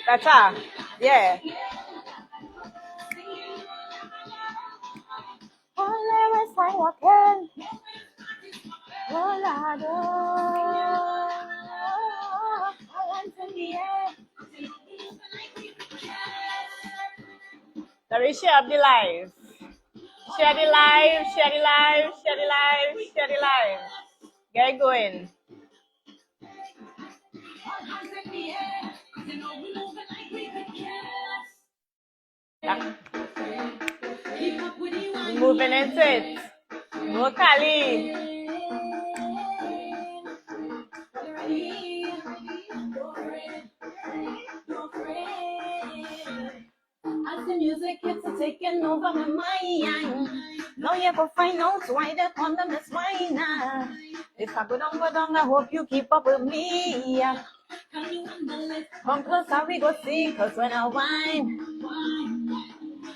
That's her. Yeah. Let me share up the live. Share the live, share the live, share the live, share the live. Get going. We're moving into it. Go Kali. As the music hits taking over my mind. Now you go find out why they call them the swine. If I go down, I hope you keep up with me. Come closer, we go see, cause when I whine,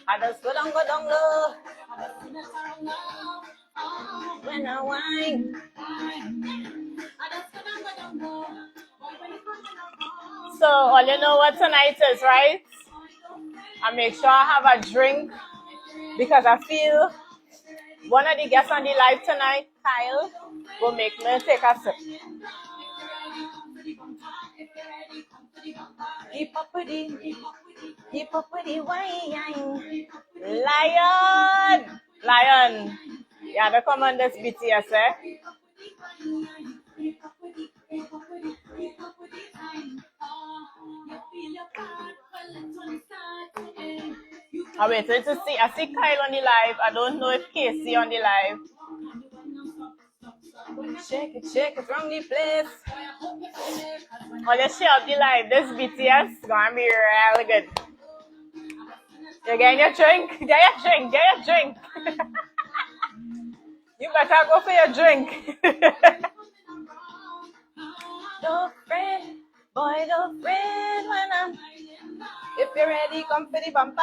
I just go down low. When I whine, so all you know what tonight is, right? I make sure I have a drink because I feel one of the guests on the live tonight, Kyle, will make me take a sip. Keep up with the wine. Lion. Yeah, they come on this BTS, eh? I'm waiting to see. I see Kyle on the live. I don't know if Kasey on the live. Shake it from the place. Oh, let's share up the live. This BTS gonna be really good. You getting your drink? Get your drink. You better go for your drink. Don't fret, boy, don't fret when I'm. If you're ready, come for the bumper.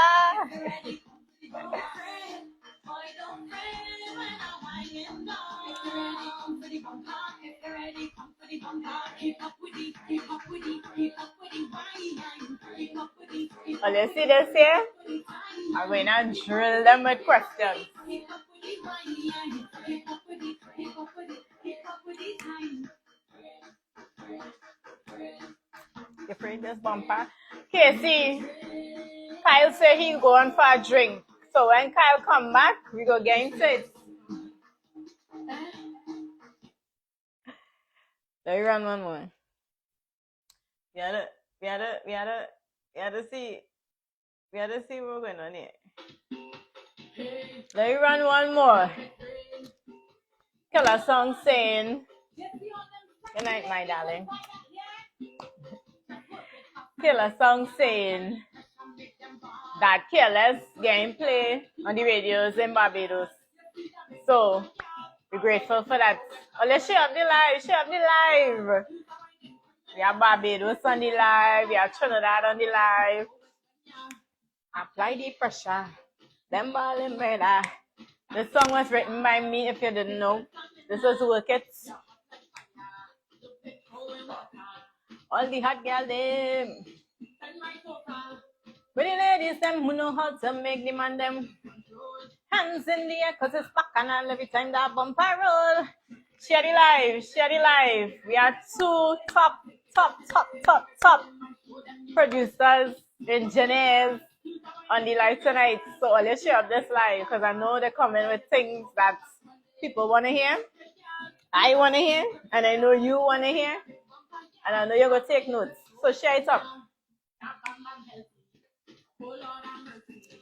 Oh, you see this here? I'm going to drill them with questions. You afraid this bumper? Kasey, Kyle said he's going for a drink. So when Kyle come back, we go get into it. Let me run one more. We had to see what we're going on here. Let me run one more. Kill a song saying, good night, my darling. Kill a song saying that Careless gameplay on the radios in Barbados. So we're grateful for that. Oh, let's share up the live. We have Barbados on the live. We have Trinidad on the live. Apply the pressure. Them ball in murder. This song was written by me, if you didn't know. This was Work It. All the hot girls, them. Pretty ladies, them who know how to make the man, them. Hands in the air, cause it's back and all every time that bumper roll. Share the live. We are two top producers, engineers on the live tonight. So let's share up this live because I know they're coming with things that people want to hear. I want to hear, and I know you want to hear, and I know you're going to take notes. So share it up.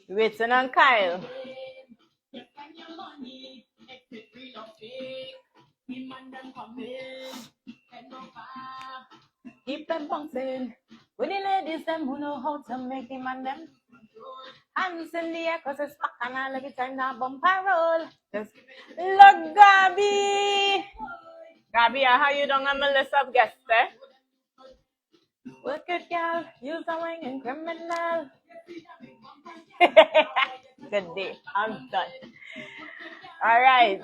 Waiting on Kyle. Keep them bouncing. With the ladies, them who know how to make the man them. Hands in the air, cause it's back and all every time that bumper roll. Just look, Gabby, how you doing on my list of guests, eh? Work it, girl. Use the wing and criminal. Good day. I'm done. All right.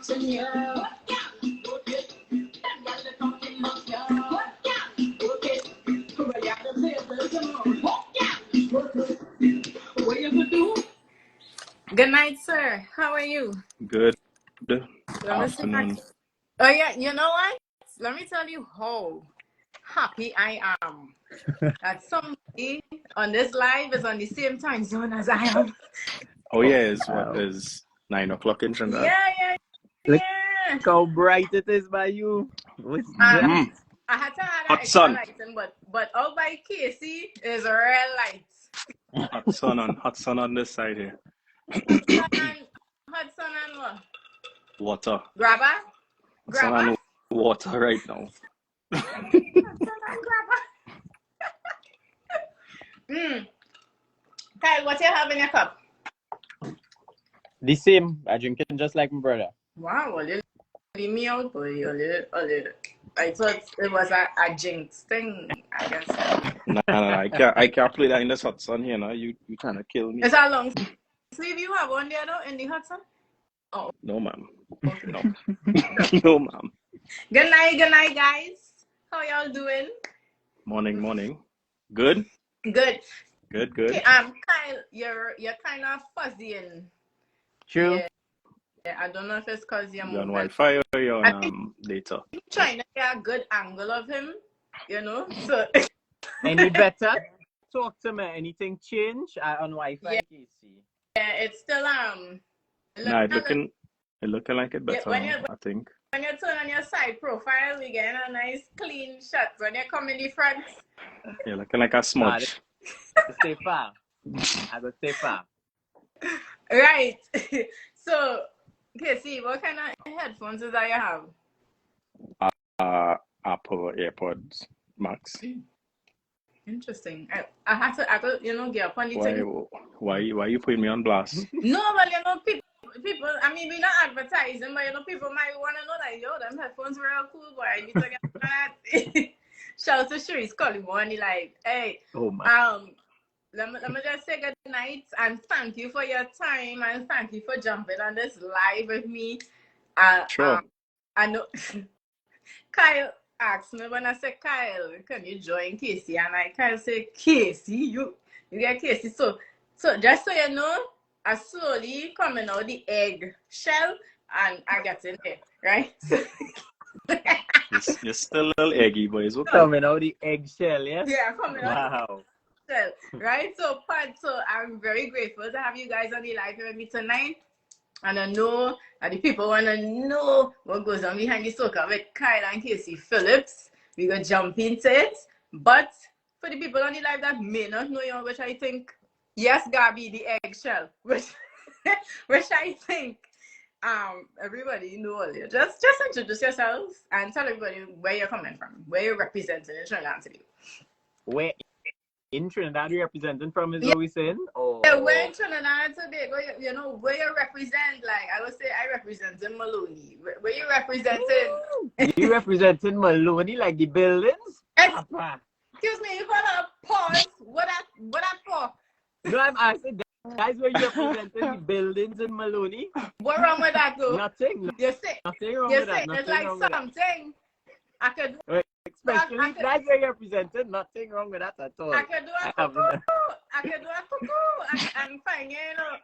Good night, sir. How are you? Good Let me see if I afternoon. can... Oh yeah, you know what? Let me tell you how happy I am that somebody on this live is on the same time zone as I am. Oh yeah, is what is 9 o'clock in Trinidad? Yeah. Look how bright it is by you. I had to add Hot extra sun. lighting, but out by Kasey is real lights. Hot sun on this side here. Hot sun and what? Water. Grabber? Hot sun and water right now. Hot sun and grabber. Kyle, what you have in your cup? The same. I drink it just like my brother. Wow, well, you leave me out, boy. I thought it was a jinx thing, I guess. No, I can't play that in this hot sun here, no. You trying to kill me. It's a long sleeve you have on there, though, in the hot sun? Oh. No, ma'am. Okay. No. No, ma'am. Good night, guys. How y'all doing? Morning. Good? Good. Good. Okay, Kyle, you're kind of fuzzy and True. Yeah, I don't know if it's because you're on moving. Wi-Fi or you're on data? I'm trying to get a good angle of him, so... Any better? Talk to me. Anything change on Wi-Fi? Yeah, it's still It looking like it better now, I think. When you turn on your side profile, we get a nice clean shot. When you come in the front, you're looking like a smudge. Stay far. I go stay far. Right. So, Kasey, what kind of headphones is that you have? Apple AirPods Max. Interesting. I could, get up on the thing. Why you putting me on blast? No, but people, I mean, we're not advertising, but people might want to know, like, yo, them headphones were real cool, boy. I need to get that. Shout out to Sharice calling one, like, hey, let me just say good night and thank you for your time and thank you for jumping on this live with me. Sure. I know Kyle asked me when I said, Kyle, can you join Kasey? And Kyle said, Kasey, you get Kasey. So just so you know, I slowly coming out the egg shell and I get in there, right? You're still a little eggy, but it's okay. Coming out the eggshell, yeah? Yeah, coming out. Wow. Right? So I'm very grateful to have you guys on the live with me tonight. And I know that the people want to know what goes on behind the soca with Kyle and Kasey Phillips. We're going to jump into it. But for the people on the live that may not know you, which I think, yes, Gabi, the eggshell, which I think everybody know. Just introduce yourselves and tell everybody where you're coming from, where you're representing in Trinidad today. Where in Trinidad you're representing from is what we're saying? Or... Yeah, we're in Trinidad today. Where you represent, like I would say I represent in Maloney. Where you representing? You representing Maloney like the buildings? Excuse me, hold up, pause. What that for? No, I'm asking guys where you representing the buildings in Maloney. What wrong with that though? Nothing. You say nothing wrong with that. It's like something. I could especially guys where you represented, nothing wrong with that at all. I could do a cuckoo. I'm fine, you know.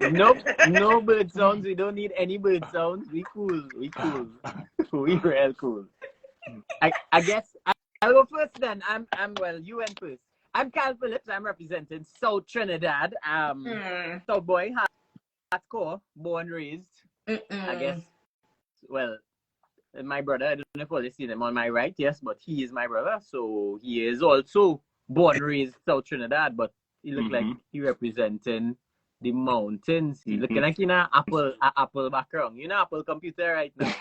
Nope, no bird sounds. We don't need any bird sounds. We cool. We real cool. I guess I'll go first then. You went first. I'm Kasey Phillips. I'm representing South Trinidad. South boy, hardcore, born raised. I guess. Well, my brother, I don't know if you've seen him on my right, yes, but he is my brother, so he is also born raised South Trinidad, but he look like he representing the mountains. He looking like in an apple background. You know, Apple computer right now.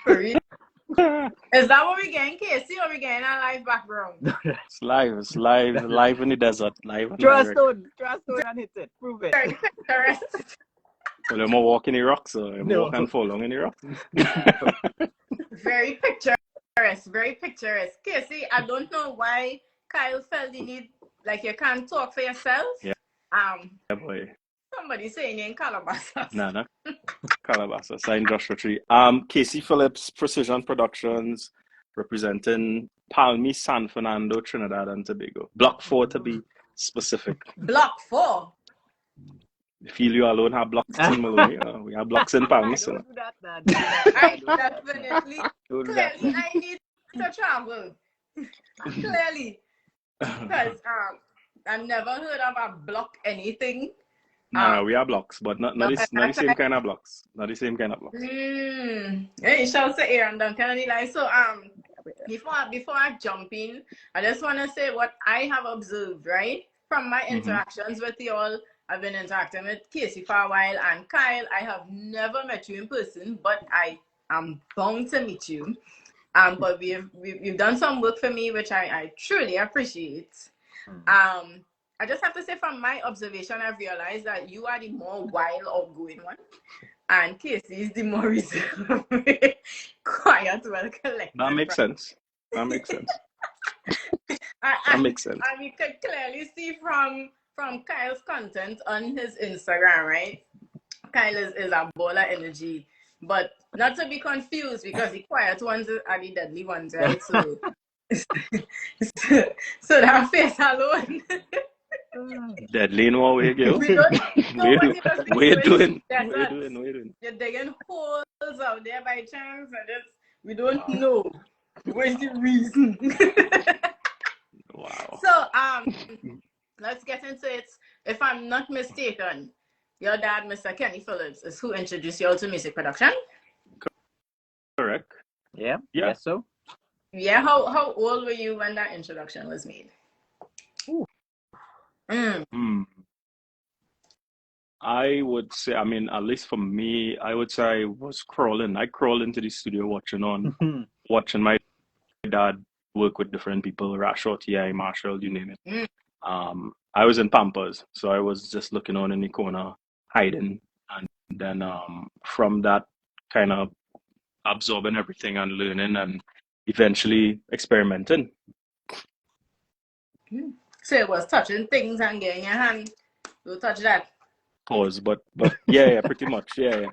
Is that what we getting, Kasey, or we getting a live background? It's live in the desert, live. Throw a stone and hit it. Prove it. Very picturesque. So I'm walk in the rocks, or I'm walk and fall along in the rocks. Very picturesque. Kasey, I don't know why Kyle felt the need, like you can't talk for yourself. Yeah. Yeah, boy. Somebody saying you in Calabasas. No. Calabasas, in Joshua Tree. Kasey Phillips, Precision Productions, representing Palmy, San Fernando, Trinidad and Tobago. Block 4 to be specific. Block 4. Feel you alone have blocks in Maloney. We have blocks in Palmy. So. Don't do that, man. Don't do that. I definitely, Don't do that. clearly, I need to travel. Clearly. Because I've never heard of a block anything. We have blocks, but not the same kind of blocks. Not the same kind of blocks. Hey, shall say Aaron Duncan and Eli. So before I jump in, I just want to say what I have observed, right? From my interactions with you all. I've been interacting with Kasey for a while, and Kyle, I have never met you in person, but I am bound to meet you. But we've done some work for me, which I truly appreciate. I just have to say, from my observation, I've realized that you are the more wild, outgoing one, and Kasey is the more reserved, quiet, well collected. That makes sense. That makes sense. And we could clearly see from Kyle's content on his Instagram, right? Kyle is a ball of energy, but not to be confused, because the quiet ones are the deadly ones, right? So, so that face alone. Deadly in what way, girl? What you doing? You're digging holes out there by chance, and we don't know what's the reason. Wow. So let's get into it. If I'm not mistaken, your dad, Mr. Kenny Phillips, is who introduced you all to music production. Correct. Yeah. Yes, so. Yeah. How old were you when that introduction was made? I would say, I mean, at least for me, I would say I was crawling. I crawled into the studio watching my dad work with different people, Rashot, T.I., Marshall, you name it. I was in Pampers, so I was just looking on in the corner, hiding, and then from that, kind of absorbing everything and learning, and eventually experimenting. So it was touching things and getting your hand to touch that. Pause, but yeah, pretty much, yeah.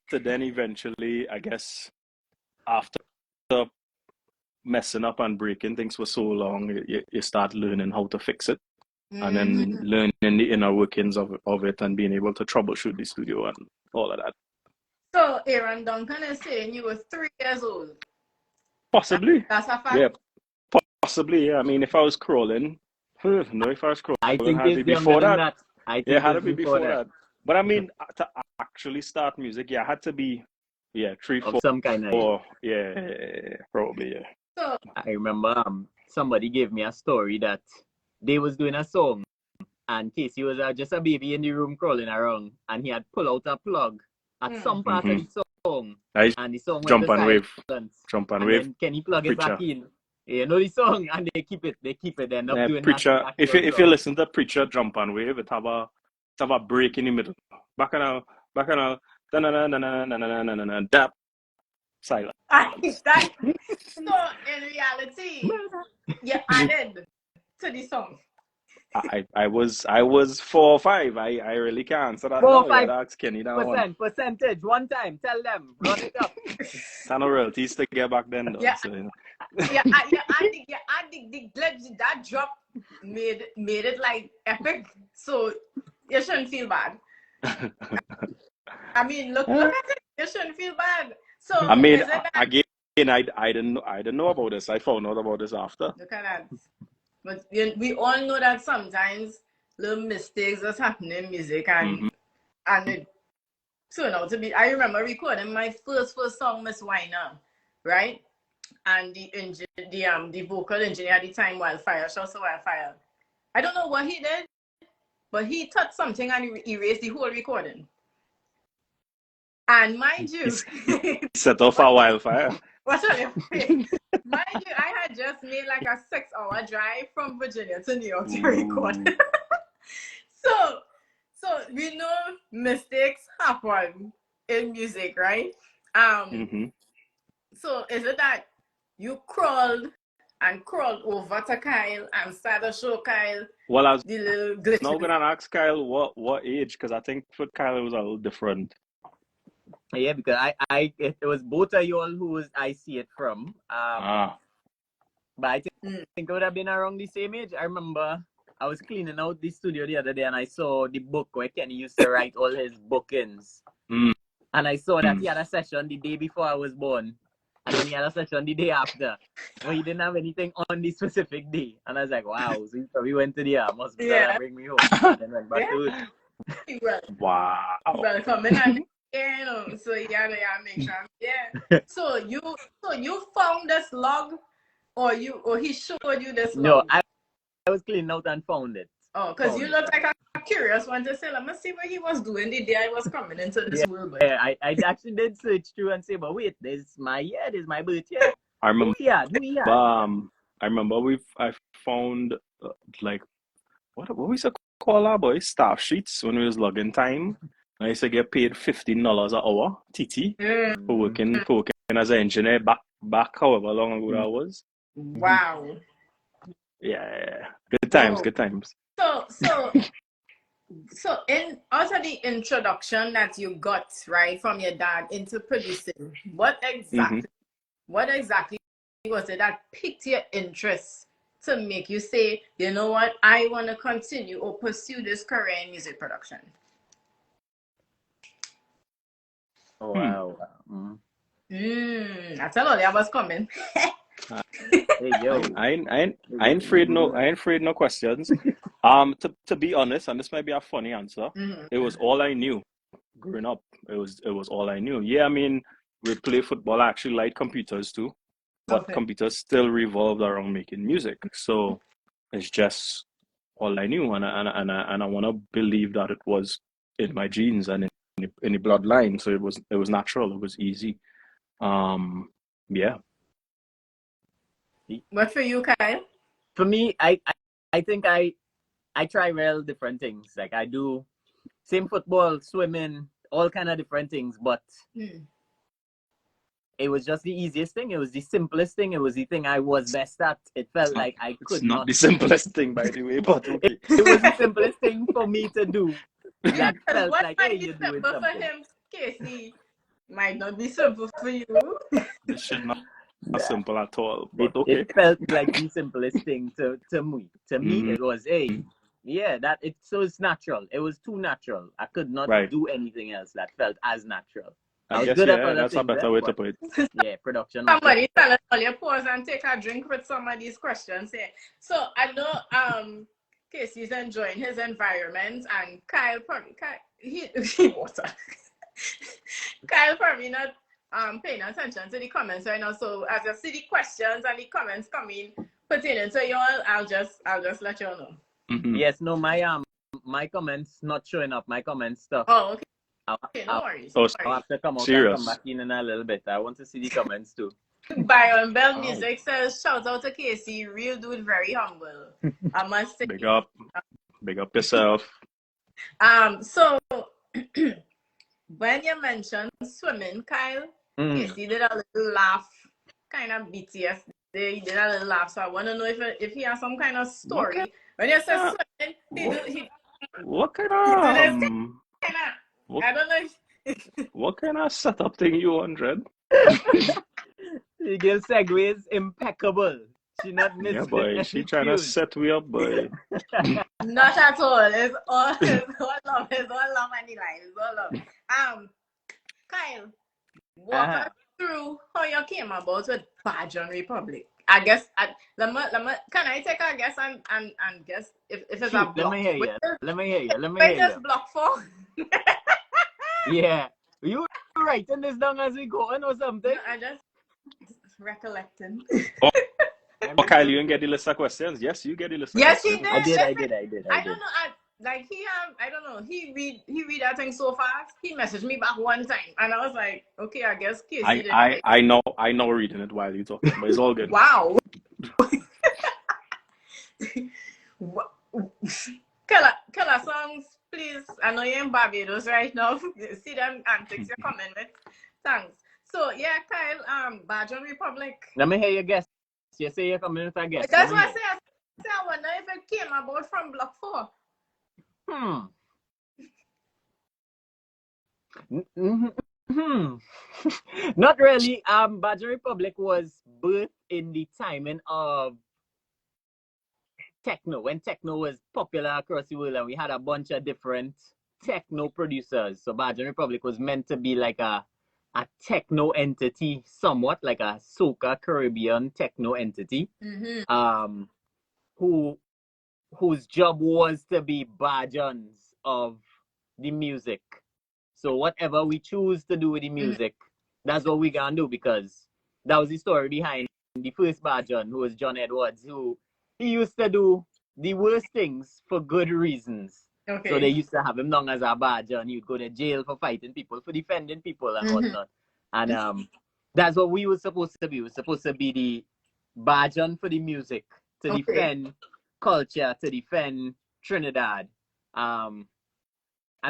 So then eventually, I guess, after messing up and breaking things for so long, you start learning how to fix it, and then learning the inner workings of it, and being able to troubleshoot the studio and all of that. So Aaron Duncan is saying you were 3 years old. Possibly. That's a fact. Yeah, possibly. Yeah. I mean, if I was crawling, I think it had to be before that. I think it had to be before that. But I mean, to actually start music, it had to be 3, 4, some kind of 4. Yeah, probably. Yeah. So I remember somebody gave me a story that they was doing a song, and Kasey was just a baby in the room crawling around, and he had pulled out a plug at some part of the song, and the song Jump went and to wave. silence. Jump and And wave. then Kenny plug it Preacher. back in. You know the song, and they keep it. They end up doing Preacher. that. If you listen to Preacher Jump and Wave, it have a break in the middle. Back and out, dap, silent. So in reality, you added to the song. I was 4 or 5. I really can't. So that 4 or no, 5 ask Kenny that one. percentage. One time, tell them, run it up. No royalties to get back then, though. Yeah. So, you know. That drop made it like epic. So you shouldn't feel bad. I mean, look at it. You shouldn't feel bad. So I mean, again, I didn't know about this. I found out about this after. Look at that. But we all know that sometimes little mistakes just happen in music, and it turned out to be. I remember recording my first song, Miss Winer, right? And the vocal engineer at the time, Wildfire, shouts to Wildfire. I don't know what he did, but he touched something and he erased the whole recording. And mind you, set off a wildfire. What's up? Mind you, I had just made like a 6-hour drive from Virginia to New York to record. So we know mistakes happen in music, right? So is it that you crawled over to Kyle and started to show Kyle the little glitch? Now I'm gonna ask Kyle what age, because I think for Kyle it was a little different. Yeah, because it was both of y'all I see it from. But I think it would have been around the same age. I remember I was cleaning out the studio the other day and I saw the book where Kenny used to write all his bookings. And I saw that he had a session the day before I was born. And then he had a session the day after. But he didn't have anything on the specific day. And I was like, wow, so he probably went to the hospital and bring me home. And then went back to it. Wow. Well, coming on here, you know, so you gotta make sure. Yeah. So you found this log, or he showed you this log? No, I was cleaning out and found it. Oh, because you look like a curious one to say, let me see what he was doing the day I was coming into this world. Yeah, I actually did search through and say, but wait, this is my birth year. I remember. I remember I found like what we used to call our boy staff sheets when we was logging time. I used to get paid $15 an hour, TT, for working as an engineer back however long ago that was. Wow. Yeah. Good times, good times. So in also the introduction that you got right from your dad into producing, what exactly was it that piqued your interest to make you say, you know what, I want to continue or pursue this career in music production? Oh wow. I tell you I was coming. Hey yo. I ain't afraid no questions. To be honest, and this might be a funny answer, it was all I knew growing up. It was all I knew. Yeah, I mean, we play football. I actually like computers too, but computers still revolved around making music. So it's just all I knew, and I want to believe that it was in my genes and in the bloodline. So it was natural. It was easy. Yeah. What for you, Kyle? For me, I think I try real different things. Like I do same football, swimming, all kind of different things, but it was just the easiest thing. It was the simplest thing. It was the thing I was best at. It felt like I could not. It's not the simplest thing, by the way, but okay. It was the simplest thing for me to do. That felt what like, might hey, be you're doing simple something. for him, Kasey, might not be simple for you. It should not be simple at all, but okay. It felt like the simplest thing to me. To me, it was, hey, yeah, so it's natural. It was too natural. I could not do anything else that felt as natural. I guess, that's a better way to put it. Yeah, production. Somebody tell us all your pause and take a drink with some of these questions here. So I know Kasey's enjoying his environment, and Kyle probably water. Kyle probably not paying attention to the comments right now. So as you see the questions and the comments coming pertaining to y'all, I'll just let you all know. Yes, no, my comments not showing up. My comments stuff. Oh, okay. Okay, no worries. I'll have to come out and come back in a little bit. I want to see the comments too. Byron Bell Music says, shout out to Kasey, real dude, very humble. I must say. Big up yourself. So when you mentioned swimming, Kyle, Kasey did a little laugh, kind of BTS. He did a little laugh, so I want to know if he has some kind of story. When you say swimming, what kind of I don't know if what kind of setup thing you on, Red? The girl segue is impeccable. She not missing. Yeah, boy. She trying to set me up, boy. Not at all. It's all love. It's all love and the line. It's all love. Kyle, walk us through how you came about with Bajan Republic. I guess can I take a guess and guess if it's a block? Let me hear you. Wait, just block 4. Yeah. You writing this down as we go on or something? I just recollecting. Oh, Kyle, you didn't get the list of questions? Yes, you get the list of questions. Yes, he did. I did. I don't know. I don't know. He read that thing so fast. He messaged me back one time, and I was like, okay, I guess Kasey did. I know reading it while you talking, but it's all good. Wow. Killer songs, please. I know you're in Barbados right now. See them antics you're coming with. Thanks. So yeah, Kyle, Bajan Republic. Let me hear your guess. You say you're coming with a guess. That's what I say. I wonder if it came about from block 4. Not really. Bajan Republic was birthed in the timing of techno, when techno was popular across the world, and we had a bunch of different techno producers. So Bajan Republic was meant to be like a techno entity, somewhat like a soca Caribbean techno entity. Who whose job was to be Bajans of the music. So whatever we choose to do with the music, that's what we gonna do, because that was the story behind the first Bajan, who was John Edwards, who he used to do the worst things for good reasons. Okay. So they used to have him known as a Bajan. He'd go to jail for fighting people, for defending people and whatnot. And that's what we were supposed to be. We were supposed to be the Bajan for the music, to defend culture, to defend Trinidad. And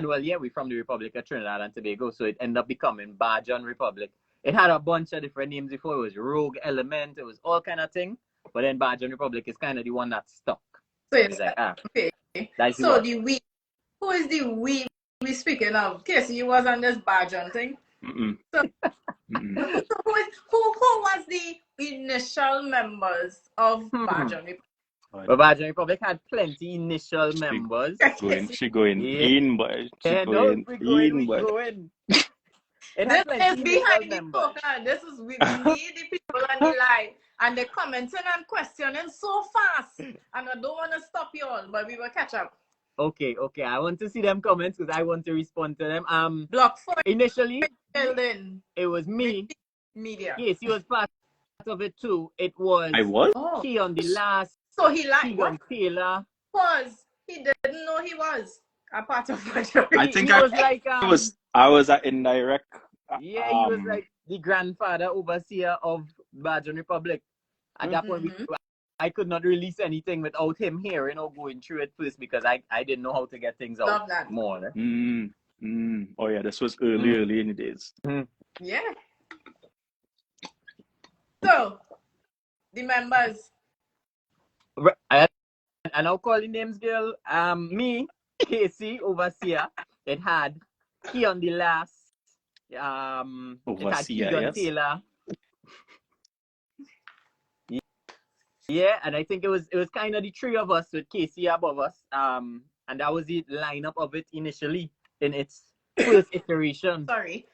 well, yeah, we're from the Republic of Trinidad and Tobago, so it ended up becoming Bajan Republic. It had a bunch of different names before. It was Rogue Element, it was all kind of thing. But then Bajan Republic is kind of the one that stuck. So it's like, okay. So the we, who is the we speaking of? Kasey, you was on this Bajan thing. So, so who was the initial members of Bajan Republic? But Bajan Republic had plenty initial members. She going in, boy. We're going. This is Behind The Soca. This is, we need the people on the line, and they're commenting and questioning so fast. And I don't want to stop you all, but we will catch up. Okay. I want to see them comments because I want to respond to them. Block 4. Initially, building. It was me. Media. Yes, he was part of it too. It was. I was? He on the last. So he like what? Taylor. He didn't know he was a part of majority. I think I was like I was an indirect. Yeah, he was like the grandfather overseer of Bajan Republic. At that point, I could not release anything without him hearing or going through it first, because I didn't know how to get things out more. Oh yeah, this was early in the days. Yeah. So the members. And I'll call the names, girl. Me, Kasey, overseer. It had Key on the last. Overseer, it had Taylor. Yeah, and I think it was kind of the three of us with Kasey above us. And that was the lineup of it initially in its first iteration. Sorry.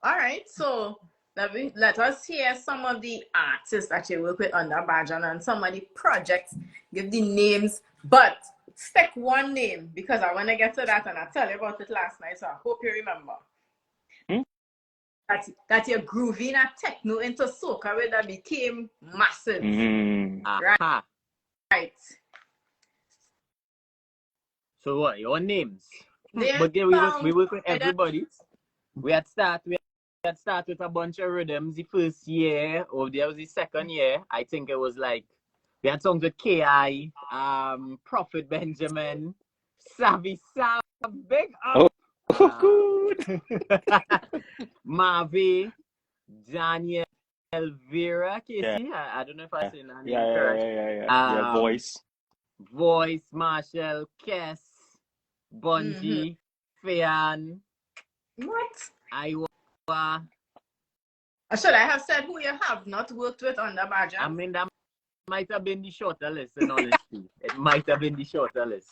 All right, so let us hear some of the artists that you work with under Bajan and some of the projects. Give the names, but stick one name, because I want to get to that and I tell you about it last night, so I hope you remember. That you're grooving at techno into soca, where that became massive. Right. So what? Your names? But we work with everybody. We had start with a bunch of rhythms the first year, or there was the second year. I think it was like we had songs with K.I., Prophet Benjamin, Savvy Sam, big up. Good. Marvy, Daniel Vera, Kasey. I don't know if I say that name correct. Yeah. Voice, Marshall, Kess, Bungie, Fayan. What? Iowa. Should I have said who you have not worked with under Bajan? I mean, that might have been the shorter list, in honesty. It might have been the shorter list.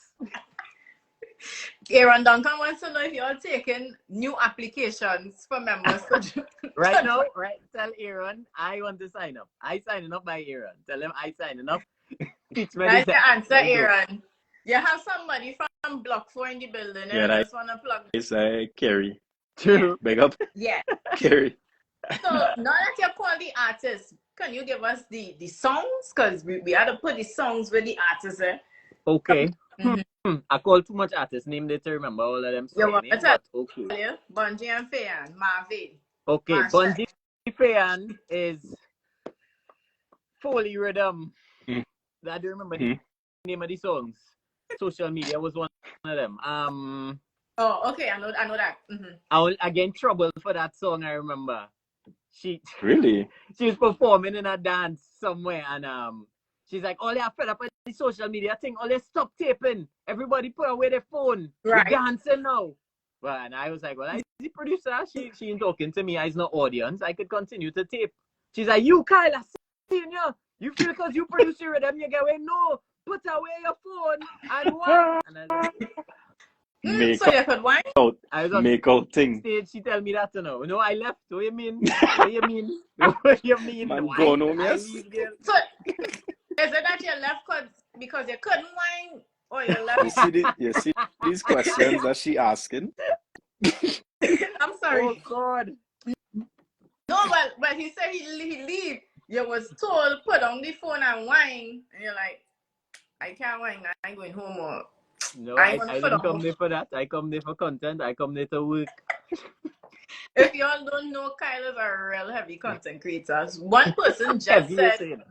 Aaron Duncan wants to know if you're taking new applications for members. Right now, tell Aaron I want to sign up. I signing up by Aaron. Tell him I signing up. That's the answer, Aaron. You have somebody from Block 4 in the building. Yeah, I just want to plug. It's Kerry. True. Big up. Yeah. Kerry. So now that you call the artists, can you give us the songs? Because we had to put the songs with the artists. Okay. I call too much artists. Name they to remember all of them. Okay. Bungie and Fayan, Marvin. Okay, Bungie Fayan is Foley Rhythm. I do remember the name of the songs. Social Media was one of them. Oh, okay, I know that. I get in trouble for that song. I remember. She was performing in a dance somewhere, and she's like, "Oh, they are fed up with the social media thing. Oh, they stop taping. Everybody put away their phone. Right. We're dancing now." Well, and I was like, well, I the producer. She ain't talking to me. I's no audience. I could continue to tape. She's like, you, Kyle, I seen you. You feel because you produce your rhythm, you get away. No, put away your phone and whine. And I was like, Make so you could whine? out, I was on make out thing. stage. She tell me that, you know. No, I left. What you mean? What you mean? What you mean? Man, Why? gone home, I yes. leave, girl. So is it that you left because you couldn't whine, or you left? You see these questions that she asking? I'm sorry. Oh God. No, but he said he leave. You was told put on the phone and whine, and you're like, I can't whine. I'm going home. Or No, I I gonna put didn't on. come there for that. I come there for content. I come there to work. If y'all don't know, Kyle is a real heavy content creator. One person just Heavy, you said, saying?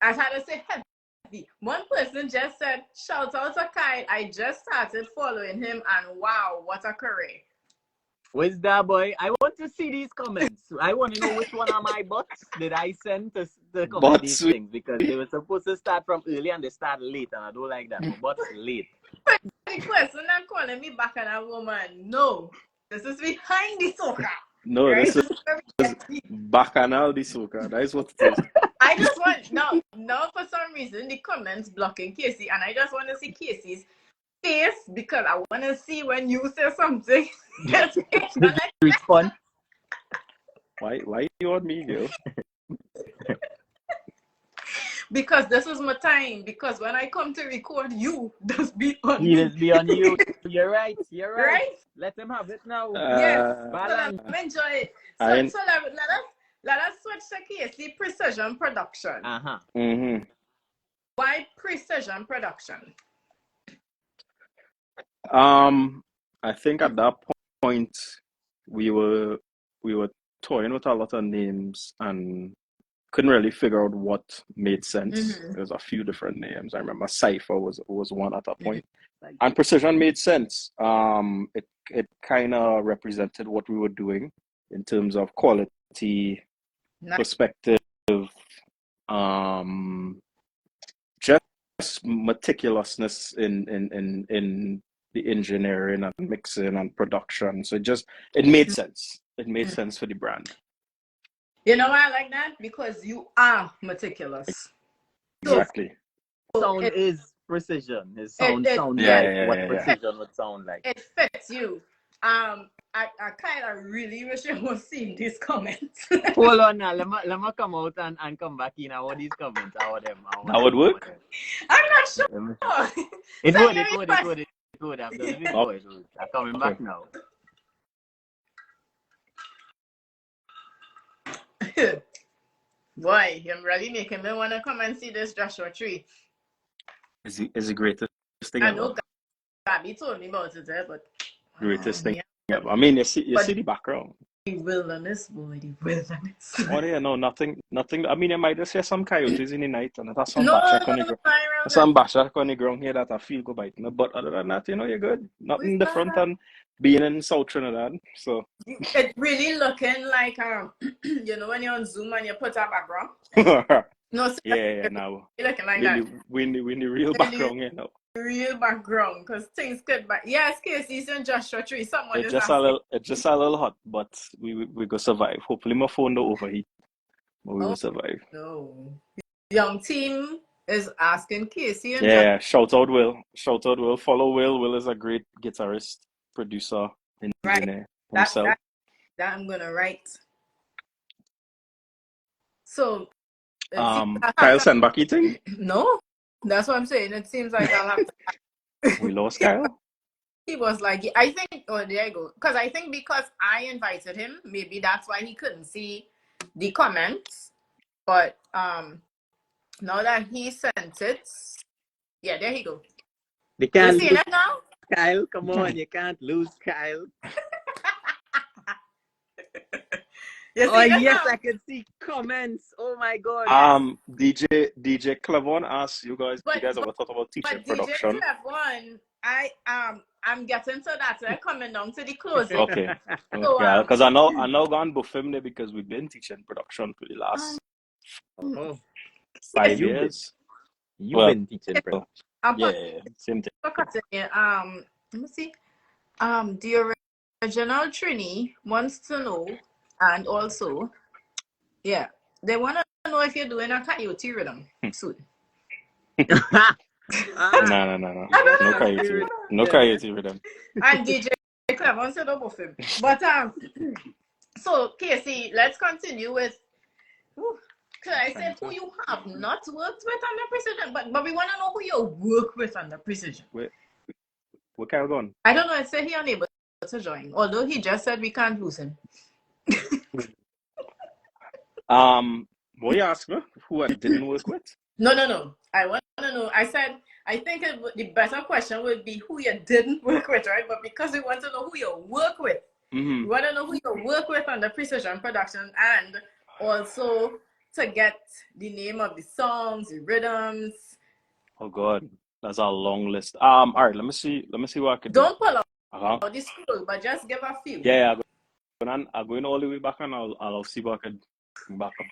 I had to say heavy. One person just said, shout out to Kyle. I just started following him, and wow, what a career. Where's that boy? I want to see these comments. I want to know which one of my bots did I send to comment these things, because they were supposed to start from early and they start late, and I don't like that. My bot's late. The person that calling me back and a woman. No, this is behind the soca. No, Right? this is Bacchanal the Soca. That is what it is. I just want now for some reason the comments blocking Kasey, and I just want to see Kasey's face, because I want to see when you say something. Respond. Why you on me, girl? Because this is my time. Because when I come to record, you just be on He me. just be on you. You're right. You're right. Right? Let him have it now. Yes. Balance. So enjoy it. So let us switch to Kasey precision production. Uh-huh. Mm-hmm. Why precision production? I think at that point we were toying with a lot of names and couldn't really figure out what made sense. Mm-hmm. There's a few different names. I remember Cypher was one at that point. And Precision made sense. It kind of represented what we were doing in terms of quality, perspective, just meticulousness in the engineering and mixing and production. So it made sense. It made sense for the brand. You know why I like that? Because you are meticulous. Exactly. Sound is precision. His sound sounds like what precision would sound like. It fits you. I kind of really wish you was seeing these comments. Hold on now. Let me come out and come back in. How these comments? How them? That would work? I'm not sure. It would. I've done it before. I'm coming back now. Boy, you're really making me want to come and see this Joshua tree. Is the greatest thing I ever. know Gabby told me about it there, but greatest thing ever. I mean, you see the background. The wilderness, boy, the wilderness. Oh yeah, no, nothing. I mean, you might just hear some coyotes in the night, and that's some bashak on the ground. Some bashak on the ground here that I feel go bite. But other than that, you're good. Nothing different than being in South Trinidad. So it's really looking like when you're on Zoom and you put a background. No, yeah, now looking like that. We in the real background, Real background, because things could back. Yes, Kasey's in Joshua tree. Someone it's just a little hot, but we go survive. Hopefully my phone don't overheat. But we will survive. No. Young team is asking Kasey and yeah, shout out Will. Follow Will. Will is a great guitarist, producer, engineer himself. That I'm gonna write. So Kyle sent back eating? No. That's what I'm saying. It seems like I'll have to. We lost Kyle? He was like, I think, oh, there you go. Because I think because I invited him, maybe that's why he couldn't see the comments. But now that he sent it, yeah, there you go. You can't see that now? Kyle, come on, you can't lose Kyle. Oh yes, I can see comments. Oh my god. DJ Clavon asked you guys ever thought about teaching production? DJ Clavon, I'm getting to that. I'm coming down to the closing. Okay. Yeah, because I know gone buff him there because we've been teaching production for the last 5 years. You've been teaching production. Yeah, same thing. Let me see. Do you General Trini wants to know, and also, yeah, they want to know if you're doing a coyote rhythm soon. No. I don't No know. coyote. No coyote with them. And DJ Clever said up of him. But so Kasey, let's continue with could I say who you have not worked with under Precision, but we want to know who you work with under Precision. Wait, what Kyle gone? I don't know. It said he unable to join, although he just said we can't lose him. What you ask me? Who I didn't work with? No. I want to know. I said I think the better question would be who you didn't work with, right? But because we want to know who you work with, we want to know who you work with under Precision Production, and also to get the name of the songs, the rhythms. Oh God, that's a long list. All right, let me see what I can do. Don't pull out the scroll, but just give a few. Yeah, I'm going all the way back, and I'll see what I can bring back up.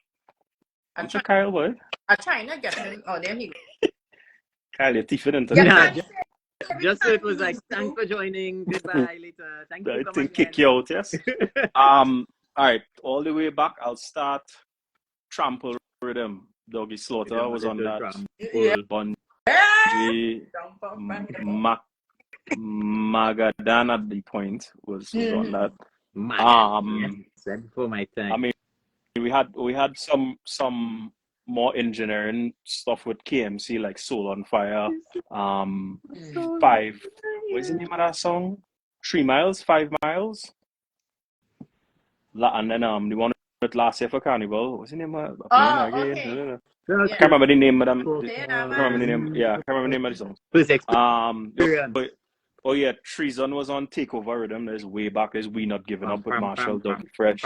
I'm sure Kyle, boy. I'm trying to get him. Oh, there he goes. Kyle, you're teething into Yeah, that. just so it was like, thanks for joining. Goodbye later. Thank you. I for think coming kick you out, yes. All right, all the way back. I'll start Trample Rhythm. Doggy Slaughter was on that. Yeah. Bungie, Magadan at the point was on that. Yes, before my time. I mean, we had some more engineering stuff with KMC, like Soul on Fire. 5. What's the name of that song? 3 miles, 5 miles. And then the one with Last Year for Carnival. What's the name of it? Okay. I can't remember the name of them. Can't remember the name. Yeah, I can't remember the name of the song. First experience. Oh yeah, Treason was on Takeover Rhythm. There's way back. There's We Not Giving Up with Marshall, Dougie Fresh.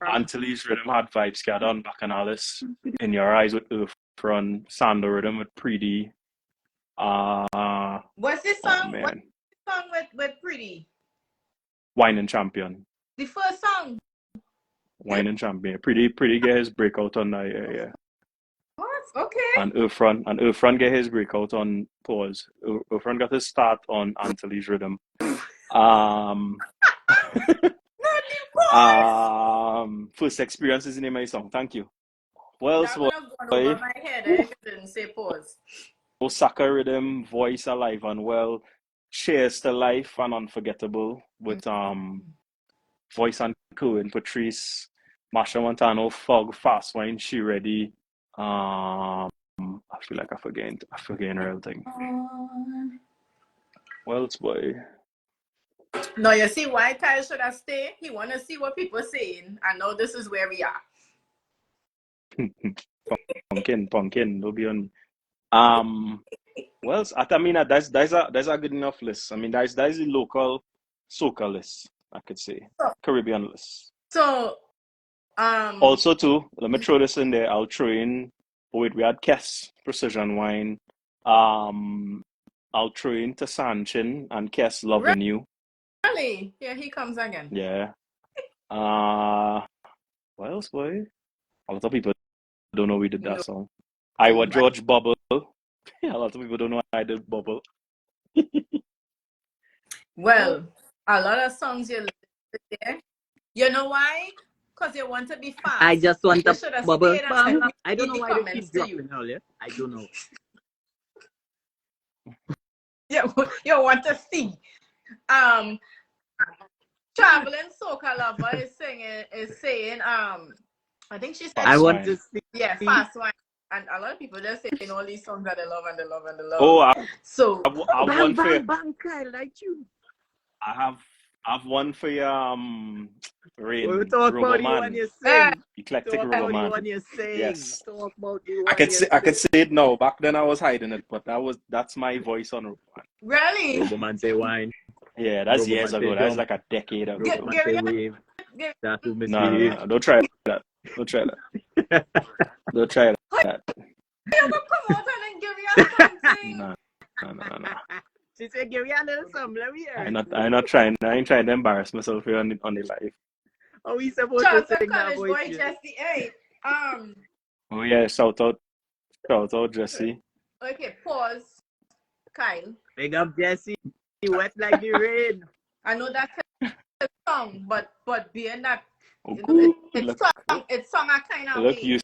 Antilles Rhythm had Vibes Scad on Bacchanalis. In Your Eyes with Earth Run. Sando Rhythm with Pretty. What's this song? Man. What's this song with Pretty? Wine and Champion. The first song. Wine and Champion. Pretty get his breakout on that. Yeah. What? Okay. And Earthrun get his breakout on Pause. Earthrun got his start on Antilles Rhythm. First Experience is the name of the song. Thank you. Well, that would have gone over my head. I didn't say Pause. Osaka Rhythm, Voice Alive and Well, Cheers to Life and Unforgettable with Voice and Cohen, Patrice, Masha Montano, Fog, Fast Wine, She Ready. I feel like I forget real thing. Well, it's boy. No, you see why Kyle should have stayed? He want to see what people saying, and now this is where we are. Pumpkin, don't be on. Well, I mean, that's a good enough list. I mean, that's the local soca list, I could say, Caribbean list. So, also too, let me throw this in there. I'll throw in. Oh wait, we had Kess Precision Wine. I'll throw in to Sanchin and Kess Loving You. Really? Yeah, he comes again. Yeah. What else, boy? A lot of people don't know we did that song. I was George Bubble. A lot of people don't know I did Bubble. Well, a lot of songs you listed there. You know why? Because you want to be fast. I just want to bubble. I don't know why they keep dropping earlier. I don't know. You want to see. Traveling Soca Lover is saying I think she said I want to see. Yeah, Fast Wine. And a lot of people just saying all these songs that they love and they love and they love. Oh, Bang, I like you. I have one for you, Rane. We'll talk about you when you sing. Eclectic Roboman. Yes. Talk about you. I could say it now. Back then I was hiding it, but that's my voice on Roboman. Really? Roboman say wine. Yeah, that's years ago. That's like a decade ago. No, don't try that. Don't try that. Don't try that. You come out and give you something. No. She said, give me a little something. Let me hear. I'm not trying. I ain't trying to embarrass myself here on the live. Oh, we supposed to sing that voice. Jesse. Oh yeah, shout out, Jesse. Okay, pause. Kyle. Big up Jesse. Wet like the rain. I know that's a song, but being that Oh, you know, good. it's sung a kind of Look, way. you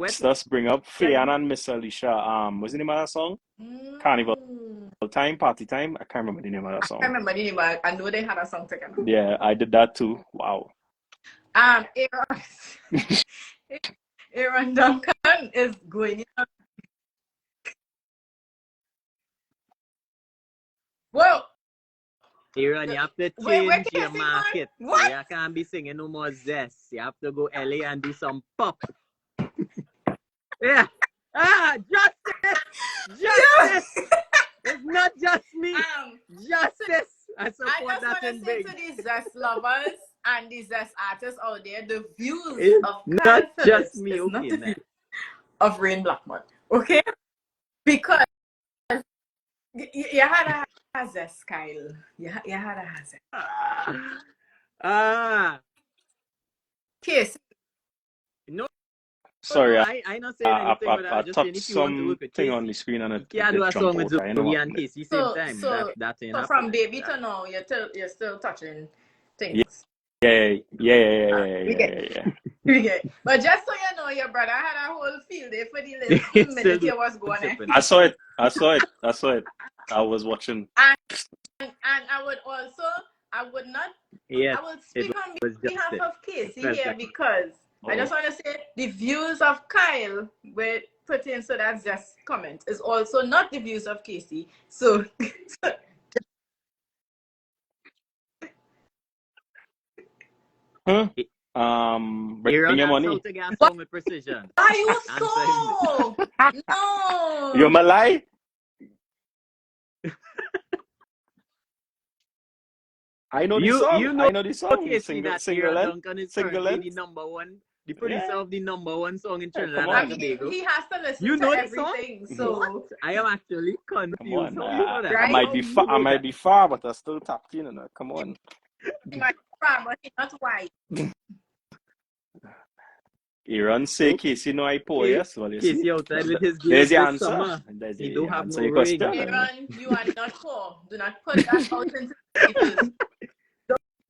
just bring up Fayan and Miss Alicia. What's the name of that song? Carnival Time, Party Time. I can't remember the name of that I song. can't remember the name, but I know they had a song together. Yeah, I did that too. Wow. Aaron Duncan is going in. Whoa! Aaron, you have to Where change can I your sing market. more? What? You can't be singing no more zest. You have to go LA and do some pop. Yeah. Justice! Justice! It's not just me. Justice! I support that in big. I just want to say to these Zest lovers and these Zest artists out there, the views It's of not Kasey just Phillips me, is okay, not the man. views of Rane Blackman. Okay? Because you had a Zest, Kyle. You had a Zest. Kasey. No, Sorry, no, I not saying anything, but I I was just saying touched if you want to work with something Kasey, on the screen and you it can't do a jumped song with out. I know. Zoe and Kasey same time. So That ain't from happening. baby to now, you're still touching things. Yeah. Okay. But just so you know, your brother had a whole field day for the little minute you was going there. I saw it. I was watching. And I would not, Yes, I will speak on was behalf justice. of Kasey here because I just want to say the views of Kyle were put in, so that's just comment, is also not the views of Kasey. So Bring your money. To get a song with precision. are you so? No. You're my lie. I know the song. I know the song. Single Duncan is currently the number one, the producer of the number one song in Trinidad and Tobago. He has to listen to everything. So what? I am actually confused. Come on, How you know that? I might be far, but I still tapped in. And come on. he might be far, but he's not white. Aaron say Kasey no I pour, yes? Well, you see? Kasey outside with his There's games the this answer. summer. There's He the don't have answer no your ring. question. Aaron, you are not poor. Do not put that out into the universe.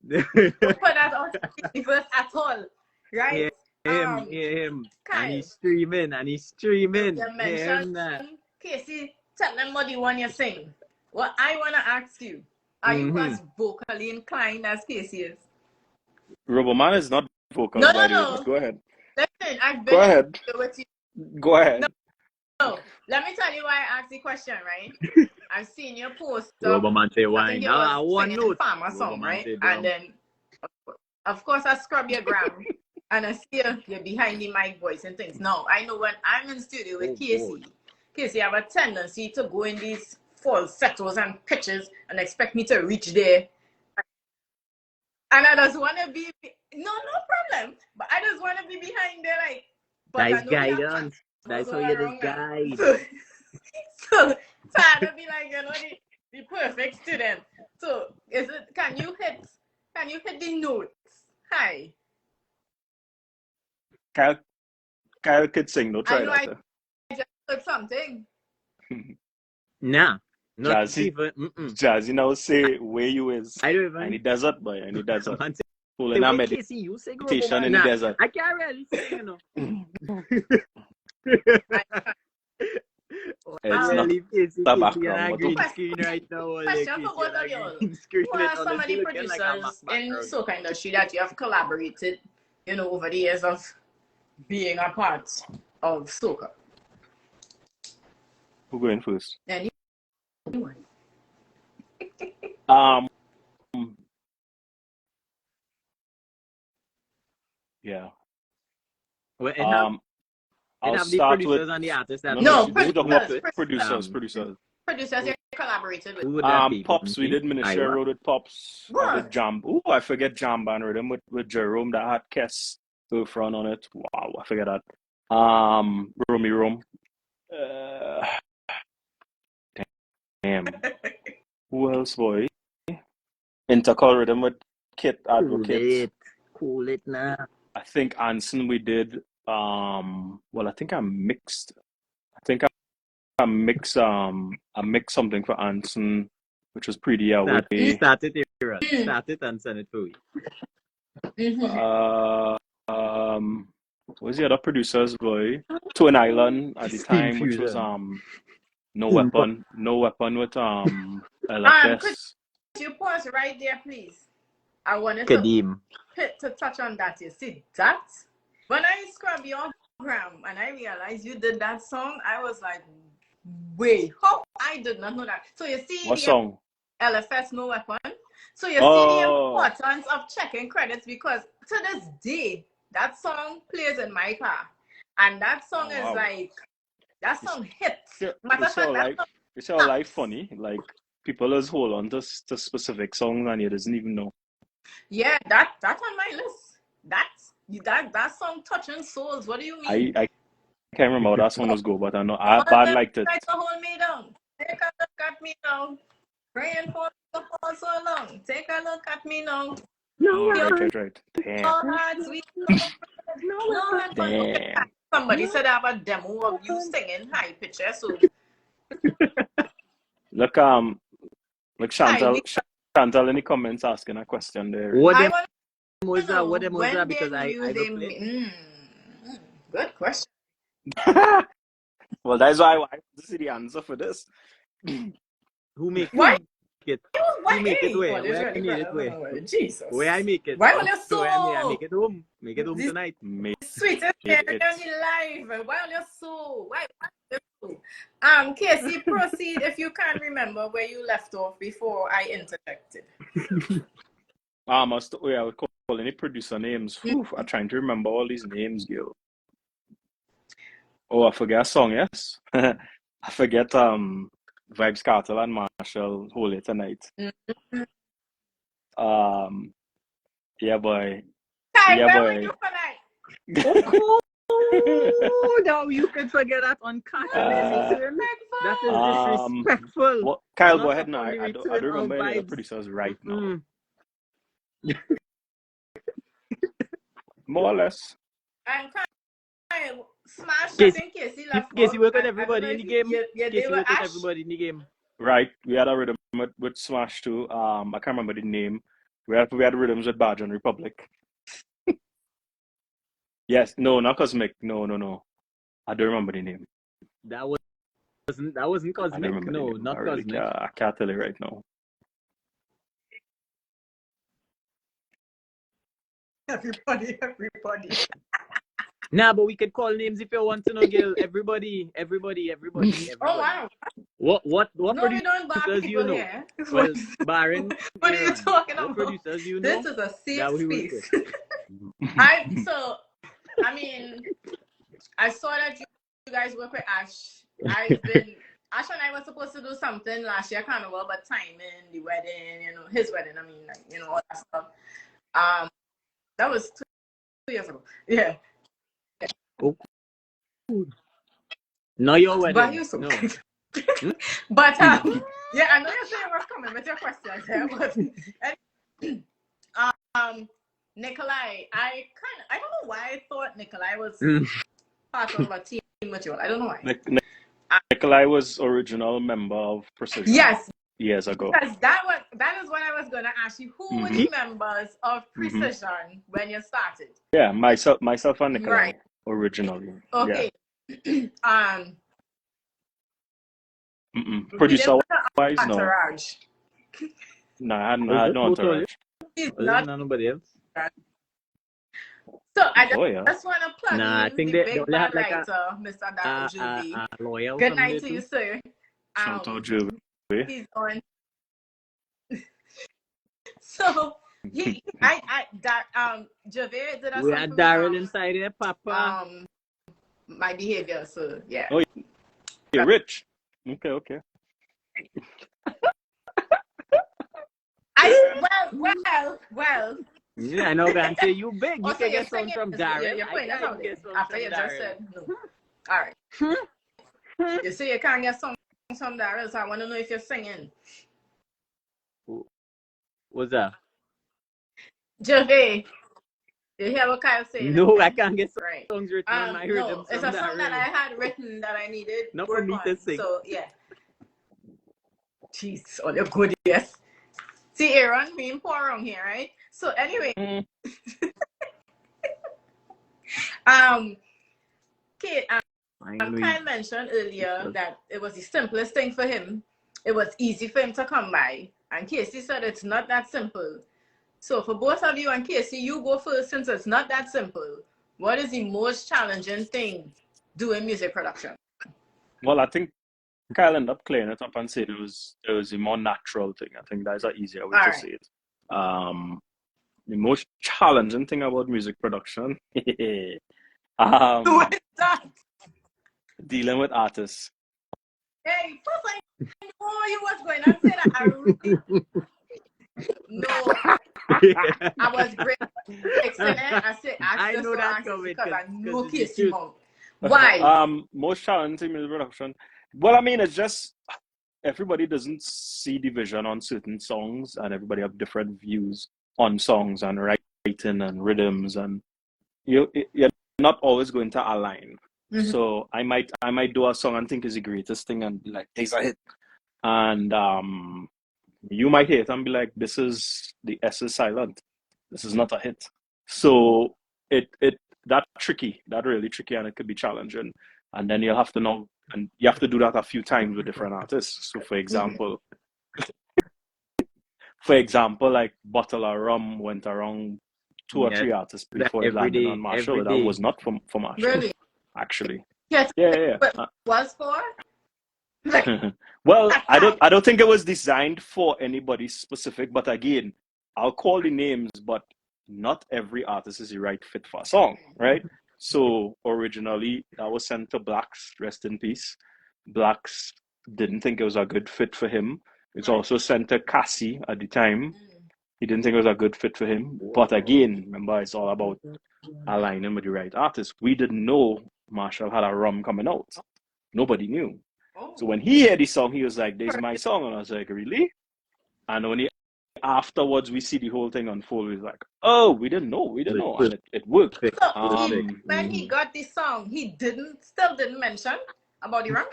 Don't put that out into the universe at all. Right? Him. Kyle, And he's streaming. you mentioned Kasey, tell them what you want to sing. What I want to ask you, are you as vocally inclined as Kasey is? Roboman is not vocal. No. Go ahead. Listen, I've been with you. Go ahead. No, let me tell you why I asked the question, right? I've seen your post. Roboman say I wine. think it was One singing note. Farmer song, right? And then, of course, I scrub your gram and I see you're behind the mic voice and things. Now, I know when I'm in studio with Kasey have a tendency to go in these falsettos and pitches and expect me to reach there. And I just want to be, no problem. But I just want to be behind there, like. That's guidance. That's how you guide. So I to be like, the perfect student. So can you hit the notes? Hi. Kyle could sing, no try I know that. I just heard something. Nah. Jazzy now say where you is. I don't even. In the desert, boy. In the desert. Pulling a meditation in the desert. I can't really sing, you know. It's not the background. Green screen right now. Question for both of y'all. Who are some of the producers in the soca industry that you have collaborated, over the years of being a part of soca? Who going first? Anyone. Yeah. Well, I'll start with and the artists. Producers. Producers you collaborated with. Who would that be? Pops. We did Minister Road with Pops. I did Jam. I forget Jamba and Rhythm with Jerome that had Kess to front on it. Wow, I forget that. Romy Rome. Damn. Who else, boy? Intercol Rhythm with Kit Advocate. Cool it now. I think Anson we did. I think I mixed. I mixed something for Anson which was pretty away. Start it and send it for me. What was the other producers, boy? Twin Island at the time, which was No Weapon with LFS. Could you pause right there, please? I wanted to touch on that. You see that? When I scrubbed your gram and I realized you did that song, I was like, wait, how? I did not know that. So you see What song? LFS No Weapon. So you see the importance of checking credits, because to this day, that song plays in my car. And that song is like, that song hits. It's all like funny. Like, people just hold on to specific songs and you doesn't even know. Yeah, that's on my list. That song touching souls. What do you mean? I can't remember how that song was go, but I know I liked it. Try to hold me down. Take a look at me now. Praying for so long. Take a look at me now. No, right. Damn. Damn. Somebody said I have a demo of you singing high pitch. So look, Chantal in the comments asking a question there. What was that? Because I don't play. Good question. Well, that's why I want to see the answer for this. Who make What? it? Who make it where? Where I need it where? Jesus. Where I make it? Why on your So I soul? make it home. Make it home tonight. Sweetest on your life. Why on your soul? Why on your soul? Kasey, proceed if you can't remember where you left off before I interjected. I was calling the producer names. I'm trying to remember all these names, girl. Oh, I forget a song, yes. I forget Vibes Cartel and Marshall Hold It Tonight. Yeah, boy. Oh, now you can forget that on Cartel. That is disrespectful. Well, Kyle, go ahead now. I don't remember any of the producers right now. More or less. And Kyle, smash that in Kasey left. Kasey work with everybody in the game. Kasey work with everybody in the game. Right. We had a rhythm with Smash too. I can't remember the name. We had rhythms with Badge and Republic. Yes. No, not Cosmic. No. I don't remember the name. That wasn't Cosmic. No, not Cosmic. I can't tell you right now. Everybody. Nah, but we could call names if you want to know, Gil. Everybody. Oh wow. What no, we don't producers you know? Here. Well, Baron. What are you talking about? Producers you know? This is a safe space. I saw that you guys work with Ash. Ash and I were supposed to do something last year, Carnival, but timing, the wedding, his wedding, all that stuff. That was 2 years ago. Yeah. Oh. No, your wedding. But you so no. But yeah, I know you're saying we're coming with your questions here, but Nikolai, I don't know why I thought Nikolai was part of a team with you. I don't know why. Nikolai was original member of Precision. Yes. Years ago. Because that is what I was gonna ask you. Who were the members of Precision when you started? Yeah, myself and Nikolai originally. Okay. Yeah. Producer wise, no. Entourage. No, I had no entourage. Not nobody else. So I just want to plug I think the they big have bad like writer, Mr. Dr. Juby. Good night to you, sir. Shout out Juby. He's on. So Javier did a we had Daryl inside there, Papa. My behavior, so yeah. Oh, you're rich. Okay. Well. Yeah, I know that. Say you big. You can get some from Daryl. You're putting that out there. After you just said no. All right. You say you can't get songs from Daryl, so I want to know if you're singing. What's that? Javier. You hear what Kyle said? No, I can't get songs written on my rhythm. No, it's a song that I had written that I needed. Not for me to sing. So yeah. Jeez, all your good, yes. See, Aaron being poor wrong here, right? So anyway, Kate, Kyle mentioned earlier that it was the simplest thing for him. It was easy for him to come by. And Kasey said it's not that simple. So for both of you and Kasey, you go first since it's not that simple. What is the most challenging thing doing music production? Well, I think Kyle ended up clearing it up and said it was a more natural thing. I think that's an easier way to say it. The most challenging thing about music production, What is that? dealing with artists. Hey, first I know you was going to say that. I really no. I was great. I said I know that because I know Kasey Mount. Why? Most challenging music production. Well, I mean, it's just everybody doesn't see the vision on certain songs, and everybody have different views on songs and writing and rhythms, and you're not always going to align. Mm-hmm. So I might do a song and think is the greatest thing and be like, "There's a hit," and you might hear it and be like, "This is the S is silent. This is not a hit." So that's tricky. That's really tricky, and it could be challenging. And then you'll have to know, and you have to do that a few times with different artists. So, for example, like Bottle of Rum went around 2 or 3 artists before it landed on Marshall. That was not for Marshall, really? Actually. Yes. Yeah. But was for? Well, I don't think it was designed for anybody specific. But again, I'll call the names, but not every artist is the right fit for a song, right? So originally that was sent to Blacks, rest in peace. Blacks didn't think it was a good fit for him. It's also sent to Kasey at the time. He didn't think it was a good fit for him. But again, remember, it's all about aligning with the right artist. We didn't know Marshall had a rum coming out. Nobody knew. So when he heard the song, he was like, "This is my song." And I was like, "Really?" And only afterwards we see the whole thing unfold. He's like, "Oh, we didn't know. And it worked." So when he got this song, he still didn't mention about the rum?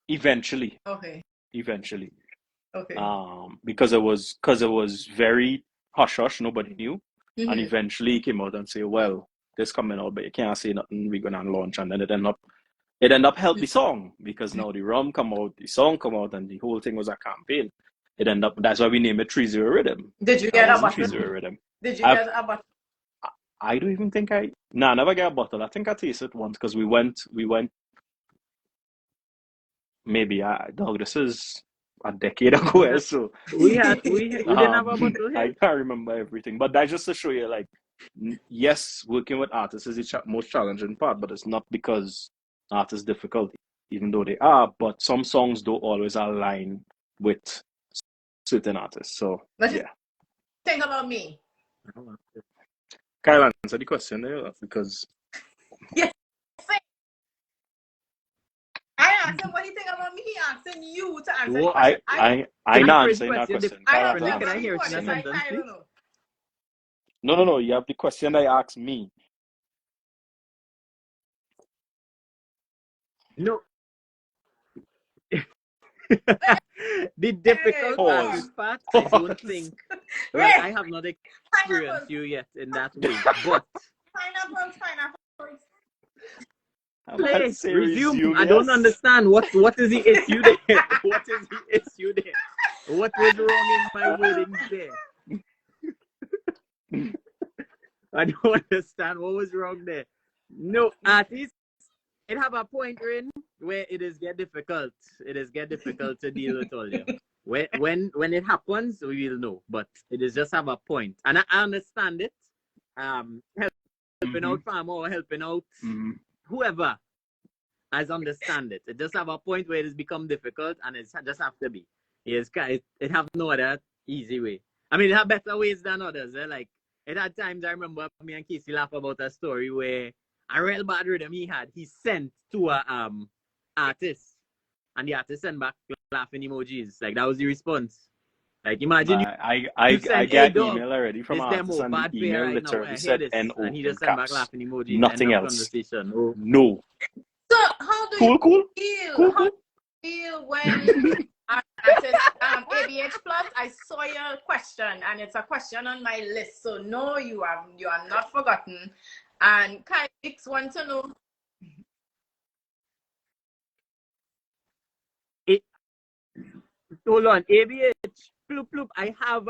Eventually. Okay. Because it was very hush-hush, nobody knew. Mm-hmm. And eventually he came out and said, "Well, this coming out, but you can't say nothing, we're gonna launch." And then it ended up helped the song, because now the rum come out, the song come out, and the whole thing was a campaign. That's why we named it 30 Rhythm. Did you get a bottle? 30 Rhythm. Did you get a bottle? I don't even think I never get a bottle. I think I tasted it once because we went maybe this is a decade ago, so we didn't have a bottle here. I can't remember everything, but that's just to show you, like, yes, working with artists is the most challenging part, but it's not because art is difficult, even though they are, but some songs don't always align with certain artists. So think about me. Kyle, answer the question there, because yes. I asked him what he think about me. He asking you to answer the question. I not answering that question. Can I hear it in a sentence, please? No. You have the question I asked me. No. The difficult part, I don't think. Well, I have not experienced you yet in that way, but pineapples. Please resume. I don't understand what is the issue there. What is the issue there? What was wrong in my wordings there? I don't understand what was wrong there. No, artists, it have a point, Rane, where it is get difficult. It is get difficult to deal with all you. When it happens, we will know. But it is just have a point, and I understand it. Helping out farmer or helping out whoever, as understand it. It just have a point where it has become difficult, and it just have to be. It have no other easy way. I mean, it have better ways than others. Like, it had times, I remember me and Kasey laugh about a story where a real bad rhythm he sent to a artist, and the artist sent back laughing emojis. Like, that was the response. Like, imagine I get email already from artists, and the email literally said "NO" and he just sent back laughing emojis. Nothing else. No. So how do you feel? How do you feel when H Plus, I saw your question, and it's a question on my list. So no, you are not forgotten. And Kyle Hicks wants to know. Hold on, ABH, ploop. I have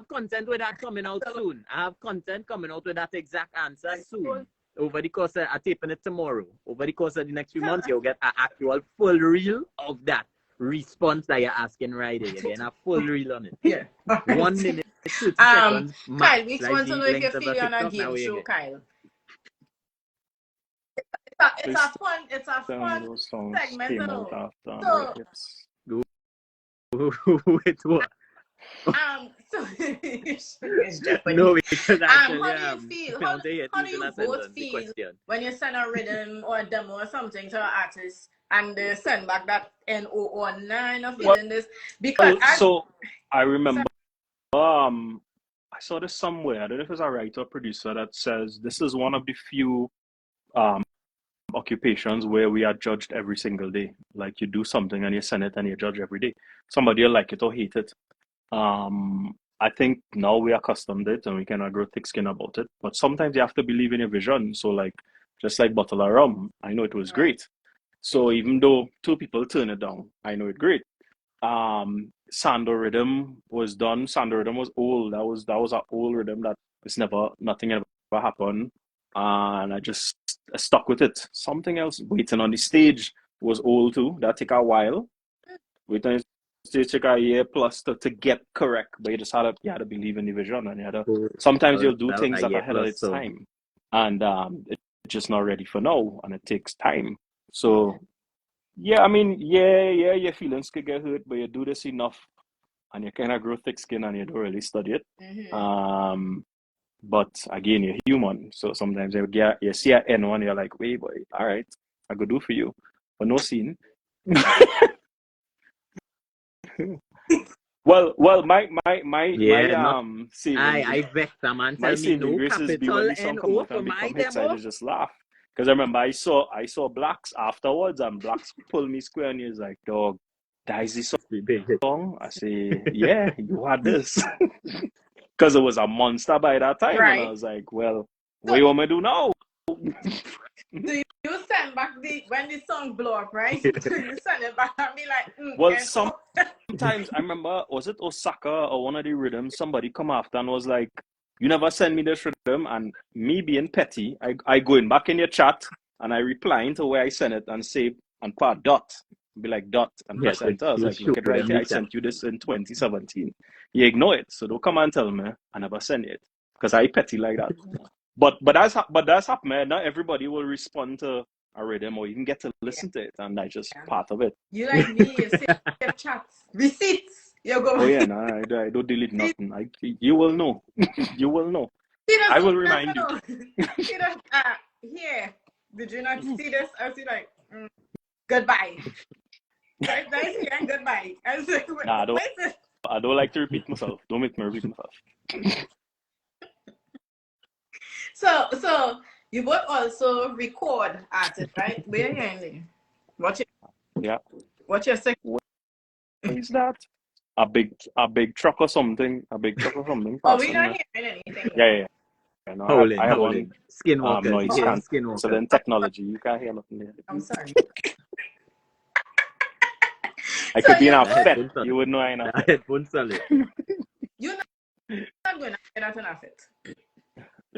content with that coming out soon. I have content coming out with that exact answer soon. Over the course of, I'm taping it tomorrow. Over the course of the next few months, you'll get an actual full reel of that response that you're asking right there. You're getting a full reel on it. Yeah. 1 minute, 30 seconds. Kyle, we just want to know if you're feeling on a game show, Kyle. It's a fun segment. Wait, what? So no, because actually, how do you feel? How do you both feel when you send a rhythm or a demo or something to an artist and they send back that NO or 9 of feeling this? Because I remember I saw this somewhere. I don't know if it's a writer or producer that says this is one of the few occupations where we are judged every single day. Like you do something and you send it and you judge every day. Somebody will like it or hate it. I think now we are accustomed to it and we cannot grow thick skin about it. But sometimes you have to believe in your vision. So like just like Bottle of Rum, I know it was great. So even though 2 people turn it down, I know it great. Sando Rhythm was done. Sando Rhythm was old. That was an old rhythm that nothing ever happened. And I just stuck with it. Something else, Waiting on the Stage, was old too. That took a while. Waiting on the Stage took a year plus to get correct. But you had to believe in the vision, and sometimes you'll do things that are ahead of its time, and it's just not ready for now, and it takes time. So yeah, I mean, your feelings could get hurt, but you do this enough, and you kind of grow thick skin, and you don't really study it. Mm-hmm. But again, you're human, so sometimes you see an N1, you're like, wait, boy, all right, I could do for you, but no scene. well, my saving, I vex a man. my Tell me no graces be capital when the song come NO out for and my become hits, I demo. just laugh. Because I remember I saw Blacks afterwards, and Blacks pulled me square, and he was like, dog, that is the song? I say, yeah, you had this. Because it was a monster by that time, Right. and I was like, well, what you want me to do now? Do you send back when the song blow up, right? You send it back and be like, well, sometimes I remember, was it Osaka or one of the rhythms, somebody come after and was like, you never send me this rhythm, and me being petty, I go in back in your chat and I reply to where I sent it and say, and part dot, be like dot and press enter. I was like, look at right here, I sent you this in 2017. You ignore it, so don't come and tell me I never send it, because I petty like that. But that's happened. Not everybody will respond to a rhythm or even get to listen to it, and that's just part of it. You like me, you save chats, receipts. You go. Oh yeah, no, I don't delete nothing. You will know. You will know. I will remind you. Here, did you not see this? I was like, goodbye. Nice and goodbye. I was like, nah, I don't like to repeat myself. Don't make me repeat myself. So you both also record artists, right? Where are you hearing? What's your second? What is that? A big truck or something. A big truck or something. Oh, we're not hearing anything. Yeah. No, I have one Skinwalker. noise cancellation. So then technology, you can't hear nothing here. I'm sorry. I could be in a fit. You would know I know. Headphone solid. You're not going to get that in a fit.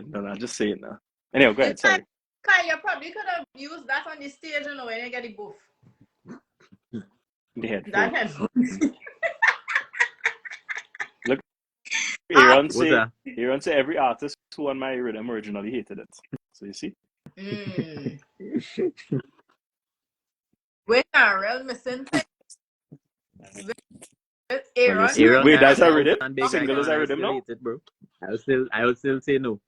No, just say it now. Anyway, go ahead. Sorry. Kyle, you probably could have used that on the stage, when you get the booth. The headphone. That headphones. Look, Aaron say every artist who on my rhythm originally hated it. So you see? Wait, real missing thing. Aaron. Wait, that's a rhythm? Single is a rhythm now? Bro. I will still say no.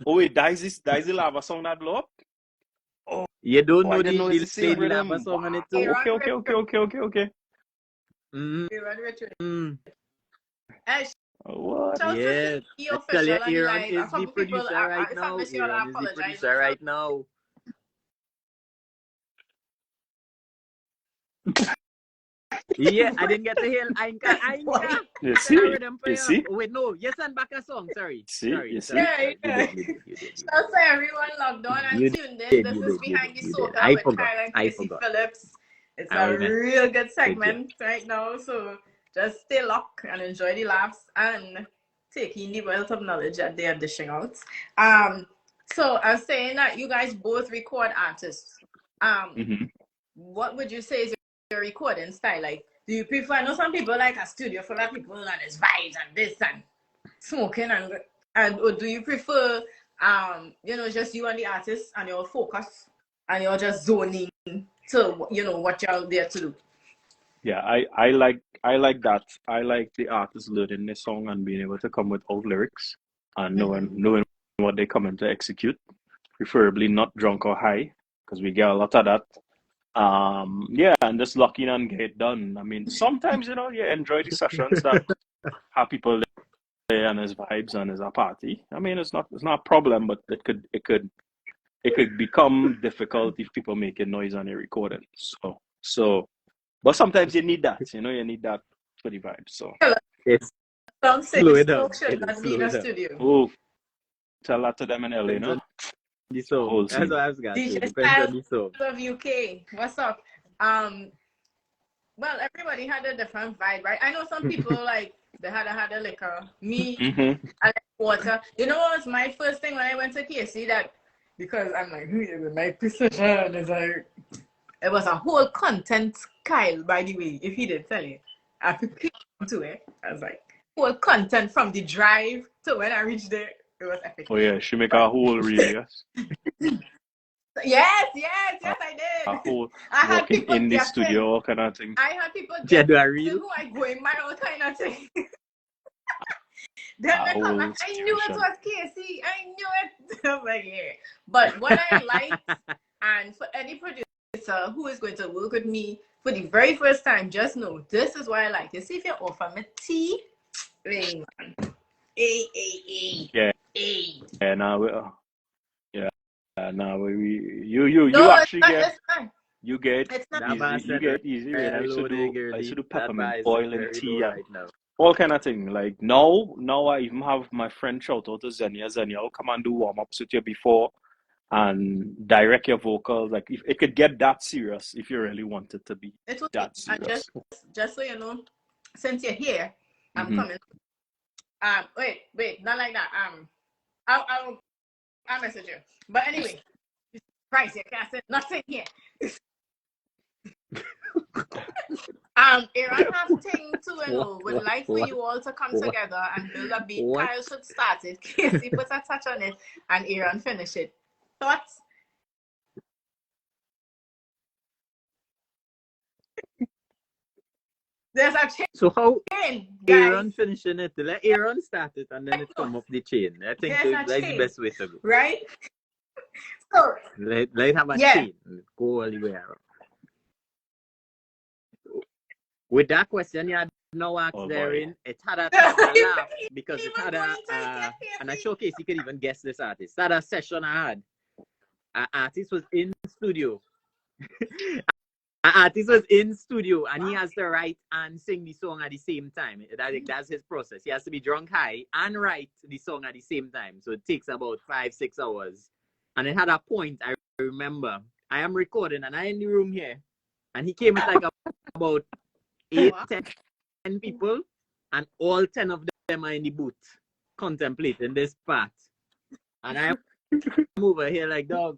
Oh wait, that is the lava song that blew up? Oh, you don't know the lava song on it too? Okay. What? Yeah. Tell you, Aaron is the producer right now. Aaron is the producer right now. Yeah, I didn't get to hear Ainka. You Said I see? read them for You you. see? Oh, wait, no. You sent back a song. Sorry. See? You see? Yeah. You did. Shout out to everyone logged on and You tuned in. did. This You is did. Behind The You did. Soca I with forgot. Kyle and I Kasey forgot. Phillips. It's I a remember. real good Thank you. segment right now, so just stay locked and enjoy the laughs and take in the wealth of knowledge that they are dishing out. So I was saying that you guys both record artists. Mm-hmm. What would you say is your recording style? Like, do you prefer? I know some people like a studio full of people and there's vibes and this and smoking and or do you prefer just you and the artist and your focus and you're just zoning to what you're there to do? Yeah, I like that. I like the artist learning the song and being able to come with old lyrics and knowing what they coming to execute, preferably not drunk or high, because we get a lot of that. Yeah, and just locking and get it done. I mean, sometimes you enjoy the sessions that have people there and there's vibes and there's a party. I mean, it's not a problem, but it could become difficult if people making noise on a recording. So, but sometimes you need that. You need that for the vibe. So, It's Some say slow it down. smoke should It is not be slow in a it down. studio. oh, tell that to them in LA, Depends on the the song. whole That's scene. what I was gonna say. DJ Depends Styles on the song. of UK, what's up? Well, everybody had a different vibe, right? I know some people like they had a liquor. Me, Mm-hmm. I like water. You know what was my first thing when I went to KC? That because I'm like, my precision is like, it was a whole content, Kyle, by the way, if he did tell you. I prepared to it. I was like, whole content from the drive to when I reached there. It was epic. Oh yeah, she make But a whole reel, yes. yes, A, I a did. whole I had walking people in the guessing. studio, all kind of things. I had people Yeah, do I guessing real? who I go in my own kind of thing. Then A they come whole back, I knew it situation. was Casey. I knew it. I'm like, yeah. But what I liked, and for any producer who is going to work with me for the very first time, just know this is what I like. You see, if you offer me tea, hey, man. Hey. Yeah, now yeah, now you No, it's actually not. get It's not. you get It's not. That man easy. You said, get easy. When hello there, I used to girlie. do That bar peppermint is oil and very tea low and right now. all kind of thing. Like now I even have my friend shout out to Zenia. Zenia will come and do warm ups with you before and direct your vocals. Like if it could get that serious if you really want it to be It will be. that And serious. just so you know, since you're here, I'm Mm-hmm. coming. Wait, not like that. I'll message you. But anyway, Christ, you can't say nothing here. Aaron have thing to would like for you all to come together and build a beat. What? Kyle should start it. Casey put a touch on it, and Aaron finish it. Thoughts? There's a So how chain, guys. Aaron finishing it? Let Aaron start it and then it come up the chain. I think There's a that's the chain, best way to go. right? So Let it have a yeah. chain and go all the way around. With that question you had now asked Oh, therein, boy. it had a laugh because it Even had going to the and I showcase you could even guess this artist. That a session I had. An artist was in studio. An artist was in studio and he has to write and sing the song at the same time. That's his process. He has to be drunk high and write the song at the same time. So it takes about 5-6 hours. And it had a point, I remember. I am recording and I in the room here. And he came with like about 8-10 people. And all 10 of them are in the booth contemplating this part. And I'm over here like, dog.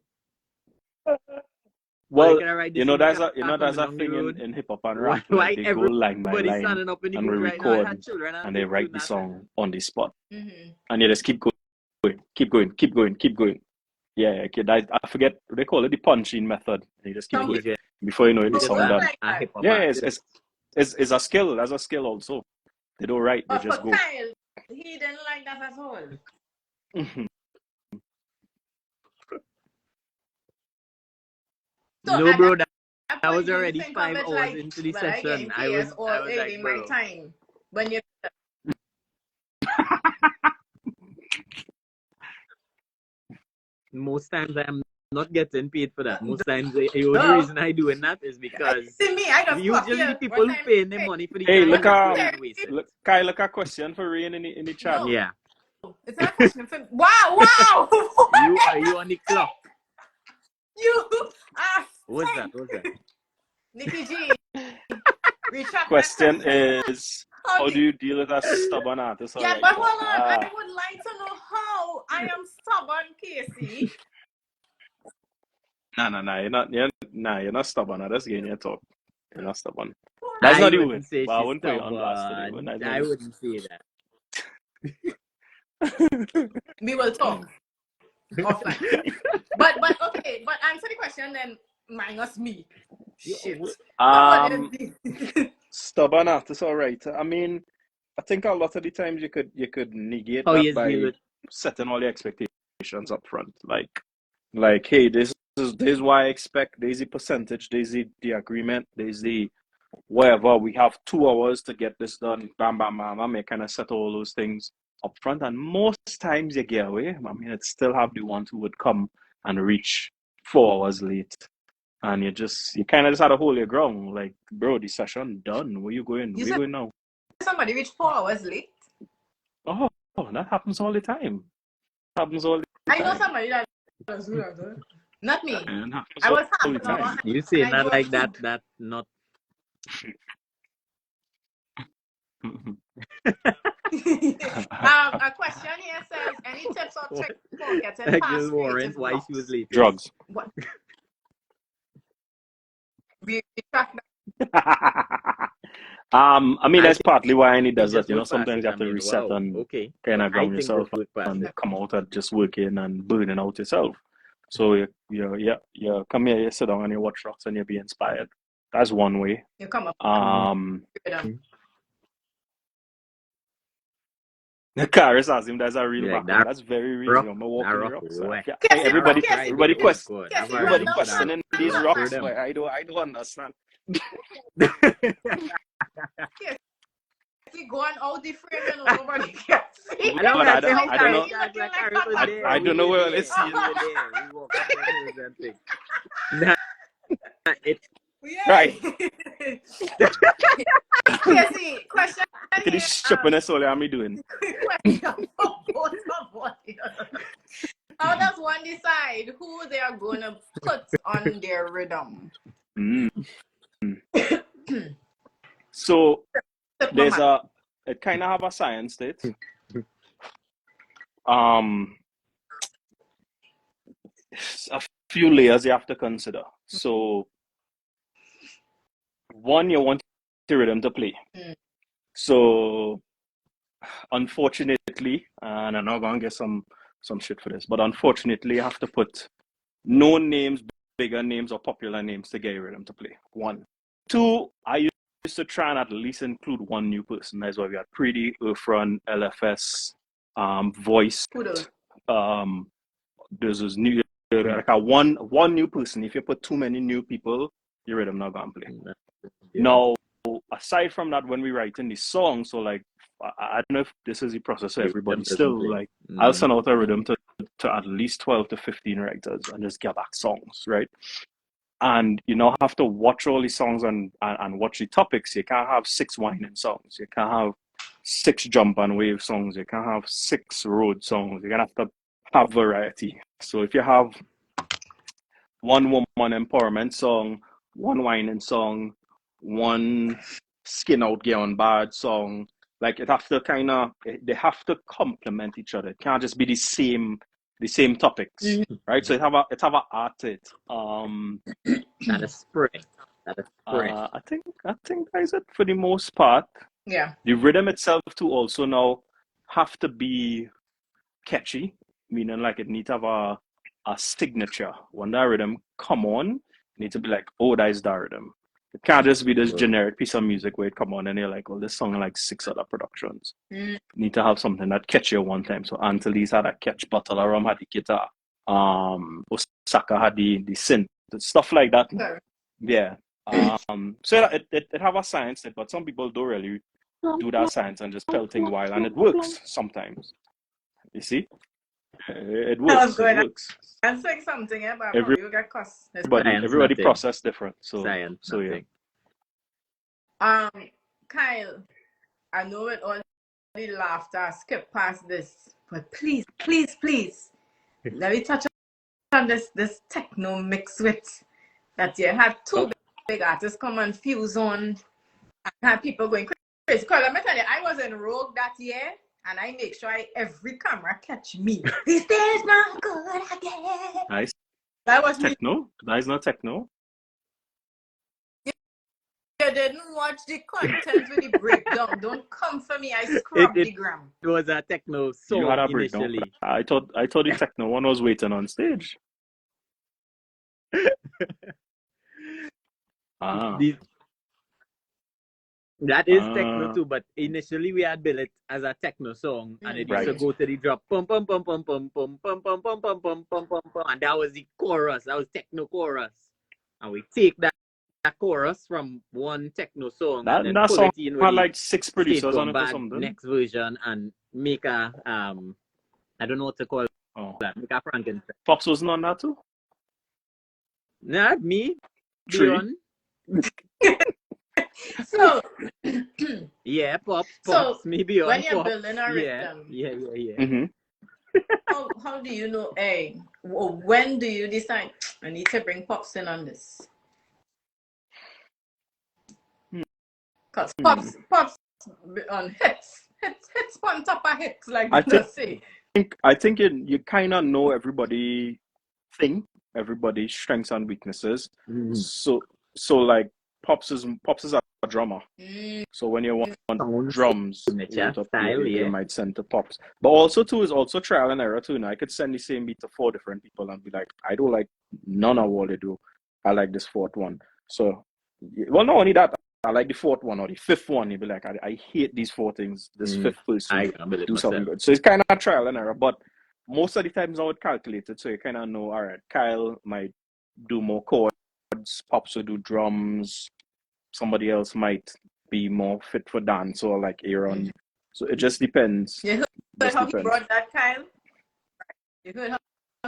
Well, there's there's a thing in hip hop and rap. Like they go line by everybody line standing up in the and we booth right now. I record had children and they write the song on the spot. Mm-hmm. And you just keep going. Yeah, okay. I forget they call it the punching method. And you just keep going. Before you know it, the song done. Yeah, it's a skill. That's a skill also. They don't write, they But just for go. Kyle, he didn't like that at all. So no, bro, that point, was do you already think 5 of it hours like, into the well, I session. getting I was or like, it'll be my bro. time when you Most times I am not getting paid for that. Most times, the only reason I doing that is because See me, I just usually the people who paying them money for the Hey, time look are at paid wasted. Kai, look at question for Rane in the chat. No. Yeah. It's not a question for wow. You on the clock. You What's that? Nikki G. Retract Question that is, how do you deal with a stubborn artist? Yeah, Alright, but hold on. I would like to know how I am stubborn, Kasey. You're not stubborn. I'm just getting your talk. You're not stubborn. That's not the word. Say But I she's wouldn't put you on blast today. stubborn. I wouldn't say that. We will talk offline. But okay, but answer the question then minus me. Shit. Stubborn artist, alright. I mean, I think a lot of the times you could negate Oh, that yes, by setting all the expectations up front. Like, hey, this is what I expect. There's the percentage. There's the agreement. There's the whatever. We have 2 hours to get this done. Bam, bam, bam. I may kind of set all those things up front, and most times you get away. I mean, it still have the ones who would come and reach 4 hours late, and you kind of just had to hold your ground. Like, bro, the session done. Where you going? Where you going now? Somebody reached 4 hours late. Oh, that happens all the time. I know somebody that does that. Not me. I was half an hour. You say not like that. That not. A question here says, any tips or tricks for getting past warrant why she was late? Drugs. What? We track that. I mean, that's partly why Annie does that. Sometimes you have to mean, reset and kind of ground yourself and come out and just working and burning out yourself. So you come here, you sit down and you watch rocks and you be inspired. That's one way. You come up. Karis asked him that's a real like background. That's very real. I'm walking the rocks. Everybody questioning these rocks. But I don't understand. Going all different and nobody can see. I don't know where let's see. Right. Kasey, question. Look at this stupidness all I'm doing. How does one decide who they are going to put on their rhythm? So it kind of have a science to it. A few layers you have to consider. So one, you want the rhythm to play. So unfortunately, and I'm not gonna get some shit for this, but unfortunately you have to put known names, bigger names, or popular names to get your rhythm to play. 1. 2, I used to try and at least include one new person. That's why we had Pretty, Urfran, LFS, Voice. There's this new like a one new person. If you put too many new people, your rhythm not gonna play. Now, aside from that, when we write in the song, so like I don't know if this is the process for everybody. Still, like I'll send out a rhythm to at least 12 to 15 writers and just get back songs, right? And have to watch all these songs and watch the topics. You can't have 6 whining songs. You can't have 6 jump and wave songs. You can't have 6 road songs. You're gonna have to have variety. So if you have one woman empowerment song, one whining song, one skin out get on bad song, like they have to complement each other. It can't just be the same topics, right? So it have a art to it. That is spring. I think that is it for the most part. Yeah. The rhythm itself too also now have to be catchy, meaning like it need to have a signature. When that rhythm come on, it need to be like, oh, that is that rhythm. It can't just be this generic piece of music where it come on and you're like, oh, this song like 6 other productions. You need to have something that catch you one time. So Antilles had a catch, Bottle of Rum had the guitar, Osaka had the synth, stuff like that. Sure. Yeah. So it have a science, but some people don't really do that science and just pelting wild, and it works sometimes. You see? It I was works. It going works. to say something, but probably you get cussed. Everybody process different. So yeah. Kyle, I know it all the laughter, skip past this, but please, please, please, let me touch on this techno mix with that you had two big artists come and fuse on and had people going crazy. Because let me tell you, I was in Rogue that year and I make sure every camera catch me. This is not good again. Nice. That was techno. That is not techno. You didn't watch the content with the breakdown. Don't come for me. I scrubbed the gram. It was a techno song You had a initially. breakdown. I thought the techno one was waiting on stage. That is techno too, but initially we had built it as a techno song, and it used to go to the drop, pum pum pum pum pum pum pum pum pum pum pum pum pum pum, and that was the chorus. That was techno chorus, and we take that chorus from one techno song and then put it in with had like 6 producers on it or something. Next version and make a I don't know what to call that. Make a Frankenstein. Pops wasn't on that too. Not me. Tree. So yeah, pops, maybe on when you're pops. building a rhythm, Mm-hmm. how do you know? Hey, when do you decide I need to bring pops in on this? Because pops on hits on top of hits, like they say. I think you kind of know everybody's strengths and weaknesses. Mm. So like Pops is a drummer. So when you want drums, you might send to Pops. But also too is also trial and error too. Now I could send the same beat to 4 different people and be like, I don't like none of what they do. I like this 4th one. So well, not only that, I like the 4th one or the 5th one. You'd be like, I hate these 4 things. This 5th person do something good. So it's kind of trial and error. But most of the times I would calculate it, so you kind of know, all right, Kyle might do more chords, Pops will do drums, somebody else might be more fit for dance, or like Aaron. So it just depends. You heard how he brought that, Kyle? You heard how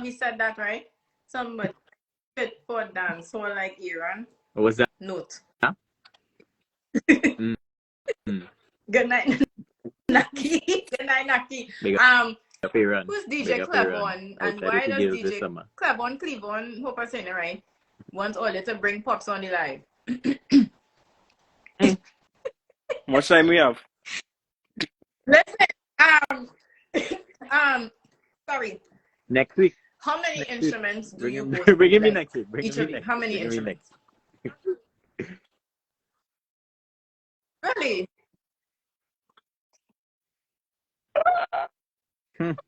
he said that, right? Somebody fit for dance, or like Aaron. What was that? Note. Huh? Good night, Naki. Good night, Naki. Who's DJ Clevon? And why does DJ Clevon, hope I'm saying it right, wants all to bring Pops on the live? Much time we have? Listen, sorry. Next week. How many instruments do you both bring me next week. How many instruments? Really?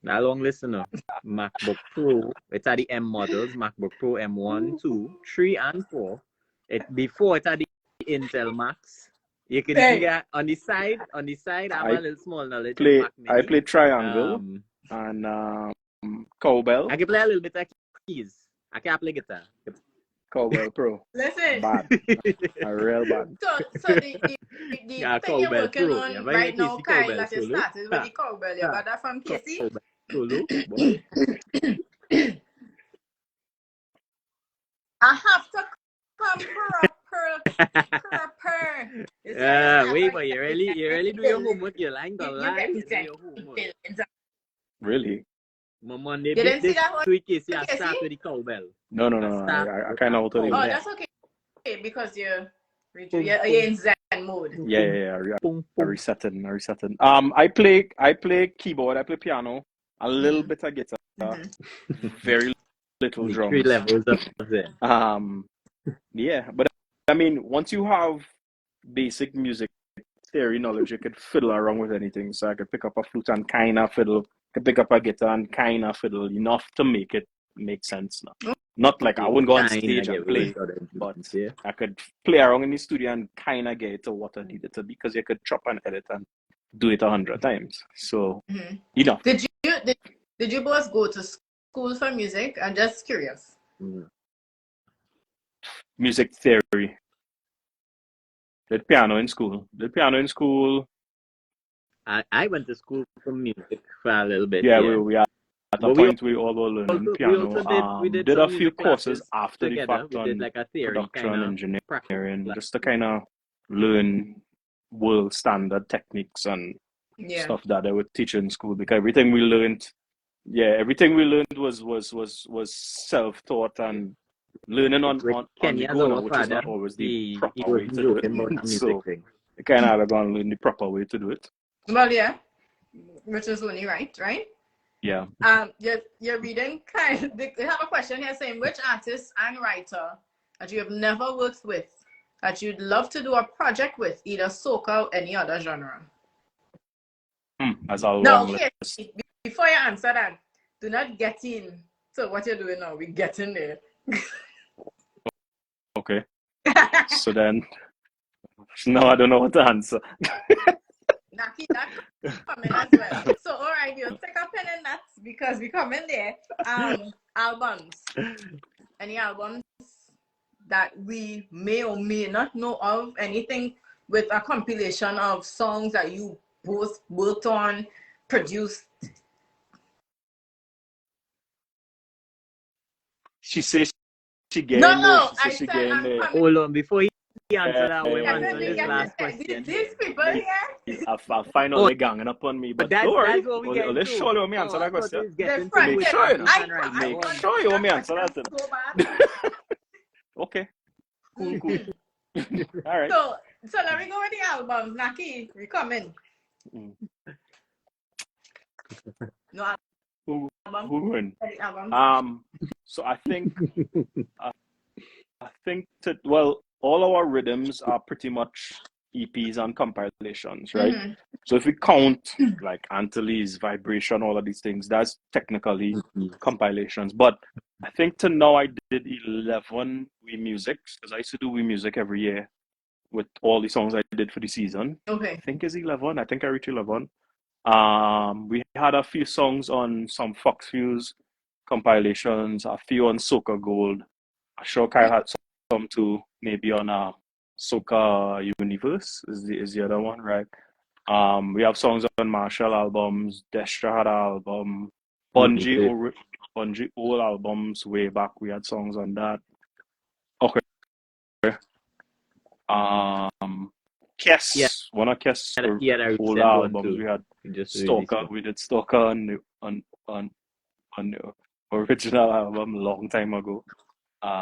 Now long listener. MacBook Pro. It's at the M models. MacBook Pro M1, 2, 3, and 4. Before it's at the Intel Max. You can see that on the side. I have a little small knowledge. I play triangle and cowbell. I can play a little bit of keys. I can't play guitar. Cowbell Pro. Listen. Bad. A real bad. So the thing you're working on right now, Kyle, that you started with the cowbell, you got that from Kasey? I have to come per. Wait, but you really do your homework. You're lying the lie. You do your homework. Really? Monday, you didn't see that one? Kasey, I start with the cowbell. No. I kind of auto. Oh, that's okay. Because you're in Zen mode. Yeah. I resetting. I play keyboard. I play piano. A little bit of guitar. Very little drums. 3 levels of it. Yeah, but I mean, once you have basic music theory knowledge, you could fiddle around with anything. So I could pick up a flute and kind of fiddle. Could pick up a guitar and kind of fiddle enough to make it make sense now. Not like I wouldn't go on stage and play, but I could play around in the studio and kind of get it to what I needed to, because you could chop and edit and do it 100 times. So enough. Did you both go to school for music? I'm just curious. Music theory. Did piano in school. I went to school for music for a little bit. Yeah. We at a But we point we all were learning we piano. also did Did some a few music courses classes after the together. fact We did on like a theory production kind of practice engineering, class. just to kind of learn world standard techniques and Yeah. stuff that they would teach in school, because everything we learned was self-taught and learning on With the Kenny as go, our which is father, not always the he proper way wasn't to do it. joking about the music So thing. you kind of have to go and learn the proper way to do it. Well, yeah, which is only right? Yeah. You're reading kind. They have a question here saying, which artist and writer that you have never worked with that you'd love to do a project with, either soca or any other genre? That's a No, long okay. list. Before you answer that, do not get in. So what you're doing now, we get in there. Okay. So then, no, I don't know what to answer. Naki, that coming as well. So all right, we'll take a pen and that because we come in there. Albums. Any albums that we may or may not know of? Anything with a compilation of songs that you both worked on, produced? She says she No, getting there. no. She I says she said getting I'm there. coming. Hold on, before he answer that, we Yeah, answer this last question. These people here. I finally ganging up on me, but But don't worry. that's what we get Let's show you me answer that question. They're front. Make sure, you know. I Make want sure you me answer that that. so bad. Okay. Cool. All right. So let me go with the albums. Naki, we coming. No Who album. win? Album. So I think all our rhythms are pretty much EPs and compilations, right? Mm-hmm. So if we count like Antilles, Vibration, all of these things, that's technically compilations. But I think to now I did 11 We Musics, because I used to do We Music every year with all the songs I did for the season. Okay. I think it's 11. I think I reached 11. We had a few songs on some Fox Fuse compilations, a few on Soca Gold. I'm sure Kyle had some too, maybe on Soca Universe is the other one, right? We have songs on Marshall albums, Destra had an album, Bungie old albums way back. We had songs on that. Okay. Kess, one of Kess old albums. We had Stalker. We did Stalker on the original album a long time ago.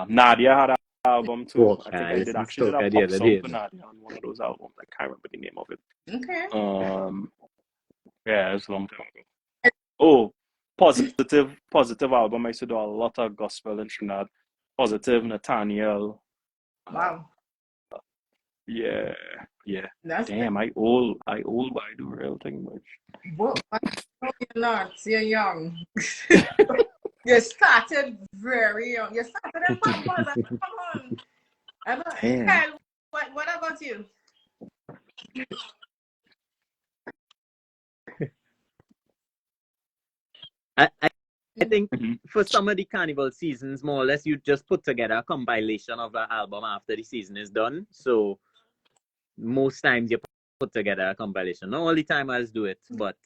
Nadia had an album too. I think I did actually did a pop song for Nadia on one of those albums. I can't remember the name of it. Okay. Yeah, it's a long time ago. Oh, positive album. I used to do a lot of gospel in Trinidad. Positive, Nathaniel. Wow. Yeah. That's Damn, I old, but I do real thing much. What? You're not. You're young. You started very young. You started in Pampers. Come on. Kyle, what about you? I think for some of the carnival seasons, more or less, you just put together a compilation of an album after the season is done. So most times you put together a compilation. Not all the time I'll do it, but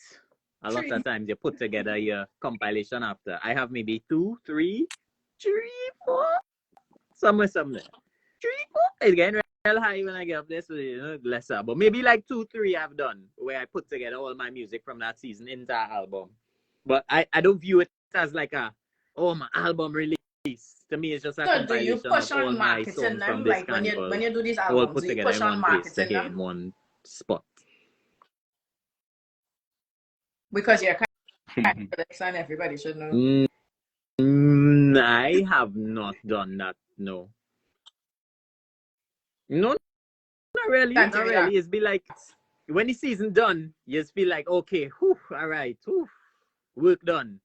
a lot of times you put together your compilation after. I have maybe 2, 3, 4, somewhere. 3, 4. Again, real high when I get up there, so lesser. But maybe like 2, 3 I've done where I put together all my music from that season into an album. But I don't view it as like my album release. To me, it's just a compilation do you push of all on my songs marketing them? from this Like when you do these all albums, put do you together push in on one place to marketing hear them? in one spot. Because you're kind of and everybody should know. I have not done that. No, not really. Not really. It's be like when the season done, you just feel like, okay, whew, all right, whew, work done.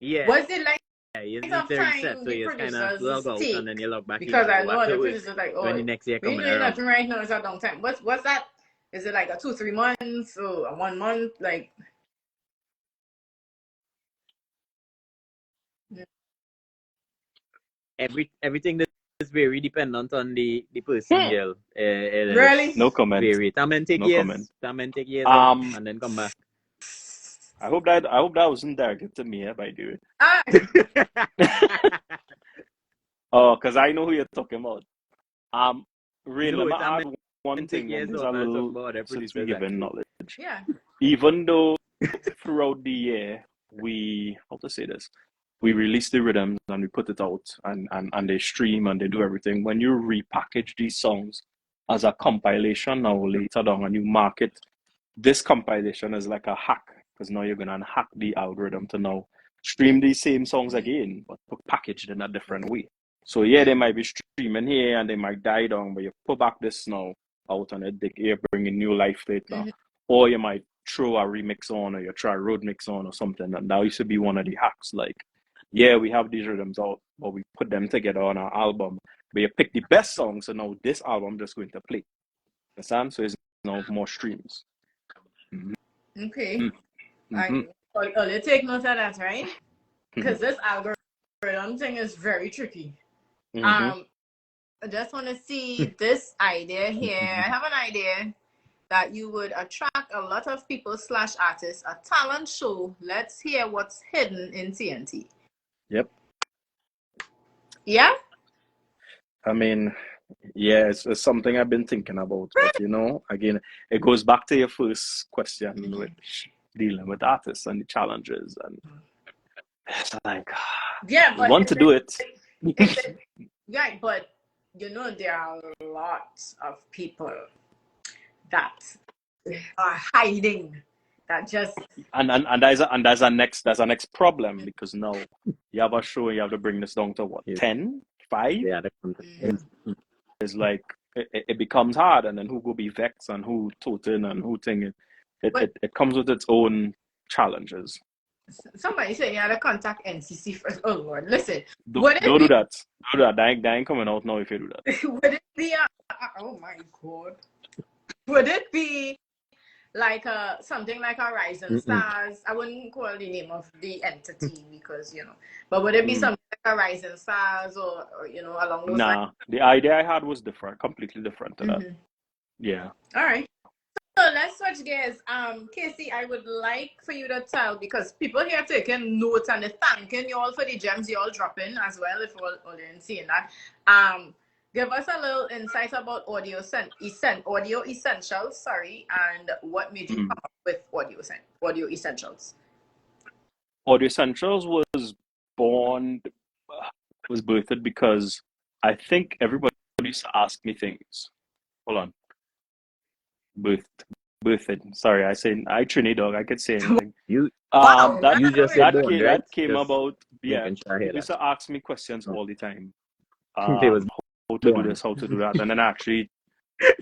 Yeah. Was it like you of time set, so the you kind of producers log out take? and then you log back Because in. I know the producers like, when the next year we coming doing around. nothing right now. It's a long time. What's that? Is it like a 2-3 months or a 1 month? Like everything that is very dependent on the person, girl. really? No comment. Vary. Take no years. comment. Take years off and then come back. I hope that wasn't directed to me, by the way. Ah, Oh, because I know who you're talking about. Rane, No, let me it's add one romantic, thing, yes, and there's or a man talk little, about their since we producers given actually. knowledge. yeah. Even though throughout the year we, how to say this, we release the rhythms and we put it out and they stream and they do everything. When you repackage these songs as a compilation now later down and you market this compilation as like a hack, because now you're gonna hack the algorithm to now stream these same songs again, but packaged in a different way. So yeah, they might be streaming here and they might die down, but you put back this now out and you're bringing new life to it now. Or you might throw a remix on, or you try a road mix on or something. And that used to be one of the hacks. Like, yeah, we have these rhythms out, but we put them together on our album. But you pick the best songs, so now this album just going to play. Understand? So it's now more streams. Okay. Mm-hmm. I'll take note of that, right? Because this algorithm thing is very tricky. Mm-hmm. I just want to see this idea here. I have an idea that you would attract a lot of people / artists, a talent show. Let's hear what's hidden in TNT. Yep. Yeah? I mean, yeah, it's something I've been thinking about. But, again, it goes back to your first question, which dealing with artists and the challenges. And it's like, Yeah, we want to do it. Right, but there are lots of people that are hiding, that just and there's a next problem, because now you have a show and you have to bring this down to what, 10, 5? Yeah, It's like it becomes hard, and then who go be vexed and who toting and who thing it comes with its own challenges. somebody said you had to contact NCC first. Oh Lord, listen. Don't do that. That ain't coming out now if you do that. Would it be oh my God. Would it be like something like a Rising Stars? I wouldn't call the name of the entity because but would it be something like a Rising Stars or along those lines? Nah, the idea I had was different, completely different to that. Yeah. All right. So let's switch gears. Kasey, I would like for you to tell, because people here taking notes and they're thanking you all for the gems you all dropping as well, if all didn't see that. Give us a little insight about audio essentials, and what made you come up with audio essentials. Audio Essentials was birthed because I think everybody used to ask me things. Hold on. Birthed. Sorry, I Trini dog. I could say anything. That came about. Yeah, people used to ask me questions all the time. How to do this, how to do that, and then actually,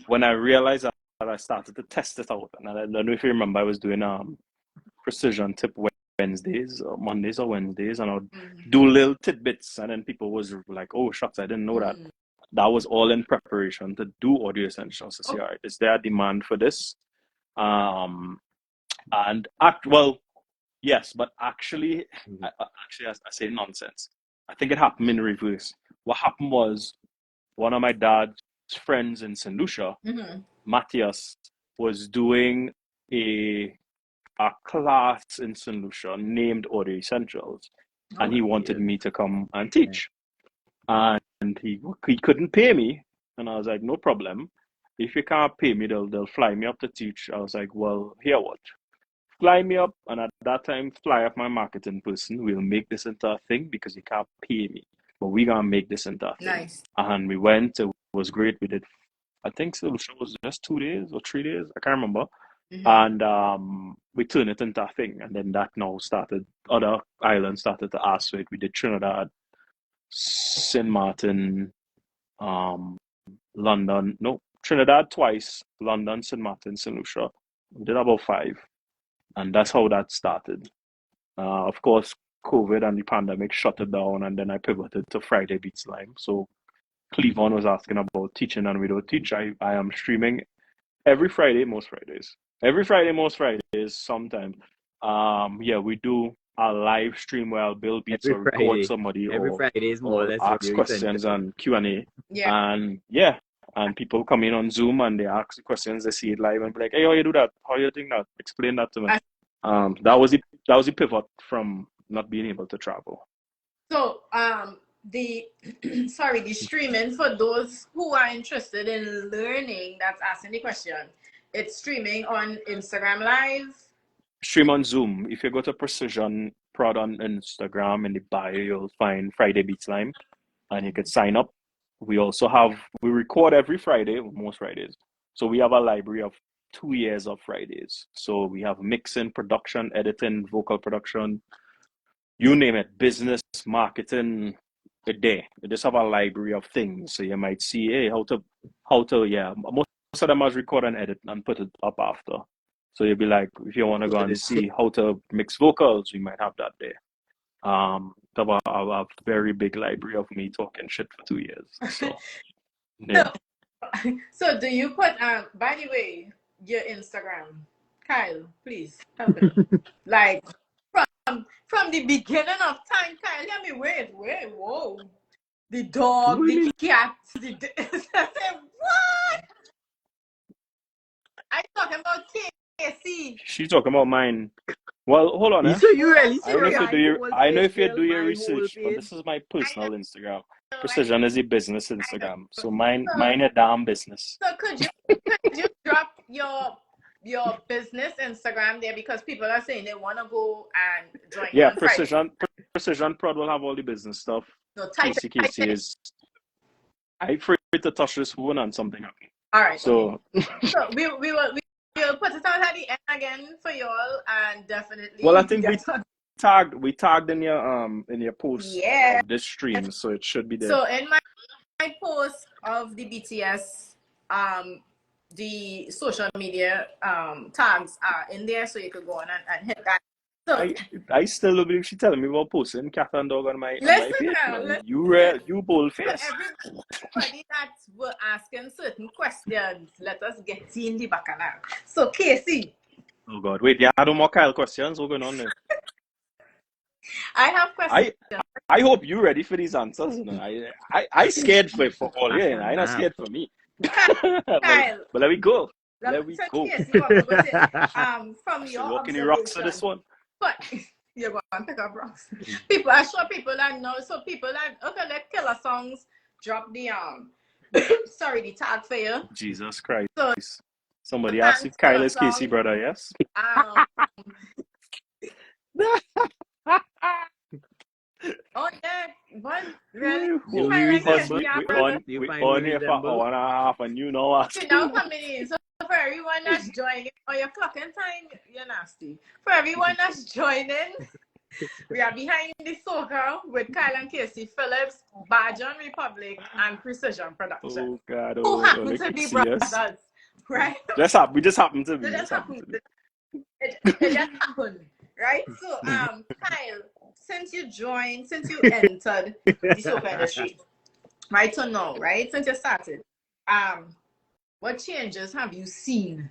when I realized that, I started to test it out. And I don't know if you remember, I was doing precision tip Wednesdays or Mondays or Wednesdays, and I'd do little tidbits, and then people was like, "Oh shucks, I didn't know that." That was all in preparation to do audio essentials to say, all right, is there a demand for this? Yes, but actually, I say nonsense. I think it happened in reverse. What happened was, one of my dad's friends in St. Lucia, Matthias, was doing a class in St. Lucia named Audio Essentials, and he wanted me to come and teach. And he couldn't pay me, and I was like, no problem. If you can't pay me, they'll fly me up to teach. I was like, well, here what? Fly me up, and at that time, fly up my marketing person. We'll make this into a thing because you can't pay me, but we gonna make this into a thing. Nice. And we went. It was great. We did. I think the show was just 2 days or 3 days. I can't remember. And we turned it into a thing, and then that now started. Other islands started to ask for it. We did Trinidad, St. Martin, London. No, Trinidad twice. London, St. Martin, St. Lucia. We did about 5. And that's how that started. Of course, COVID and the pandemic shut it down, and then I pivoted to Friday Beats Lime. So Cleavon was asking about teaching, and we don't teach. I am streaming every Friday, most Fridays. Every Friday, most Fridays, sometimes. We do a live stream where I'll build beats or record somebody or ask questions and Q&A. Yeah. And people come in on Zoom and they ask questions, they see it live and be like, hey, how you do that? How you think that? Explain that to me. That was the that was the pivot from not being able to travel. So the the streaming, for those who are interested in learning, that's asking the question. It's streaming on Instagram Live. Stream on Zoom. If you go to Precision Prod on Instagram, in the bio, you'll find Friday Beats Lime, and you can sign up. We record every Friday, most Fridays. So we have a library of 2 years of Fridays. So we have mixing, production, editing, vocal production, you name it, business, marketing, a day. We just have a library of things. So you might see, hey, how to, most of them is record and edit and put it up after. So you'll be like, if you want to go and see how to mix vocals, we might have that there. Have a very big library of me talking shit for 2 years. So, yeah. So do you put, by the way, your Instagram, Kyle, please help me. Like from the beginning of time, Kyle, let me wait, whoa. The dog, the cat, what? I'm talking about Kasey. She's talking about mine. Well, hold on. So you really I know if you do your research, but this is my personal Instagram. Precision is a business Instagram. So mine a damn business. So could you drop your business Instagram there, because people are saying they want to go and join you on Friday. Precision Prod will have all the business stuff. So Kasey is. I afraid to touch this phone and something happened. All right. So, so we'll put it out at the end again for y'all, and definitely. Well, I think we tagged in your post of this stream, so it should be there. So in my post of the BTS, the social media tags are in there, so you could go on and hit that. So I still don't believe she telling me about posting cat and dog on my page. You bold face. Everybody that were asking certain questions, let us get in the bacchanal. So Kasey. Oh God, wait, yeah, I have more Kyle questions. What's going on there? I have questions. I hope you're ready for these answers. You know? I scared for all you. I'm not scared for me. Kyle, but let me go. Kasey, from your walking the rocks for this one. But you're going to pick up rocks. I'm sure people that know. So people that let Killer Songs drop the the tag for you. Jesus Christ. So, somebody asked if Kyle is Kasey brother, yes? Oh yeah, one really. We on here for 1.5 and you know us. Now coming in. So for everyone that's joining, your clocking time, you're nasty. For everyone that's joining, we are Behind The Soca with Kyle and Kasey Phillips, Bajan Republic, and Precision Production. Oh God, who happen to be brothers, right? We just happen to be. It just happened, right? So, Kyle, since you entered the soca industry, right? So now, right? Since you started, what changes have you seen?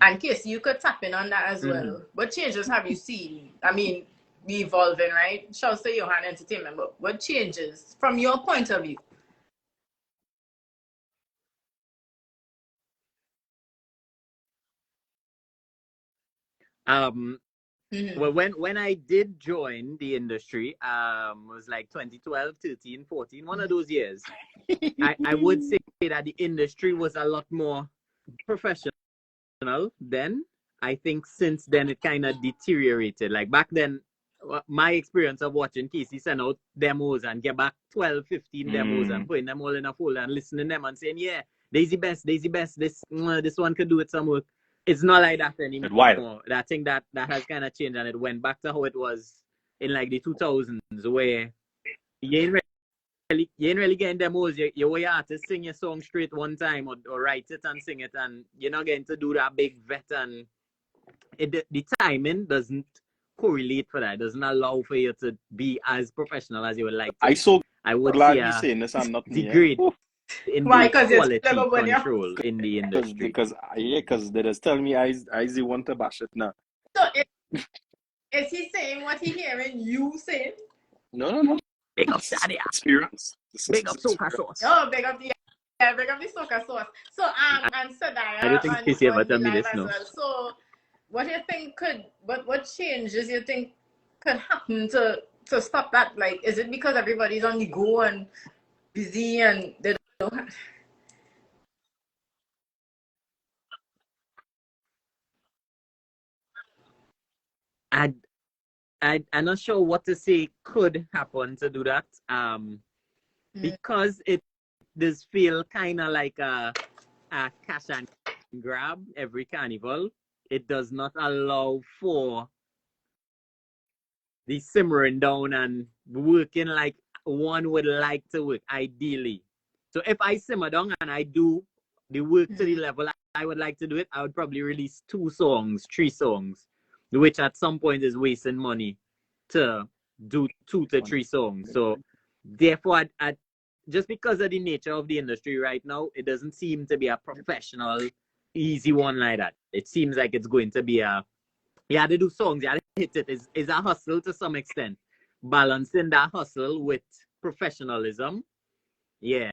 And Kasey, you could tap in on that as well. What changes have you seen? I mean, we evolving, right? Shouts to Johan Entertainment, but what changes from your point of view? Well, when I did join the industry, it was like 2012, 13, 14, one of those years. I would say that the industry was a lot more professional then. I think since then it kind of deteriorated. Like back then, my experience of watching Kasey send out demos and get back 12, 15 demos and putting them all in a folder and listening to them and saying, yeah, Daisy best, this one could do it some work. It's not like that anymore. I think that has kind of changed, and it went back to how it was in like the 2000s, where you ain't really getting demos. You have to sing your song straight one time or write it and sing it, and you're not getting to do that big vet, and the timing doesn't correlate for that. It doesn't allow for you to be as professional as you would like to. I would glad you're saying this and not degrade in the quality control in the industry. Because they just tell me I want to bash it now. So is he saying what he hearing you saying? No. Big up Daddy. Experience. Big up Soca Sauce. Oh, big up the Soca Sauce. So Sadaya. I don't think Kasey ever tell me this, no. Well. So what do you think what changes you think could happen to stop that? Like, is it because everybody's on the go and busy and they don't have... I'm not sure what to say could happen to do that. Because it does feel kind of like a cash and grab every carnival. It does not allow for the simmering down and working like one would like to work, ideally. So if I simmer down and I do the work to the level I would like to do it, I would probably release 2 songs, 3 songs, which at some point is wasting money to do 2 to 3 songs. So therefore, just because of the nature of the industry right now, it doesn't seem to be a professional, easy one like that. It seems like it's going to be you had to do songs, you had to hit it. Is a hustle to some extent. Balancing that hustle with professionalism. Yeah.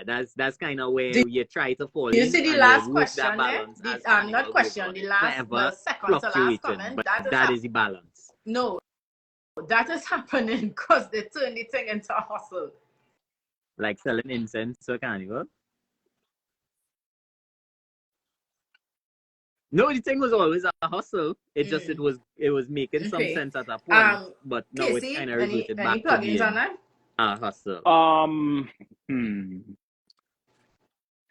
That's kind of where you try to fall in. You see the and last you work question that there? balance Not question, the second to last comment. but that is the balance. No, that is happening because they turn the thing into a hustle. Like selling incense to carnival? No, the thing was always a hustle. It just it was making some sense at a point, but now Kasey, it's kind of reverted back to plugins being on that? a hustle.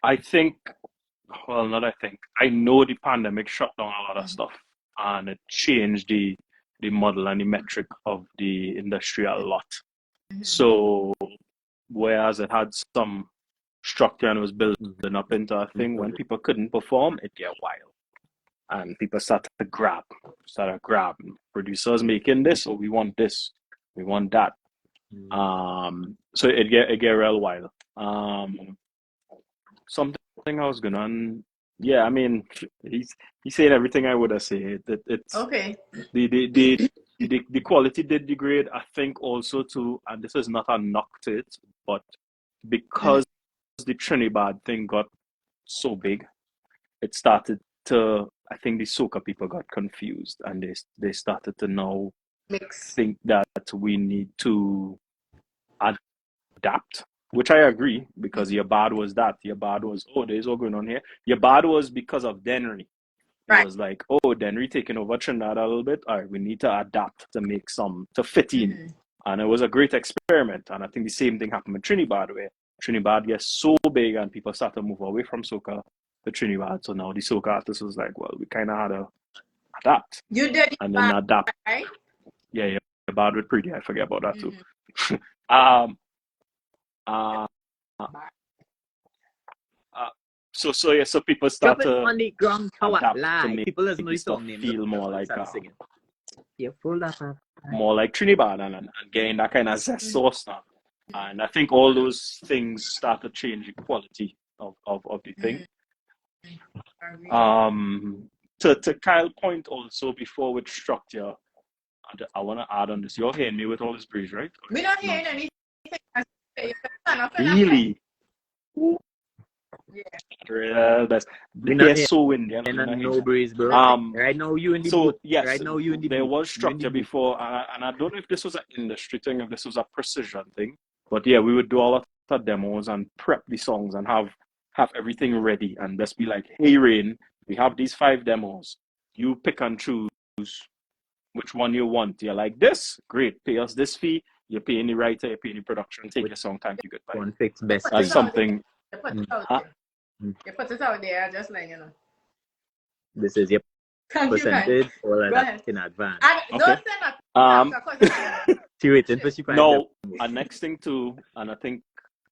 I think, well, not I think. I know the pandemic shut down a lot of stuff, and it changed the model and the metric of the industry a lot. So whereas it had some structure and was building up into a thing, when people couldn't perform, it get wild. And people started grab. Producers making this, or we want this, we want that. So it get real wild. Something I was gonna, yeah, I mean, he's saying everything I would have said. It's okay. The quality did degrade. I think also too, and this is not a knock to it, but because the Trinidad thing got so big, it started to, I think the soca people got confused, and they started to now think that we need to adapt, which I agree, because your bad was that. Your bad was, oh, there's all going on here. Your bad was because of Denry. It was like, oh, Denry taking over Trinidad a little bit. All right, we need to adapt to make to fit in. And it was a great experiment. And I think the same thing happened with Trinidad, where Trinidad gets so big and people start to move away from soca to Trinidad. So now the soca artist was like, well, we kind of had to adapt. You did, and then adapt. Right? Yeah, bad with Pretty. I forget about that too. So people start to on the ground adapt to make people doesn't know the stuff song name, feel more like full more like Trinidad and getting that kind of zest sauce now. And I think all those things start to change the quality of the thing. To Kyle's point also before with structure, I want to add on this. You're hearing me with all this breeze, right? We're not hearing anything. Really? Yeah. They're so windy. No breeze, bro. Right now you in the so boot. yes, right now you in the there boot. was structure before, and I don't know if this was an industry thing, if this was a precision thing, but yeah, we would do a lot of demos and prep the songs and have everything ready and just be like, hey Rane, we have these 5 demos. You pick and choose which one you want. You're like, this, great, pay us this fee. You're paying the writer, you're paying the production, take your song, thank you, goodbye. One fix best. That's something. You put it out there, just like, you know. This is your percentage all of that in advance. Don't say that. She waiting for she find No, and next thing too, and I think,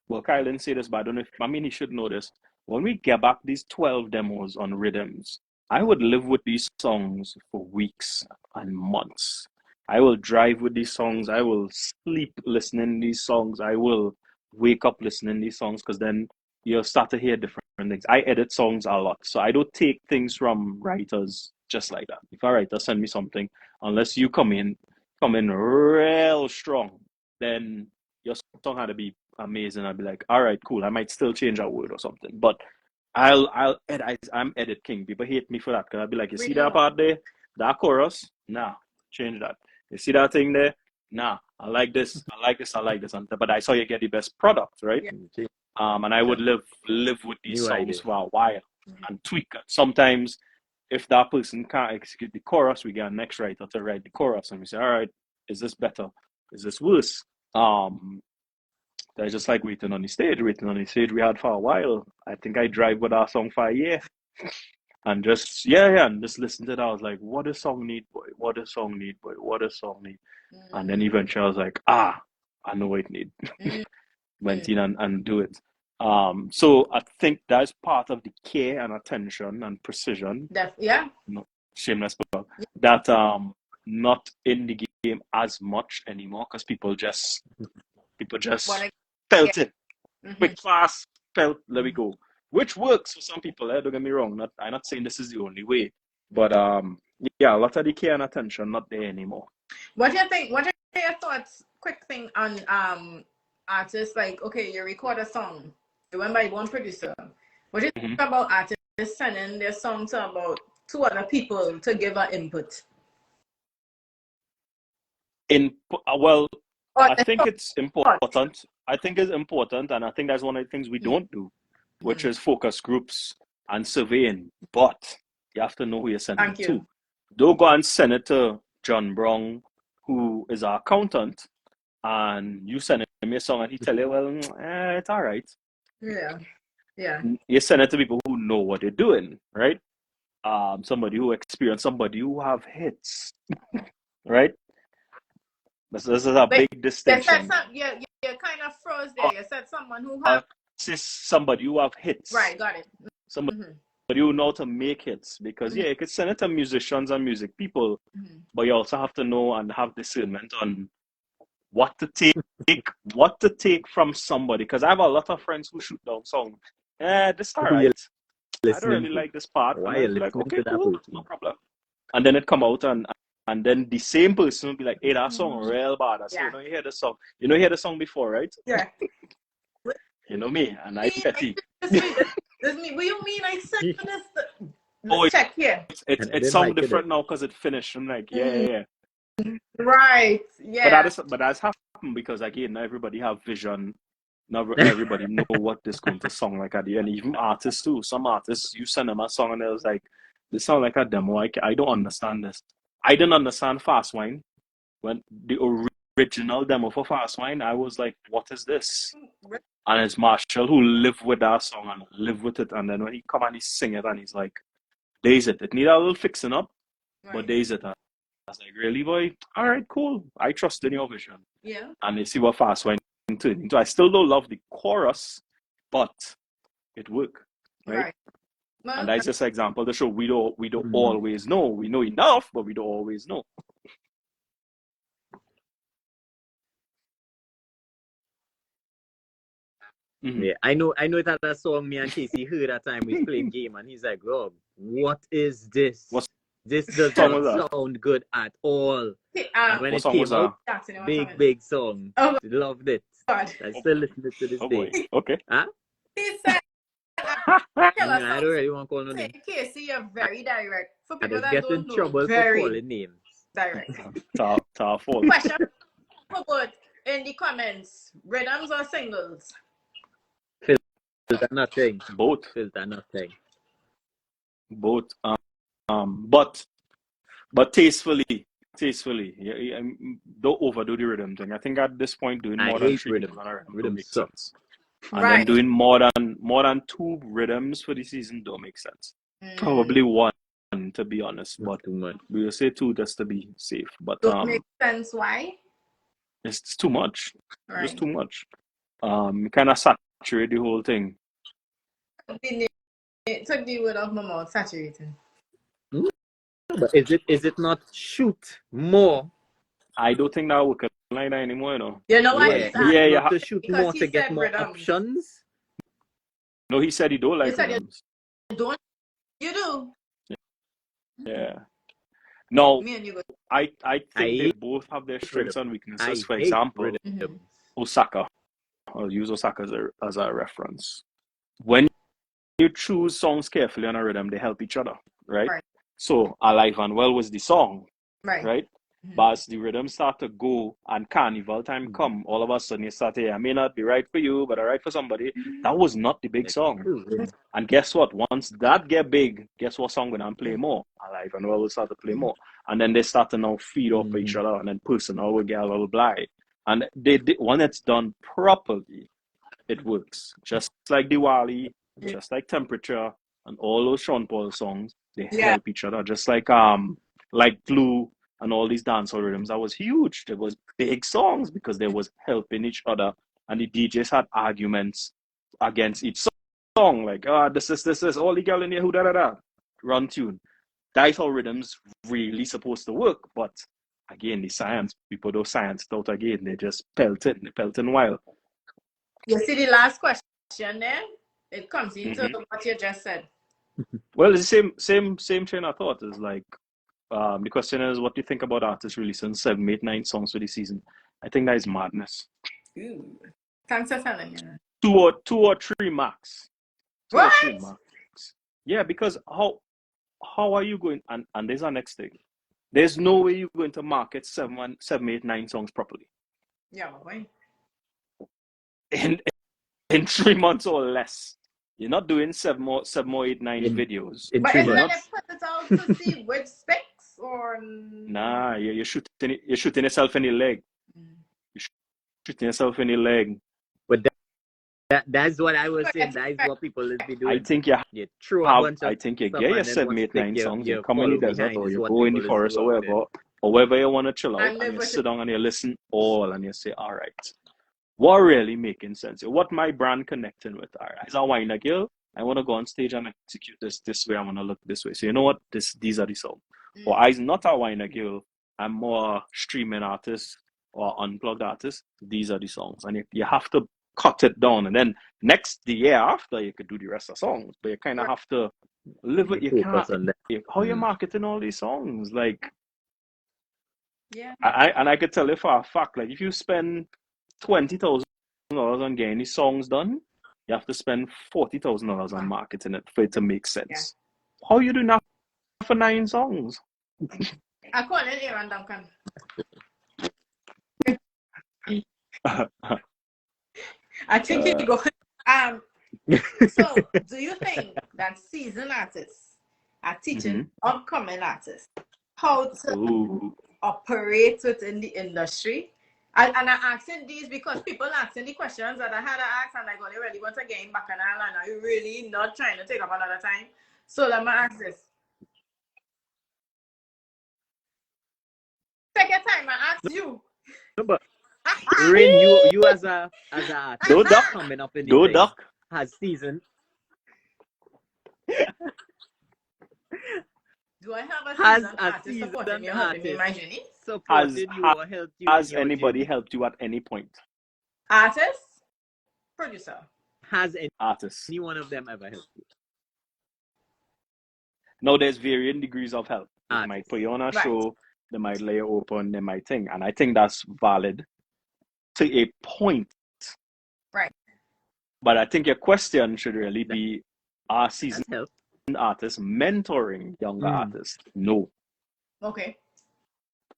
well, Kyle didn't say this, but I don't know if, I mean, he should know this. When we get back these 12 demos on rhythms, I would live with these songs for weeks and months. I will drive with these songs. I will sleep listening to these songs. I will wake up listening to these songs, because then you'll start to hear different things. I edit songs a lot, so I don't take things from writers just like that. If a writer send me something, unless you come in real strong, then your song had to be amazing. I'd be like, all right, cool. I might still change a word or something, but I'm edit king. People hate me for that because I'll be like, you see that part there, that chorus, nah, change that. You see that thing there, nah, I like this, but I saw you get the best product, right? Yeah. And I would live with these songs for a while and tweak it. Sometimes, if that person can't execute the chorus, we get a next writer to write the chorus, and we say, all right, is this better? Is this worse? I just like waiting on the stage. Waiting on the stage we had for a while. I think I drive with our song for a year. And just and just listen to that. I was like, what does song need, boy? What does song need, boy? What does song need? And then eventually I was like, I know what it need. Went in and do it. So I think that's part of the care and attention and precision. No, shameless, but that not in the game as much anymore because people just felt it. Quick, fast, felt, let me go. Which works for some people, don't get me wrong. I'm not saying this is the only way. But a lot of the care and attention not there anymore. What do you think? What are your thoughts? Quick thing on artists, like, okay, you record a song, you went by one producer. What do you think about artists sending their song to about 2 other people to give an input? I think it's important. I think it's important, and I think that's one of the things we don't do, which is focus groups and surveying. But you have to know who you're sending it to. Don't go and send it to John Brown, who is our accountant, and you send him a song and he tell you, well, it's all right. Yeah. You send it to people who know what they're doing, right? Somebody who experienced, somebody who have hits, right? This is a big distinction. You kind of froze there. You said someone who have somebody who have hits. Right, got it. Somebody who know how to make hits. Because you could send it to musicians and music people, but you also have to know and have discernment on what to take from somebody. Because I have a lot of friends who shoot down songs. This is all right. I don't really like this part. Why and I'll be like, okay, cool, no problem. And then it come out and then the same person will be like, hey, that song real bad. I say, you hear the song. You hear the song before, right? Yeah. You know me, and I petty. This me. What do you mean I said this? Check here. It sounds different now because it finished. I'm like, yeah. Right, yeah. But that's happened because, again, not everybody have vision. Not everybody know what this going to sound like at the end. Even artists too. Some artists, you send them a song and it was like, this sound like a demo. I don't understand this. I didn't understand Fast Wine. When the original demo for Fast Wine, I was like, what is this? And it's Marshall who lived with that song and lived with it. And then when he come and he sing it and he's like, there's it. It need a little fixing up, but there's it. I was like, really, boy? All right, cool. I trust in your vision. Yeah. And you see what Fast Wine turned into. I still don't love the chorus, but it worked, right? Well, and that's just an example to show we don't always know. We know enough, but we don't always know. Yeah, I know it had a song me and Kasey heard that time we was playing game and he's like, Rob, what is this? This doesn't sound good at all. When it came out, big song. Oh, loved it. God. I still listen to this day. Boy. Okay. Huh? He said, I don't really want to call no name. Kasey, you're very direct. For people that get in trouble for calling names. Direct. Tough. Question about in the comments, rhythms or singles? Filter nothing. Both. Filter nothing. Both. But tastefully. Don't overdo the rhythm thing. I think at this point doing more than 3 rhythms on a rhythm makes sense. And then doing more than 2 rhythms for the season don't make sense. Probably 1, to be honest. But too much. We will say 2 just to be safe. But don't make sense. Why? It's too much. Right. It's too much. Kind of saturate the whole thing. Took the word off my mouth, saturating. But is it not shoot more? I don't think that works like that anymore, you know. You know what? Yeah. To shoot more to get more options. No, he said he don't like rhythms. Don't you do? Yeah. No, I think they both have their strengths and weaknesses. For example, Osaka. I'll use Osaka as a reference. When you choose songs carefully on a rhythm, they help each other, right? Right. So Alive and Well was the song, Right. right? Mhm. But as the rhythm start to go and carnival time come, all of a sudden you start to hear, I may not be right for you, but I right for somebody. That was not the big song. And guess what? Once that get big, guess what song gonna play more? Alive and Well will start to play more. And then they start to now feed off each other, and then personal will get a little blind. And when it's done properly, it works. Just like Diwali, just like Temperature, and all those Sean Paul songs, they help each other. Just like Glue and all these dancehall rhythms, that was huge. There was big songs because they was helping each other, and the DJs had arguments against each song, like this is all the girl in here who da da da run tune. Dancehall rhythms really supposed to work, but again, the science people don't science it out again. They just pelting wild. You see the last question there? It comes into what you just said. Well, it's the same train of thought. Is like the question is, what do you think about artists releasing 7, 8, 9 songs for the season? I think that is madness. Ooh. Thanks for telling me. Two or three max. What? 2 or 3 max. Yeah, because how are you going? And there's our next thing. There's no way you're going to market 7, 8, 9 songs properly. Yeah, why? In 3 months or less. You're not doing 7 or 8, 9 videos. But isn't it put it out to see which specs or? Nah, you're shooting yourself in the leg. You're shooting yourself in the leg. But that's what I was saying. That is what people will be doing. I think you get your 7, 8, 9 songs. You come in the desert or you go in the forest or wherever you want to chill out, and you sit down and you listen all and you say, all right, what really making sense? What my brand connecting with? All right, as a whiner girl, I want to go on stage and execute this way. I want to look this way. So you know what? These are the songs. Or I'm not a whiner girl. I'm more streaming artist or unplugged artist. These are the songs, and you have to cut it down. And then the year after, you could do the rest of songs. But you kind of have to live with you can't. How you marketing all these songs? Like, yeah. I could tell you for a fact, like if you spend $20,000 on getting these songs done, you have to spend $40,000 on marketing it for it to make sense. Yeah. How you doing that for 9 songs? I call it Aaron Duncan. I think you go. So, do you think that seasoned artists are teaching upcoming artists how to operate within the industry? And I'm asking these because people asking the questions that I had to ask, and I go, they really want to get back, and are you really not trying to take up another time? So let me ask this. Second time, I ask you. No, but Rane, you as a artist coming up in the thing, has seasoned. Do I have a seasoned artist supporting me in my journey? Supported you or helped you? Has anybody helped you at any point? Artist? Producer? Has artist? Any one of them ever helped you? No, there's varying degrees of help. They might put you on a show, they might lay you open, they might think. And I think that's valid to a point. Right. But I think your question should really be, are seasoned artists mentoring younger artists? No. Okay.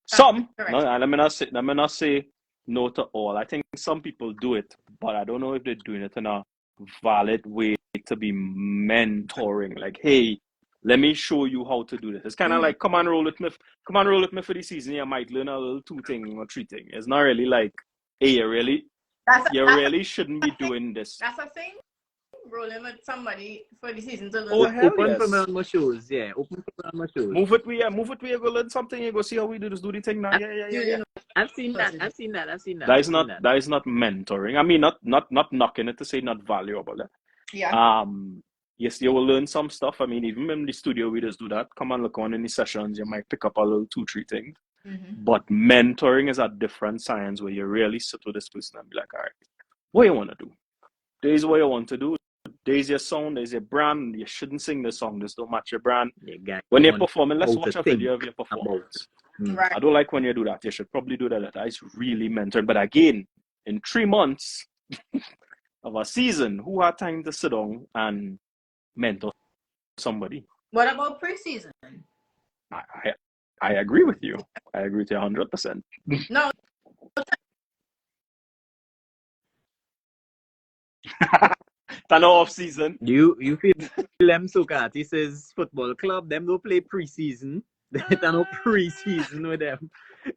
Some. No, let me not say no to all. I think some people do it, but I don't know if they're doing it in a valid way to be mentoring. Like, hey, let me show you how to do this. It's kind of like, come on, roll with me for the season. You might learn a little 2 thing or 3 thing. It's not really like, hey, you really shouldn't be doing this. That's a thing. Rolling with somebody for the season to learn. Open for me on my shows, yeah. Open for me on my shows. Move it, you go learn something, you go see how we do the thing now. Yeah. I've seen that. That is not mentoring. I mean, not knocking it to say not valuable. Yeah. Yes, you will learn some stuff. I mean, even in the studio, we just do that. Come and look on in the sessions, you might pick up a little 2, 3 things. But mentoring is a different science where you really sit with this person and be like, all right, what you want to do? There's what you want to do. There's your sound, there's your brand. You shouldn't sing the song. This don't match your brand. When you're performing, let's watch a video of your performance. Right. I don't like when you do that. You should probably do that. That's really mentoring. But again, in 3 months of a season, who had time to sit down and mentor somebody. What about preseason? I agree with you. I agree with you 100%. No. It's no off season. You feel them Soca artists is football club, them don't play preseason. They no preseason with them.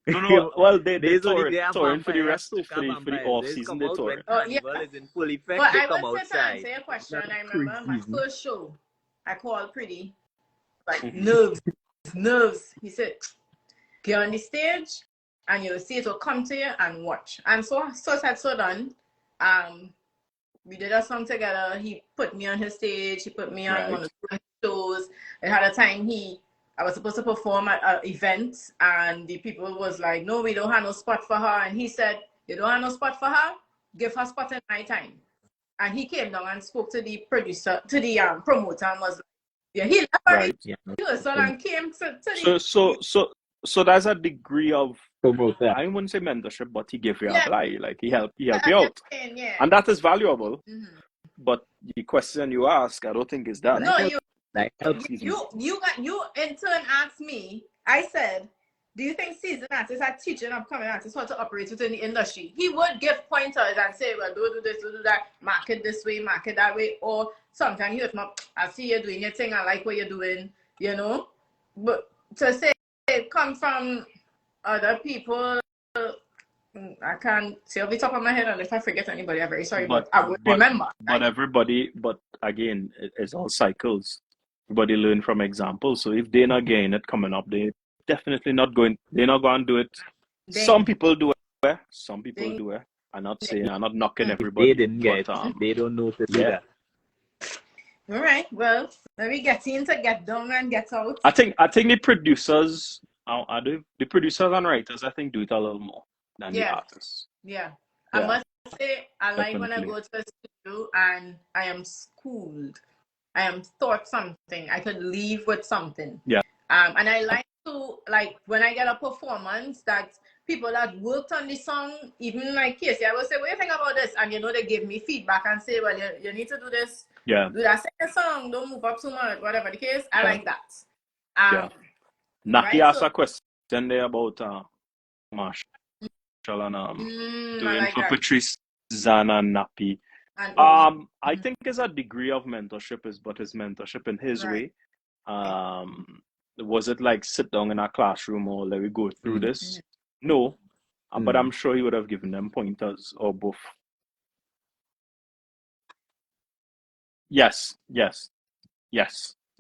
No. Well, they touring for the rest for the off They season. come They out when touring. carnival is in full effect. But They I come would say to outside. answer your question, Not I remember my preseason. first show, I called Pretty, like nerves. He said, get on the stage and you'll see it will come to you and watch. And so said, so done. We did a song together. He put me on his stage. He put me on one of the shows. It had a time I was supposed to perform at an event, and the people was like, no, we don't have no spot for her. And he said, you don't have no spot for her? Give her spot in my time. And he came down and spoke to the producer, to the promoter, and was like, yeah, he left already. So and came to the... So there's a degree of promoter. I wouldn't say mentorship, but he gave you a play, like he helped you out, and that is valuable. But the question you ask, I don't think is that. No, you in turn asked me. I said, do you think season artists are teaching upcoming artists how to operate within the industry? He would give pointers and say, well, don't do this, don't do that, market this way, market that way, or sometimes he would not, I see you doing your thing, I like what you're doing, you know. But to say it come from other people, I can't say off the top of my head, and if I forget anybody, I'm very sorry, but I would remember. But again, it's all cycles. Everybody learn from examples. So if they're not getting it coming up, they're not going to do it. Some people do it. Some people do it. I'm not saying, I'm not knocking everybody. They didn't get it. They don't know to do that. All right. Well, let me get in to get down and get out. I think the producers, the producers and writers, I think, do it a little more than the artists. Yeah. I must say, I like when I go to a studio and I am schooled. I am taught something. I could leave with something. Yeah. And I like to, like, when I get a performance that people that worked on the song, even like Kasey, I will say, what do you think about this? And, they give me feedback and say, well, you need to do this. Yeah. Do that second song. Don't move up too much, whatever the case. I like that. Naki asked a question there about Marshall and doing for Patrice, Zana, and Nappy. I think it's a degree of mentorship, but it's mentorship in his way. Was it like sit down in a classroom or let me go through this? No, but I'm sure he would have given them pointers or both. Yes. Yeah.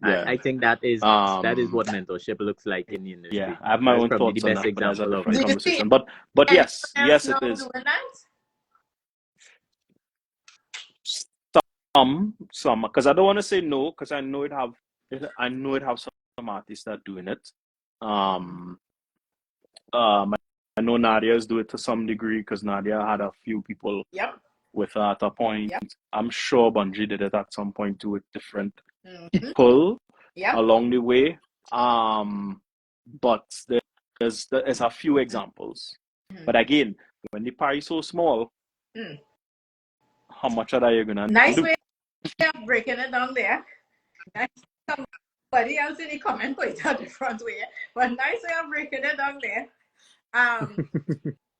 I think that is what mentorship looks like in the industry. Yeah, I have my own thoughts on that, but that's a different conversation. But yes, it is. Some, because I don't want to say no, because I know it have some artists that are doing it. I know Nadia's do it to some degree because Nadia had a few people with her at a point. I'm sure Bungie did it at some point too with different people along the way. But there's a few examples. But again, when the pie is so small, how much of that you're gonna do? Way of breaking it down there. Somebody else in the comment put it a different way, but nice way of breaking it down there.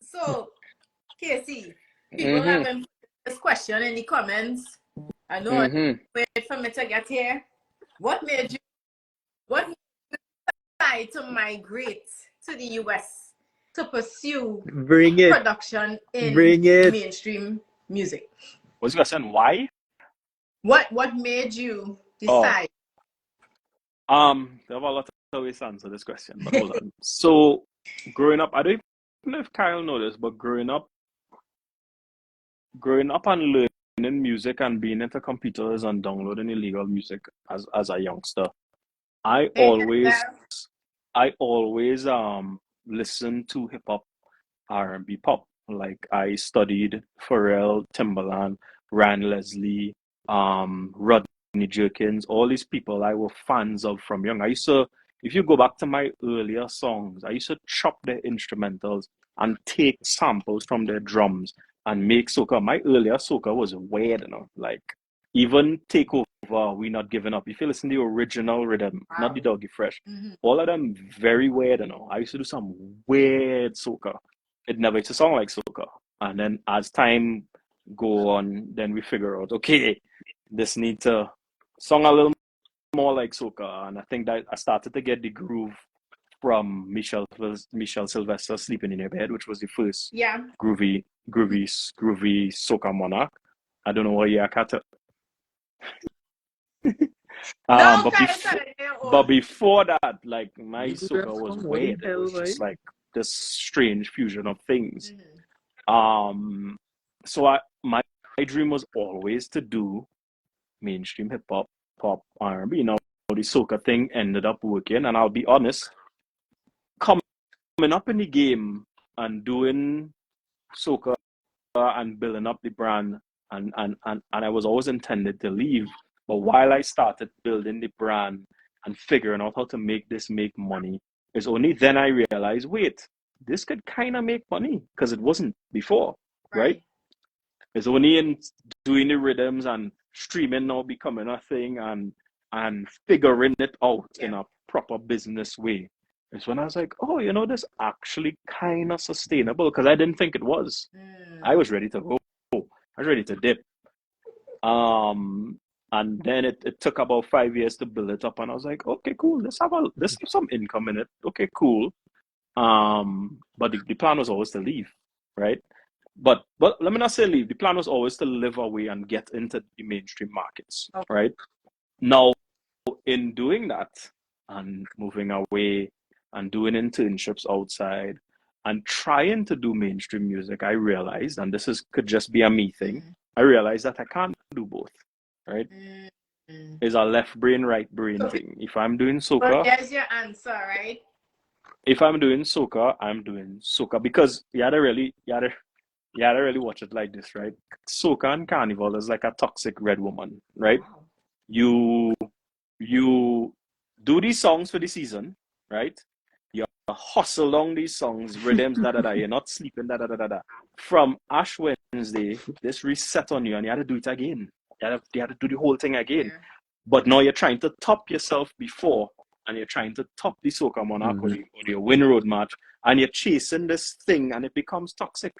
So, Kasey, people have been putting this question in the comments. I know wait for me to get here. What made you decide to migrate to the US to pursue production in mainstream music? Was you saying why? What made you decide? There are a lot of ways to answer this question, but hold on. So, growing up, I don't even know if Kyle knows this, but growing up and learning music and being into computers and downloading illegal music as a youngster, I always listened to hip hop, R&B, pop. Like I studied Pharrell, Timbaland, Rane Leslie, Rodney Jerkins, all these people I were fans of from young. If you go back to my earlier songs, I used to chop their instrumentals and take samples from their drums and make soca. My earlier soca was weird, like even Take Over, We Not Giving Up. If you listen to the original rhythm, not the Doggy Fresh, all of them very weird, I used to do some weird soca. It never used to sound like soca. And then as time go on, then we figure out, okay, this needs to song a little more like soca. And I think that I started to get the groove from Michelle Sylvester, Sleeping in Your Bed, which was the first groovy soca monarch. I don't know what year I cut it. But before that, like, my soca was weird. It was just like this strange fusion of things. So my dream was always to do mainstream hip hop, pop, R&B. Now the soca thing ended up working, and I'll be honest, coming up in the game and doing soca and building up the brand, and I was always intended to leave. But while I started building the brand and figuring out how to make money, it's only then I realized, wait, this could kind of make money, because it wasn't before, right? It's only in doing the rhythms and streaming now becoming a thing, and figuring it out in a proper business way. It's when I was like, oh, this actually kind of sustainable, because I didn't think it was. I was ready to go. I was ready to dip. And then it took about 5 years to build it up, and I was like, okay, cool. Let's have some income in it. Okay, cool. But the plan was always to leave, right? But let me not say leave. The plan was always to live away and get into the mainstream markets, right? Now, in doing that and moving away and doing internships outside and trying to do mainstream music, I realized, and could just be a me thing, I realized that I can't do both, right? It's a left brain, right brain thing. If I'm doing soca... But there's your answer, right? If I'm doing soca, I'm doing soca, because you had to really watch it like this, right? Soca and carnival is like a toxic red woman, right? Wow. You do these songs for the season, right? You hustle along these songs, rhythms, da-da-da. You're not sleeping, da-da-da-da-da. From Ash Wednesday, this reset on you, and you had to do it again. You had to do the whole thing again. Yeah. But now you're trying to top yourself before, and you're trying to top the Soca Monarch or your Win Road match, and you're chasing this thing, and it becomes toxic,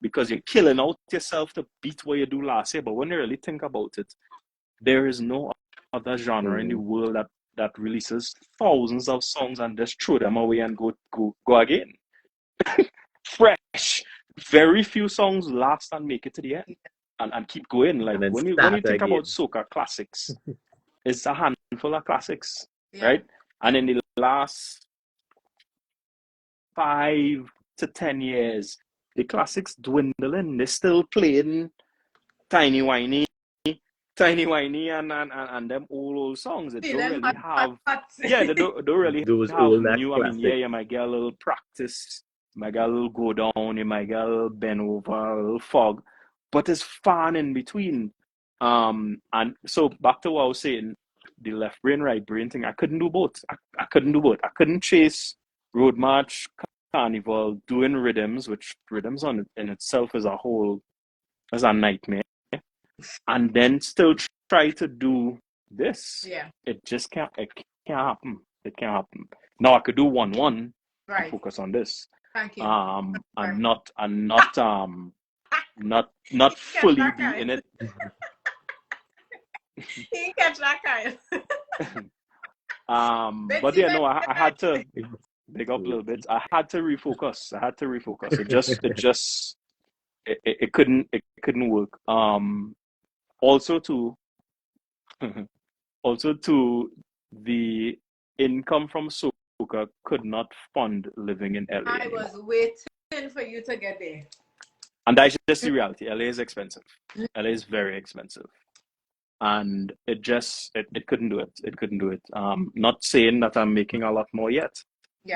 because you're killing out yourself to beat what you do last year. But when you really think about it, there is no other genre in the world that releases thousands of songs and just throw them away and go again. Fresh. Very few songs last and make it to the end and keep going. Like, when you think about soca classics, it's a handful of classics, right? And in the last 5 to 10 years, the classics dwindling. They're still playing Tiny Whiny and them old songs. They don't really have... Yeah, they don't really those have old new... I mean, classics. you might get a little practice, you might get a little go down, you might get a little bend over, a little fog, but there's fun in between. And so back to what I was saying, the left brain, right brain thing, I couldn't do both. I couldn't do both. I couldn't chase road march, carnival, doing rhythms, which rhythms in itself is a nightmare, and then still try to do this. Yeah. It can't happen. It can't happen. Now I could do one right. and focus on this. Thank you. And not fully be in it. He catch that kind. But yeah, no, I had to big up a little bit. I had to refocus. It couldn't work. Also to the income from soca could not fund living in LA. I was waiting for you to get there. And that's just the reality. LA is expensive. LA is very expensive. And it couldn't do it. It couldn't do it. Not saying that I'm making a lot more yet,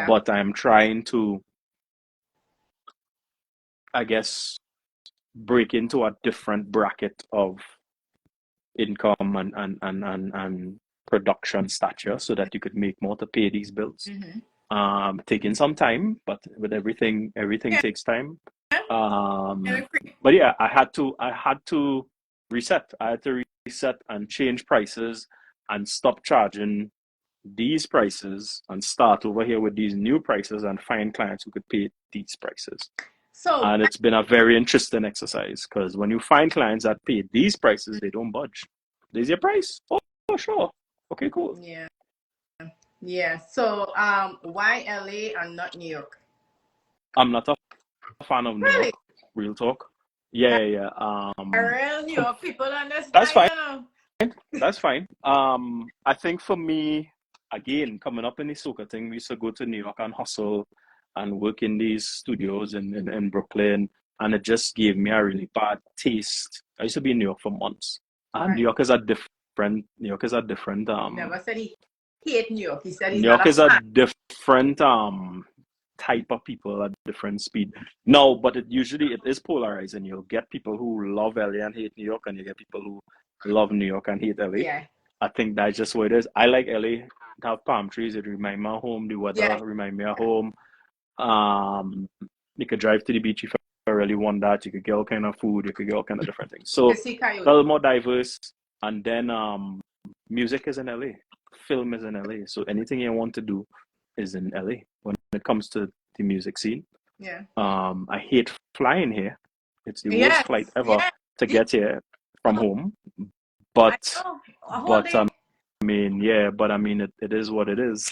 but I'm trying to, I guess, break into a different bracket of income and production stature, so that you could make more to pay these bills. Taking some time, but with everything takes time. But yeah, I had to reset. I had to reset and change prices and stop charging these prices and start over here with these new prices and find clients who could pay these prices. So, And it's been a very interesting exercise because when you find clients that pay these prices, they don't budge. There's your price. Oh, sure. Okay, cool. yeah. Yeah. So, why LA and not New York? I'm not a fan of New Really? York. Real talk. Yeah. Real New York people understand. That's fine. You know? That's fine. I think for me, again, coming up in the soca thing, we used to go to New York and hustle and work in these studios in Brooklyn, and it just gave me a really bad taste. I used to be in New York for months, and Right. New York is a different. Never said he hate New York. He said he's New York not a is a fan. different type of people at different speed. No, but it is polarizing. You'll get people who love LA and hate New York, and you get people who love New York and hate LA. Yeah. I think that's just what it is. I like LA. It have palm trees. It remind me of home. The weather remind me of home. You could drive to the beach if you really want that. You could get all kind of food. You could get all kind of different things. So See Coyote. a little more diverse. And then music is in LA. Film is in LA. So anything you want to do is in LA when it comes to the music scene. Yeah. I hate flying here. It's the Yes, worst flight ever yes. to get here from home. But I know. A whole but day. I mean it is what it is.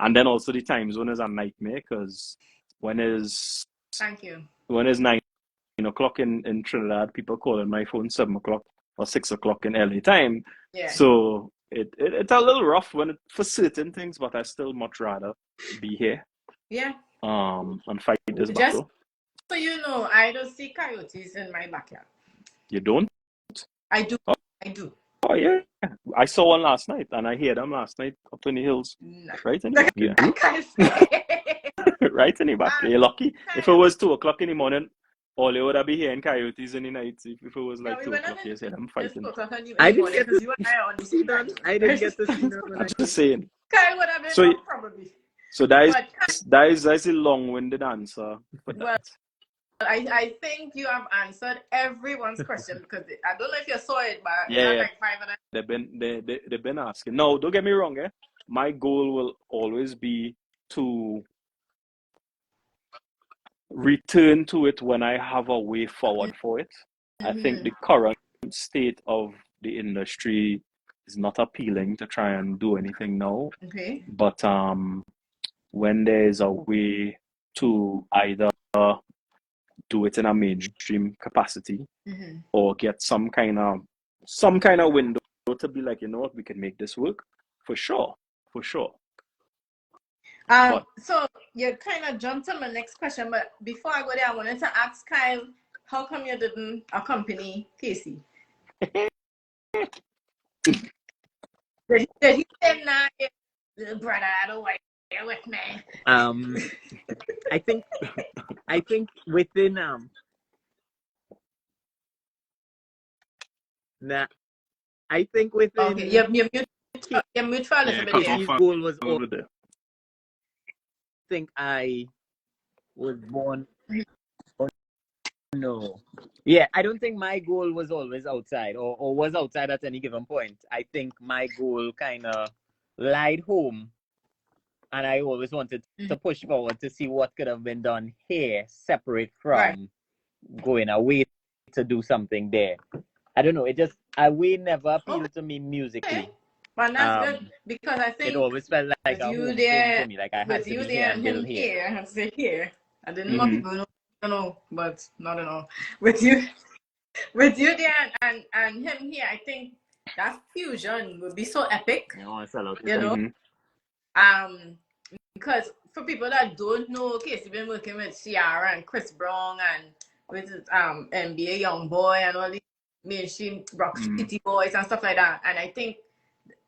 And then also the time zone is a nightmare because when is Thank you. 9 o'clock in Trinidad, people calling my phone 7 o'clock or 6 o'clock in LA time. Yeah. So it's a little rough for certain things, but I still much rather be here. Yeah. And fight this Just battle. so you know, I don't see coyotes in my backyard. You don't? I do. Oh. I do. Oh yeah. I saw one last night and I heard them last night up in the hills. No. Right in the back. Yeah. I can't say. Right in the back. You're lucky. If it was 2 o'clock in the morning, all you would have been hearing coyotes in the night. If it was like Yeah, 2 o'clock, you said I'm fighting. I didn't get to see none. I didn't get to see none. I'm just saying. Kyle would have been So- wrong, probably. So that's a long-winded answer for that. Well, I think you have answered everyone's question because I don't know if you saw it, but Yeah. like 5 of them. They've been asking. No, don't get me wrong, my goal will always be to return to it when I have a way forward for it. I think the current state of the industry is not appealing to try and do anything now. Okay. But when there's a way to either do it in a mainstream capacity or get some kind of window to be like, you know what, we can make this work for sure. So you kind of jumped on my next question, but before I go there, I wanted to ask Kyle, how come you didn't accompany Kasey? Did he say, nah, little brother, I don't want you with me? I think within I think within Okay, you're mute for a little bit there. His goal was Over there. I think I was born. No. Yeah, I don't think my goal was always outside or was outside at any given point. I think my goal kind of lied home. And I always wanted to push forward to see what could have been done here, separate from going away to do something there. I don't know. We never appealed to me musically. Okay. But that's good because I think it always felt like a home thing for me. Like I had to be here and build here. I have to say here. I didn't want people to know, but not at all. With you there and him here, I think that fusion would be so epic. You know? Because for people that don't know, Kasey been working with Ciara and Chris Brown and with NBA Young Boy and all these mainstream rock city boys and stuff like that. And I think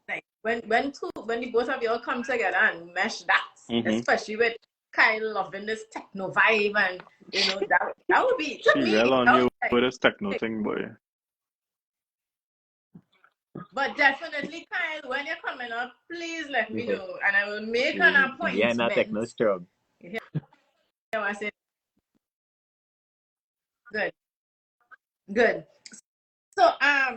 like when the both of you all come together and mesh that, especially with Kyle loving this techno vibe and you know that would be to me. Well on you with this techno thing, boy. But definitely, Kyle, when you're coming up, please let me know, and I will make an appointment. Yeah, not techno strong. Yeah, I say good. So I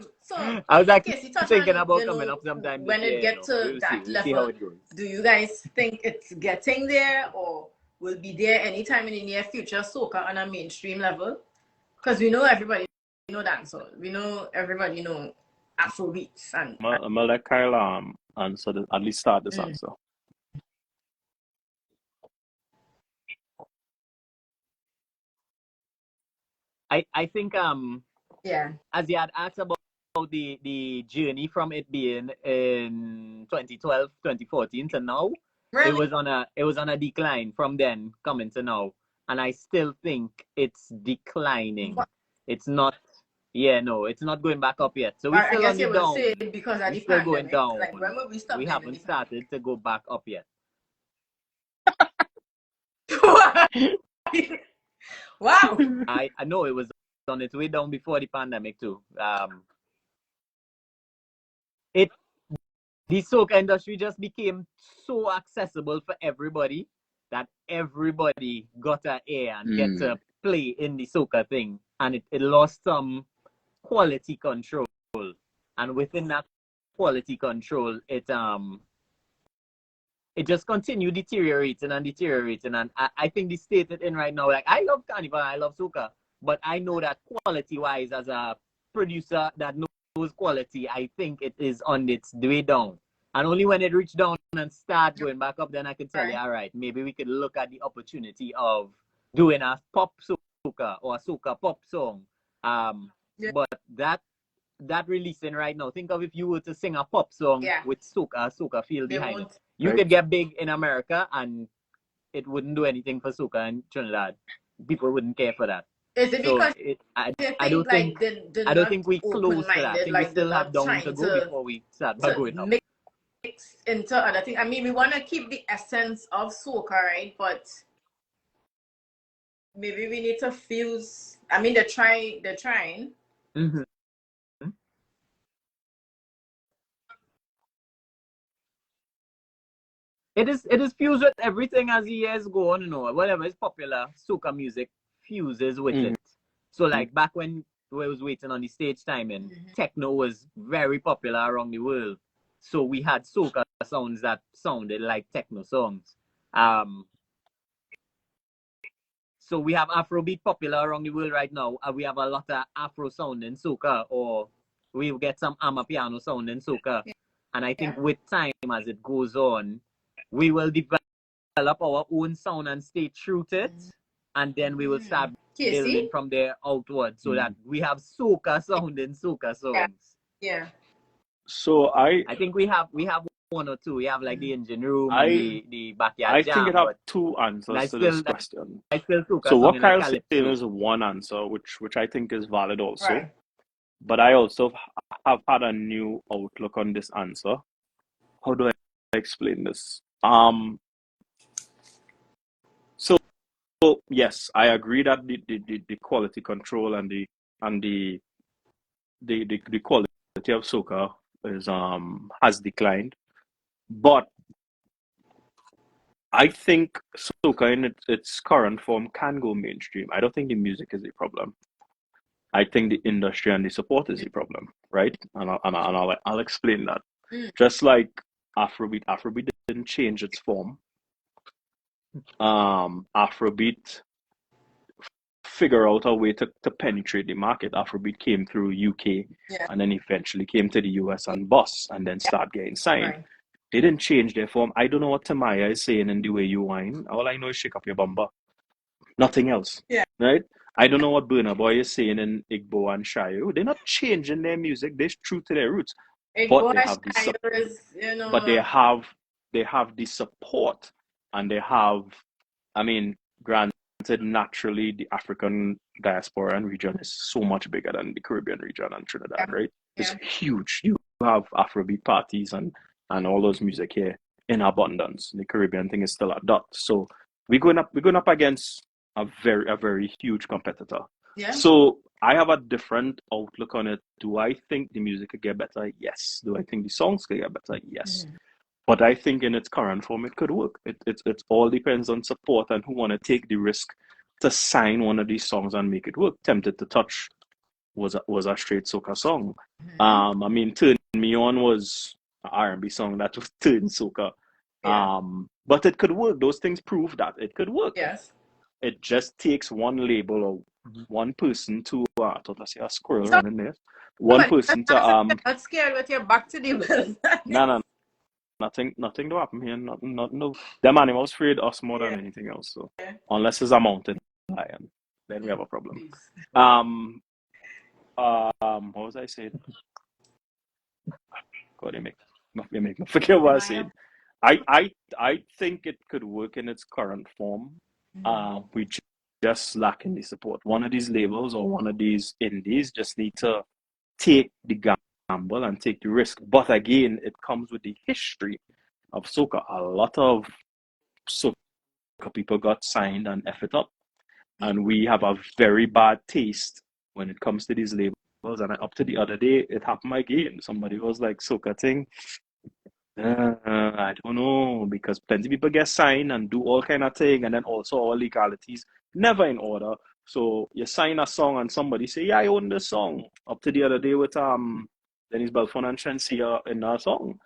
was actually Kasey, touch thinking on, about coming up sometime this when it year. get to We'll see. that We'll see how level, it goes. do you guys think it's getting there, or will be there anytime in the near future, soca on a mainstream level? Because we know everybody know dancehall. We know everybody know Afrobeats and I'm gonna let Kyle answer at least start this answer. I think yeah. as you had asked about the journey from it being in 2012, 2014 to now, Really? it was on a decline from then coming to now. And I still think it's declining. What? It's not it's not going back up yet. So we're I still guess on you the will down. say because of We're the still going pandemic. down. Like when will we stop? We haven't started to go back up yet. Wow. I know it was on its way down before the pandemic too. The soca industry just became so accessible for everybody that everybody got an ear and get to play in the soca thing, and it lost some quality control. And within that quality control, it just continued deteriorating and deteriorating. And I think the state it's in right now, like I love Carnival, I love soca, but I know that quality wise, as a producer that knows quality, I think it is on its way down. And only when it reach down and start going back up, then I can tell you, all right, maybe we could look at the opportunity of doing a pop soca or a soca pop song. But that releasing right now, think of if you were to sing a pop song with soca feel behind it. You could get big in America and it wouldn't do anything for soca in Trinidad. People wouldn't care for that. Is it because I don't think I don't think we close to that. I think like we still have down to go before we start going up. Mix into other things. I mean, we want to keep the essence of soca, right? But maybe we need to fuse. I mean, they're trying. Mm-hmm. It is fused with everything as the years go on, whatever is popular, soca music fuses with it. So like back when we was waiting on the stage timing, techno was very popular around the world. So we had soca sounds that sounded like techno songs. So we have Afrobeat popular around the world right now, and we have a lot of Afro sounding soca, or we'll get some Amapiano sounding soca. And I think with time, as it goes on, we will develop our own sound and stay true to it, and then we will start building from there outward, so that we have soca sounding soca songs. Yeah. So I think we have one or two. We have like the engine room and the backyard jam. I think it have two answers to this question. So what Kyle's saying is one answer, which I think is valid also. Right. But I also have had a new outlook on this answer. How do I explain this? So yes, I agree that the quality control and the quality of soca is has declined, but I think soca in its current form can go mainstream. I don't think the music is a problem. I think the industry and the support is a problem, right? And I'll explain that. Just like Afrobeat didn't change its form. Afrobeat figure out a way to penetrate the market. Afrobeat came through UK and then eventually came to the US and bus and then start getting signed. Right. They didn't change their form. I don't know what Tamaya is saying in the way you whine. All I know is shake up your bumper. Nothing else. Yeah. Right? I don't know what Burna Boy is saying in Igbo and Shayo. They're not changing their music. They're true to their roots. But they have they have the support, and they have, I mean, granted, naturally the African diaspora and region is so much bigger than the Caribbean region and Trinidad, right? It's huge. You have Afrobeat parties and all those music here in abundance. The Caribbean thing is still a dot. So we're going up against a very huge competitor. Yeah. So I have a different outlook on it. Do I think the music could get better? Yes. Do I think the songs could get better? Yes. But I think in its current form it could work. It all depends on support and who want to take the risk to sign one of these songs and make it work. Tempted to touch was a straight soca song. I mean, Turn Me On was an R&B song that was turned soca. Yeah. But it could work. Those things prove that it could work. Yes. It just takes one label or one person to I thought I see a squirrel So, running there. One but person to I'm not scared with your back to the wall. no, nothing to happen here. Nothing. No. Them animals afraid us more than anything else. So unless it's a mountain lion, then we have a problem. What was I saying? God, you make me forget what I said. I think it could work in its current form. We just lacking the support. One of these labels or one of these indies just need to take the gamble and take the risk. But again, it comes with the history of soca. A lot of soca people got signed and F it up. And we have a very bad taste when it comes to these labels. And up to the other day, it happened again. Somebody was like, soca thing. I don't know, because plenty of people get signed and do all kind of thing, and then also all legalities never in order. So you sign a song and somebody say, "Yeah, I own this song." Up to the other day with Dennis Belfon and Shensia in our song.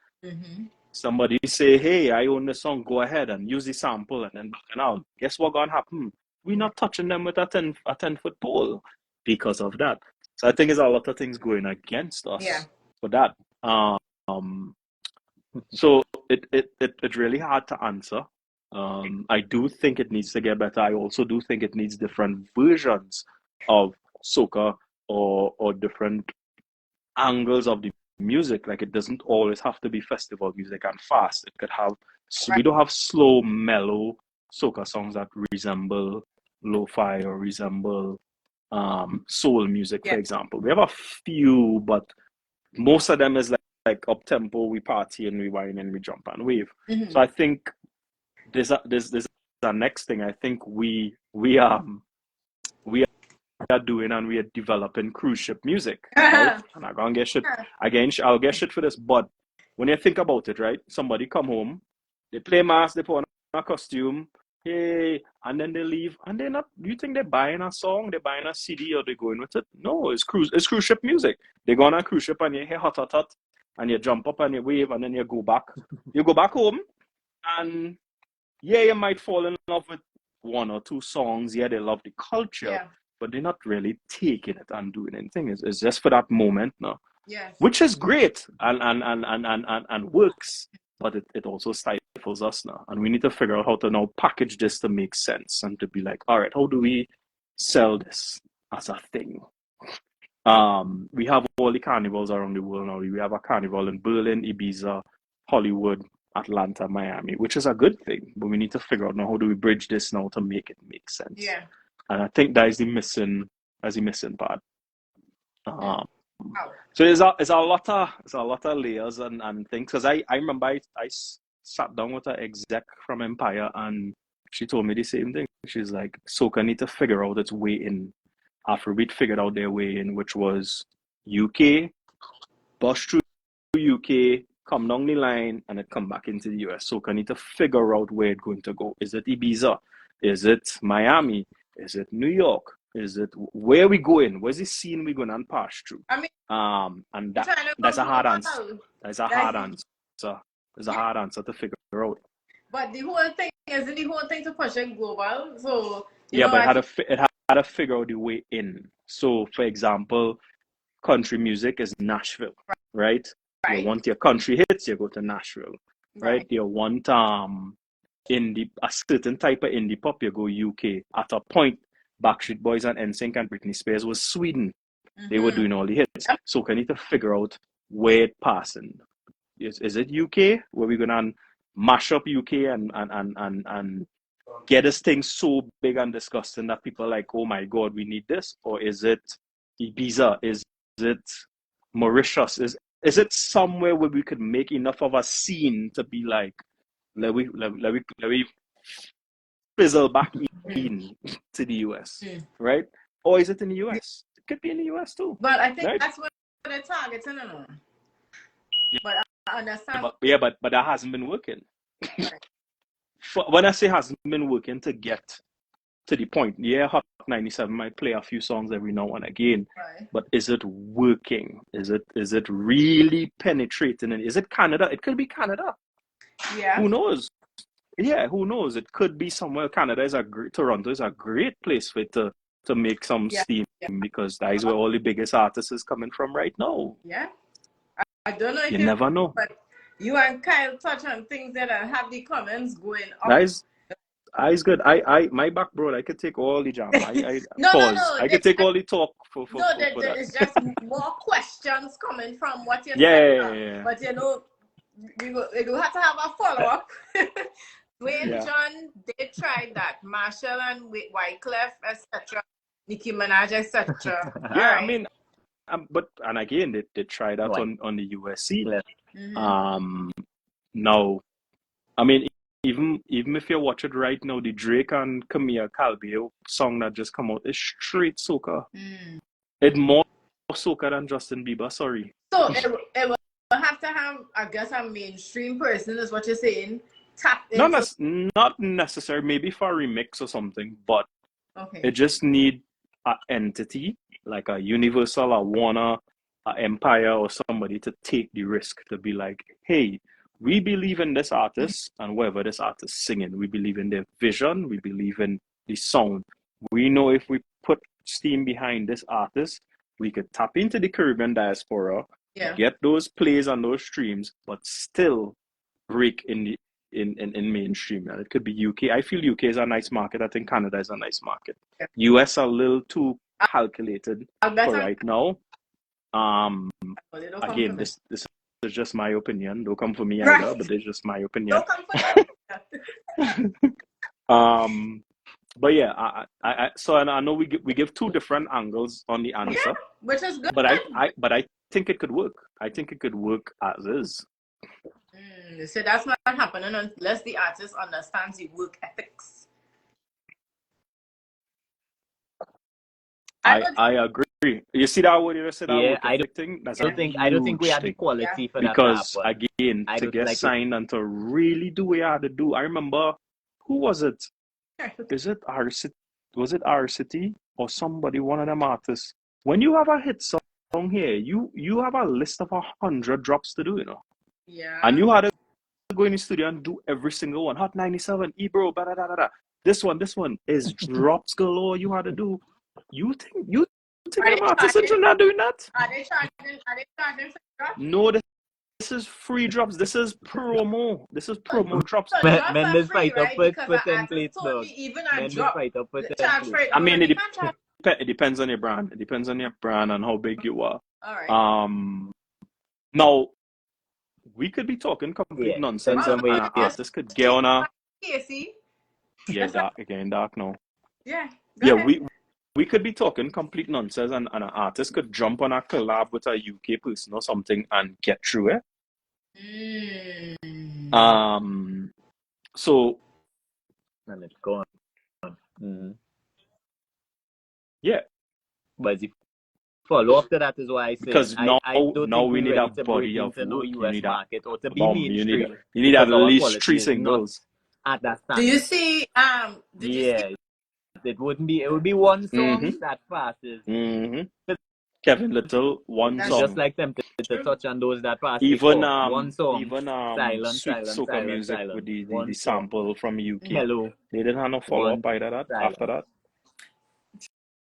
Somebody say, "Hey, I own this song. Go ahead and use the sample," and then back and out. Guess what gonna happen? We're not touching them with a 10-foot pole because of that. So I think there's a lot of things going against us for that. So it's really hard to answer. I do think it needs to get better. I also do think it needs different versions of soca or different angles of the music. Like it doesn't always have to be festival music and fast. It could have we don't have slow, mellow soca songs that resemble lo-fi or resemble soul music, for example. We have a few, but most of them is like up tempo, we party and we whine and we jump and wave. So I think there's a next thing. I think we are doing and we are developing cruise ship music, right? And I'm gonna get shit again. I'll get shit for this, but when you think about it, right? Somebody come home, they play mass, they put on a costume, hey, and then they leave, and they're not. Do you think they're buying a song? They're buying a CD, or they're going with it? No, it's cruise ship music. They go on a cruise ship and you hear hot, hot, hot, and you jump up and you wave, and then you go back. You go back home, and yeah, you might fall in love with one or two songs. Yeah, they love the culture, but they're not really taking it and doing anything. It's just for that moment now. Which is great and works, but it also stifles us now. And we need to figure out how to now package this to make sense and to be like, all right, how do we sell this as a thing? We have all the carnivals around the world now. We have a carnival in Berlin, Ibiza, Hollywood, Atlanta, Miami, which is a good thing. But we need to figure out now how do we bridge this now to make it make sense. And I think that is the missing part. So there's a lot of layers and things. Because I remember I sat down with an exec from Empire and she told me the same thing. She's like, soca need to figure out its way in. Afrobeat figured out their way in, which was UK, bust through UK, come down the line, and it come back into the US. Soca need to figure out where it's going to go. Is it Ibiza? Is it Miami? Is it New York? Is it where we going? Where's the scene we going to pass through? I mean, and that's a hard answer. That's a hard answer. It's a hard answer to figure out. But the whole thing isn't the whole thing to push it global. So but it had to figure out the way in. So, for example, country music is Nashville, right? You want your country hits, you go to Nashville, right? You want indie, a certain type of indie pop, you go UK. At a point, Backstreet Boys and NSYNC and Britney Spears was Sweden. They were doing all the hits. So we need to figure out where it passing. Is it UK? Where we're gonna mash up UK and get this thing so big and disgusting that people are like, oh my God, we need this? Or is it Ibiza? Is it Mauritius? Is it somewhere where we could make enough of a scene to be like, let we fizzle back in to the US, right? Or is it in the US? It could be in the US too. But I think that's what they're targeting on. But I understand. But that hasn't been working. When I say hasn't been working to get to the point. Yeah, Hot 97 might play a few songs every now and again, Right. but is it working? Is it really penetrating? And is it Canada? It could be Canada. Yeah. Who knows? Yeah, who knows? It could be somewhere. Canada is Toronto is a great place for it to make some steam, because that is where all the biggest artists is coming from right now. Yeah. I don't know if You never know. but you and Kyle touch on things that have the comments going up. That is good. My back, bro, I could take all the jam. I No, pause. no. I could take all the talk for that. that. It's just more questions coming from what you're Yeah. saying. But you know, we do have to have a follow-up. Dwayne John, they tried that. Marshall and Wyclef, etc. Nicki Minaj, etc. Yeah, I mean, but again, they tried that on the USC. Now, I mean, even if you watch it right now, the Drake and Camille Cabello song that just come out is straight soca. It's more soca than Justin Bieber. Sorry. So it will have to have, I guess, a mainstream person, is what you're saying. Tap into. Not necessary. Maybe for a remix or something, but it just need an entity like a Universal, a Warner, a Empire, or somebody to take the risk to be like, hey, we believe in this artist and whatever this artist is singing. We believe in their vision. We believe in the sound. We know if we put steam behind this artist, we could tap into the Caribbean diaspora, get those plays and those streams, but still break in mainstream. And it could be UK. I feel UK is a nice market. I think Canada is a nice market. US a little too calculated for right now. Again, this is just my opinion. Don't come for me either, but it's just my opinion. Don't come for me. But yeah, so I know we give two different angles on the answer, which is good. But I think it could work. I think it could work as is. So that's not happening unless the artist understands the work ethics. I agree. You see that what you said? Yeah, I don't think we have the quality for that. Because again, to get signed and to really do what you had to do. I remember, who was it? Is it RCT? Was it RCT or somebody? One of them artists. When you have a hit song here, you have a list of 100 drops to do, you know. Yeah. And you had to go in the studio and do every single one. Hot 97, Ebro, da da da da. This one is drops galore. You had to do. You think them artists are not doing that? Are they charging for drops? No, this is free drops. This is promo. This is promo drops. Mendes fight up with templates, though. Even a drop. I mean, it depends on your brand. It depends on your brand and how big you are. All right. Now, we could be talking complete nonsense, and an artist could get on a. Kasey. Yeah, dark now. Yeah. We could be talking complete nonsense, and an artist could jump on a collab with a UK person or something and get through it. So. And it's gone. Mm-hmm. Yeah. But the follow up to that is why I say because now we need a body of work. You need market or to be mainstream. You need at least 3 singles. At that time. Do you see? It would be one song that passes. Kevin Little, one song. Just like them to touch on those that pass. Even one song. Even Sweet soca music with the sample from UK. Hello. They didn't have no follow up after that.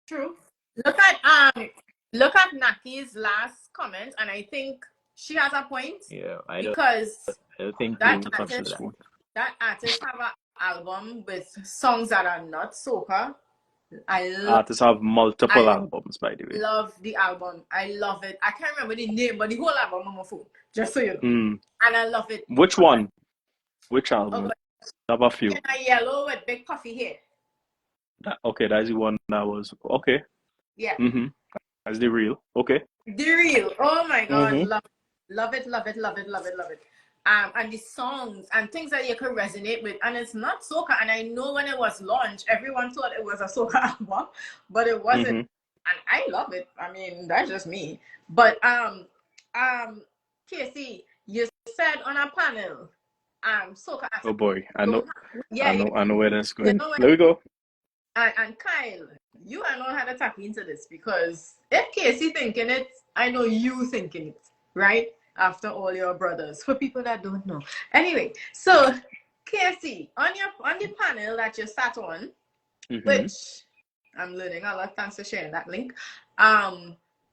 True. Look at Naki's last comment, and I think she has a point. Yeah, I don't think that artist have an album with songs that are not soca. Artists have multiple albums, by the way. Love the album. I love it. I can't remember the name, but the whole album on my phone, just so you know. And I love it. Which one? Which album? I have a few. In a yellow with big puffy hair. That's the one that was okay. Yeah. That's the real. Okay. The real. Oh my God. Love it. And the songs and things that you could resonate with. And it's not soca. And I know when it was launched, everyone thought it was a soca album, but it wasn't. And I love it. I mean, that's just me. But Kasey, you said on a panel, soca. Oh boy, I know. Yeah, I know where that's going. There we go. And Kyle, you and I had to tap into this because if Kasey thinking it, I know you thinking it, right? After all your brothers, for people that don't know. Anyway, so Kasey, on the panel that you sat on, which I'm learning a lot, thanks for sharing that link.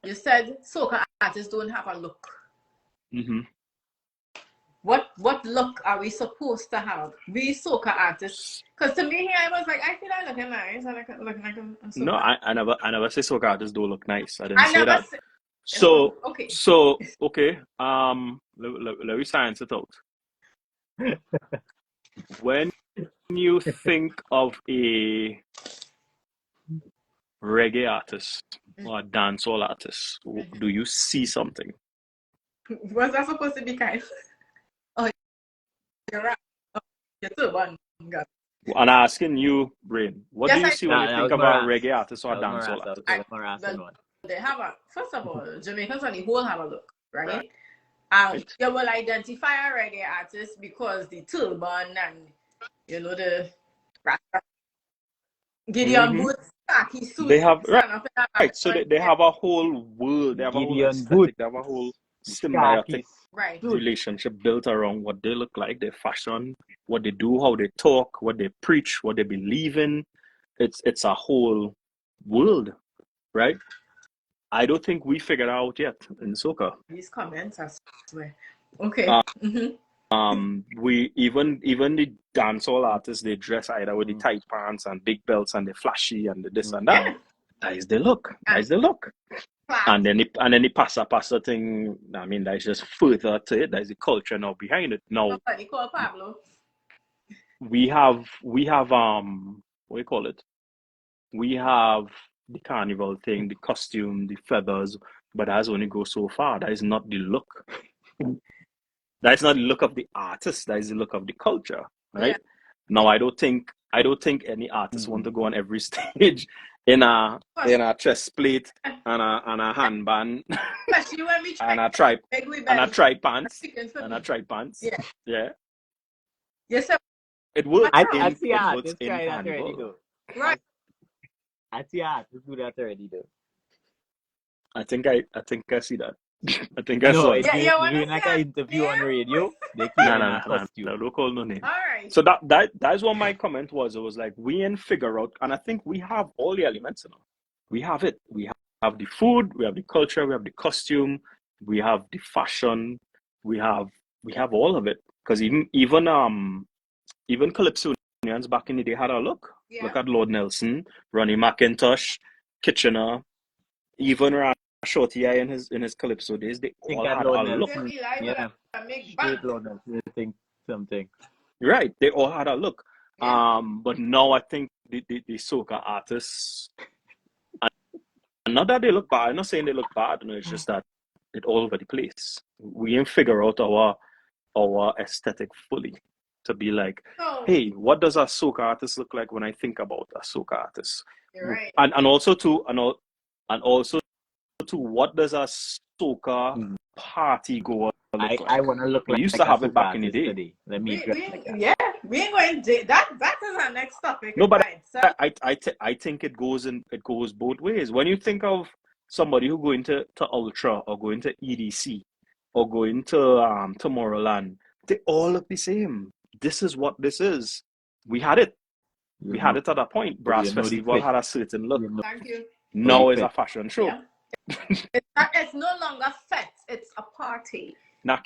You said soca artists don't have a look. What look are we supposed to have? We soca artists. Because to me, I was like, I feel I looking nice. I look like a soca. No, I never say soca artists don't look nice. I didn't say that. Say, so okay. Let me science it out. When you think of a reggae artist or a dancehall artist, do you see something? Was that supposed to be kind? Oh, you're right. Oh, you're too one. And I'm asking you, Rane, what do you see when you think about a reggae artist or a dancehall artist? They have first of all, Jamaicans on the whole have a look, right? You will identify a reggae artist because the turban and, the Gideon boots, khaki suit. They have, right. So they have a whole world, they have Gideon a whole aesthetic, boots, they have a whole symbiotic right. relationship built around what they look like, their fashion, what they do, how they talk, what they preach, what they believe in. It's a whole world, right? I don't think we figured out yet in soca. These comments, I swear. Okay. We even the dancehall artists, they dress either with the tight pants and big belts and the flashy and the this and that. That is the look. That is the look. And then the passa thing. I mean, that is just further to it. That is the culture now behind it. Now we have what do you call it? We have the carnival thing, the costume, the feathers, but that only goes so far. That is not the look. That is not the look of the artist. That is the look of the culture, right? Yeah. Now, I don't think any artist want to go on every stage in a chest plate and a handband and a tripe pants. Yeah. Yes, sir. It works. I see artists try that already, though. Right. I see artists do that already, though. I think I see that. I think I saw it. Doing like an interview on the radio. They keep no, don't call no name. All right. So that's what my comment was. It was like, we ain't figure out, and I think we have all the elements now. We have it. We have the food, we have the culture, we have the costume, we have the fashion, we have all of it. Because even Calypsonians back in the day had a look. Yeah. Look at Lord Nelson, Ronnie McIntosh, Kitchener, even Shorty in his Calypso days, they all had a look. Yeah. Lord Nelson, I think something. Right, they all had a look. Yeah. But now I think the soca artists, and not that they look bad. I'm not saying they look bad. No, it's just that it all over the place. We ain't figure out our aesthetic fully to be like, hey, what does a soca artist look like when I think about a soca artist? You're right. And also to what does a soca party goer look like? I want to look like we used to have it back in the day. Today. Let me yeah, we ain't going to that is our next topic. No, but I think it goes both ways. When you think of somebody who go into Ultra or go into EDC or go into Tomorrowland, they all look the same. This is what this is. We had it. We had it at that point. Brass Festival had a certain look. Thank you. Now it's a fashion show. Yeah. It's no longer fete, it's a party. I'm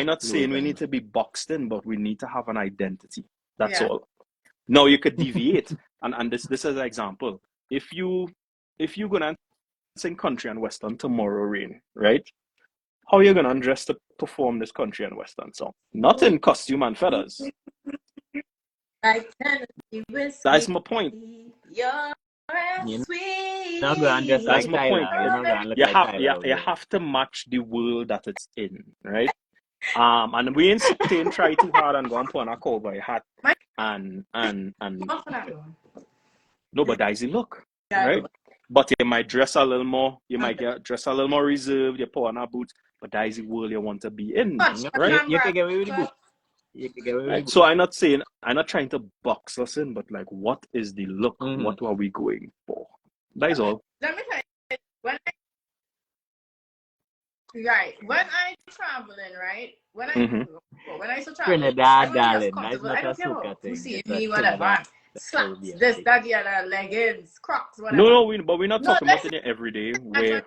not saying we need to be boxed in, but we need to have an identity. That's all. Now you could deviate, and this is an example. If you gonna sing country and western tomorrow, Rane, right? How are you gonna dress to perform this country and western song? Not in costume and feathers. That's my point. That's my point. You have to match the world that it's in, right? And we ain't saying try too hard and go and put on a cowboy hat and no, but that's the look, right? But you might dress a little more. You might dress a little more reserved. You put on a boot, but that is the world you want to be in, right? You can get away with the boot. You can get away Right. with So I'm not saying I'm not trying to box us in, but like, what is the look? Mhm. What are we going for? That is all. Let me tell you, when I traveling, right? Mm-hmm. When I used to travel, I Trinidad, was just darling. That is comfortable. not I a don't care soca about who thing. see It's a me, whatever. Trinidad Slaps, Caribbean this, thing. that, the other, leggings, Crocs, No, whatever. but we're not No, talking about listen. it every day. I Where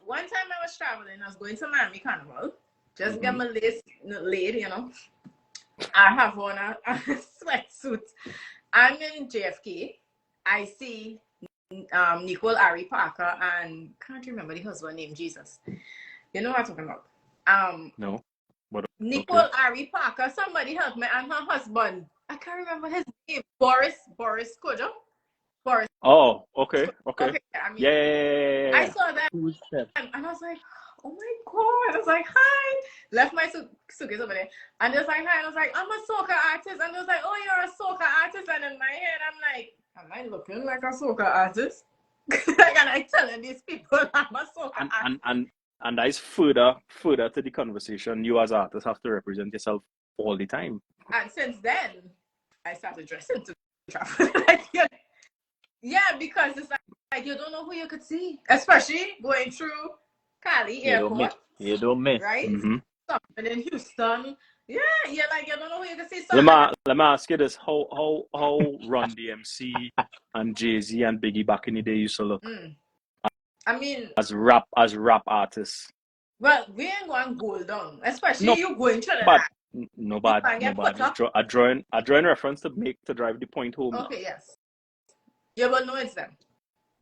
one time I was traveling, I was going to Miami Carnival. Just get Mhm. my lace laid, you know. I have on a sweatsuit. I'm in JFK. I see Nicole Ari Parker and can't remember the husband name, Jesus. You know what I'm talking about? No, but Nicole okay. Ari Parker, somebody help me, and her husband. I can't remember his name. Boris Kojo. Boris. Oh, okay. Okay, I mean, I Yeah. saw that Who's that? and I was like, oh my god. I was like, hi. Left my suitcase over there. And just like, hi. And I was like, I'm a soca artist. And they was like, oh, you're a soca artist. And in my head, I'm like, am I looking like a soca artist? Like, and I telling these people I'm a soca artist. And that is further to the conversation. You as artists have to represent yourself all the time. And since then, I started dressing to travel. Like, yeah, because it's like you don't know who you could see, especially going through Cali Airport. You don't miss. Right? Mm-hmm. And in Houston, yeah, like you don't know who you can see. So Let me ask you this: How Run DMC and Jay-Z and Biggie back in the day used to look I mean, as rap artists? well, we ain't going gold down, especially No, you going to but that. no bad. I drawing reference to drive the point home. Okay, now. Yes, you will know it's them.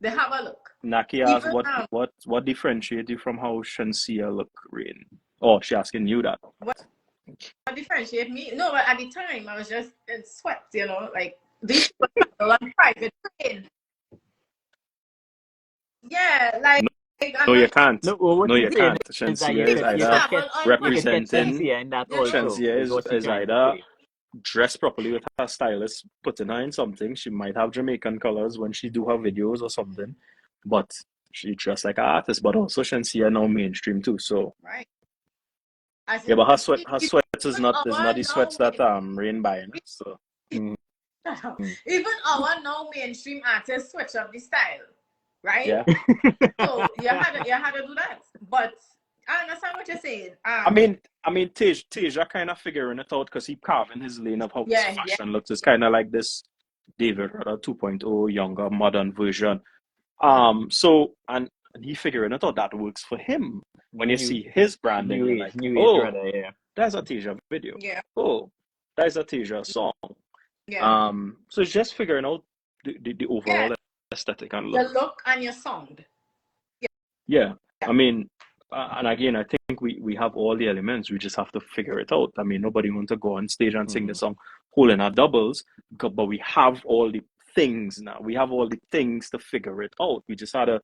They have a look. Naki asked what differentiates you from how Shansia look, Rane? Oh, she asking you that. What differentiate me? No, but at the time I was just in sweat, you know, like these people on private plane. Yeah, like. No, you can't. What you can't. Is that Shansia is either representing. Shansia is either dressed properly with her stylist, putting her in something. She might have Jamaican colors when she do her videos or something, but she dressed like an artist. But also Shansia now mainstream too. So right. Yeah, but her sweats is not the sweats that Rane buying. So even our now mainstream artists switch up the style, right? yeah. So you had to do that. But I understand what you're saying. I mean, Teja kind of figuring it out because he carving his lane of how his fashion looks. It's kind of like this David Rudder 2.0 younger modern version. So and he figuring it out that works for him. When you see his branding, you're like, that's a Teja video. Yeah. Oh, that's a Teja song. Yeah. So it's just figuring out the overall aesthetic and look. The look and your sound. Yeah. I mean, and again, I think we have all the elements. We just have to figure it out. I mean, nobody wants to go on stage and sing the song holding our doubles, but we have all the things now. We have all the things to figure it out. We just had to.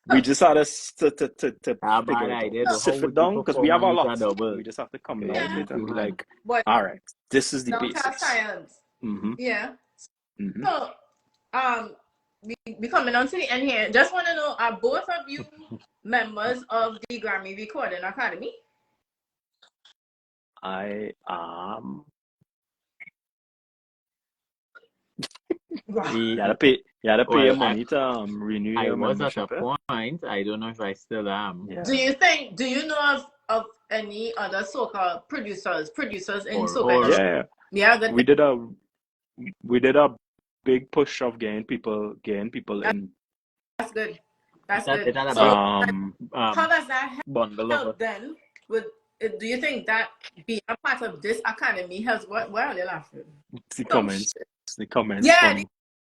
We just had to figure it out. Sift it down because we have a lot. We just have to come down with it and be like, all right, this is the basics. Science. Mm-hmm. Yeah. Mm-hmm. So, we coming on to the end here. Just want to know, are both of you members of the Grammy Recording Academy? I am. You gotta pay your money to renew your membership. I was at a point. I don't know if I still am. Yeah. Do you know of any other soca producers in soca? Yeah. We did a big push of getting people in. That's good. That's good. How does that help then? Do you think that being a part of this academy has where are they laughing? The comments. Yeah,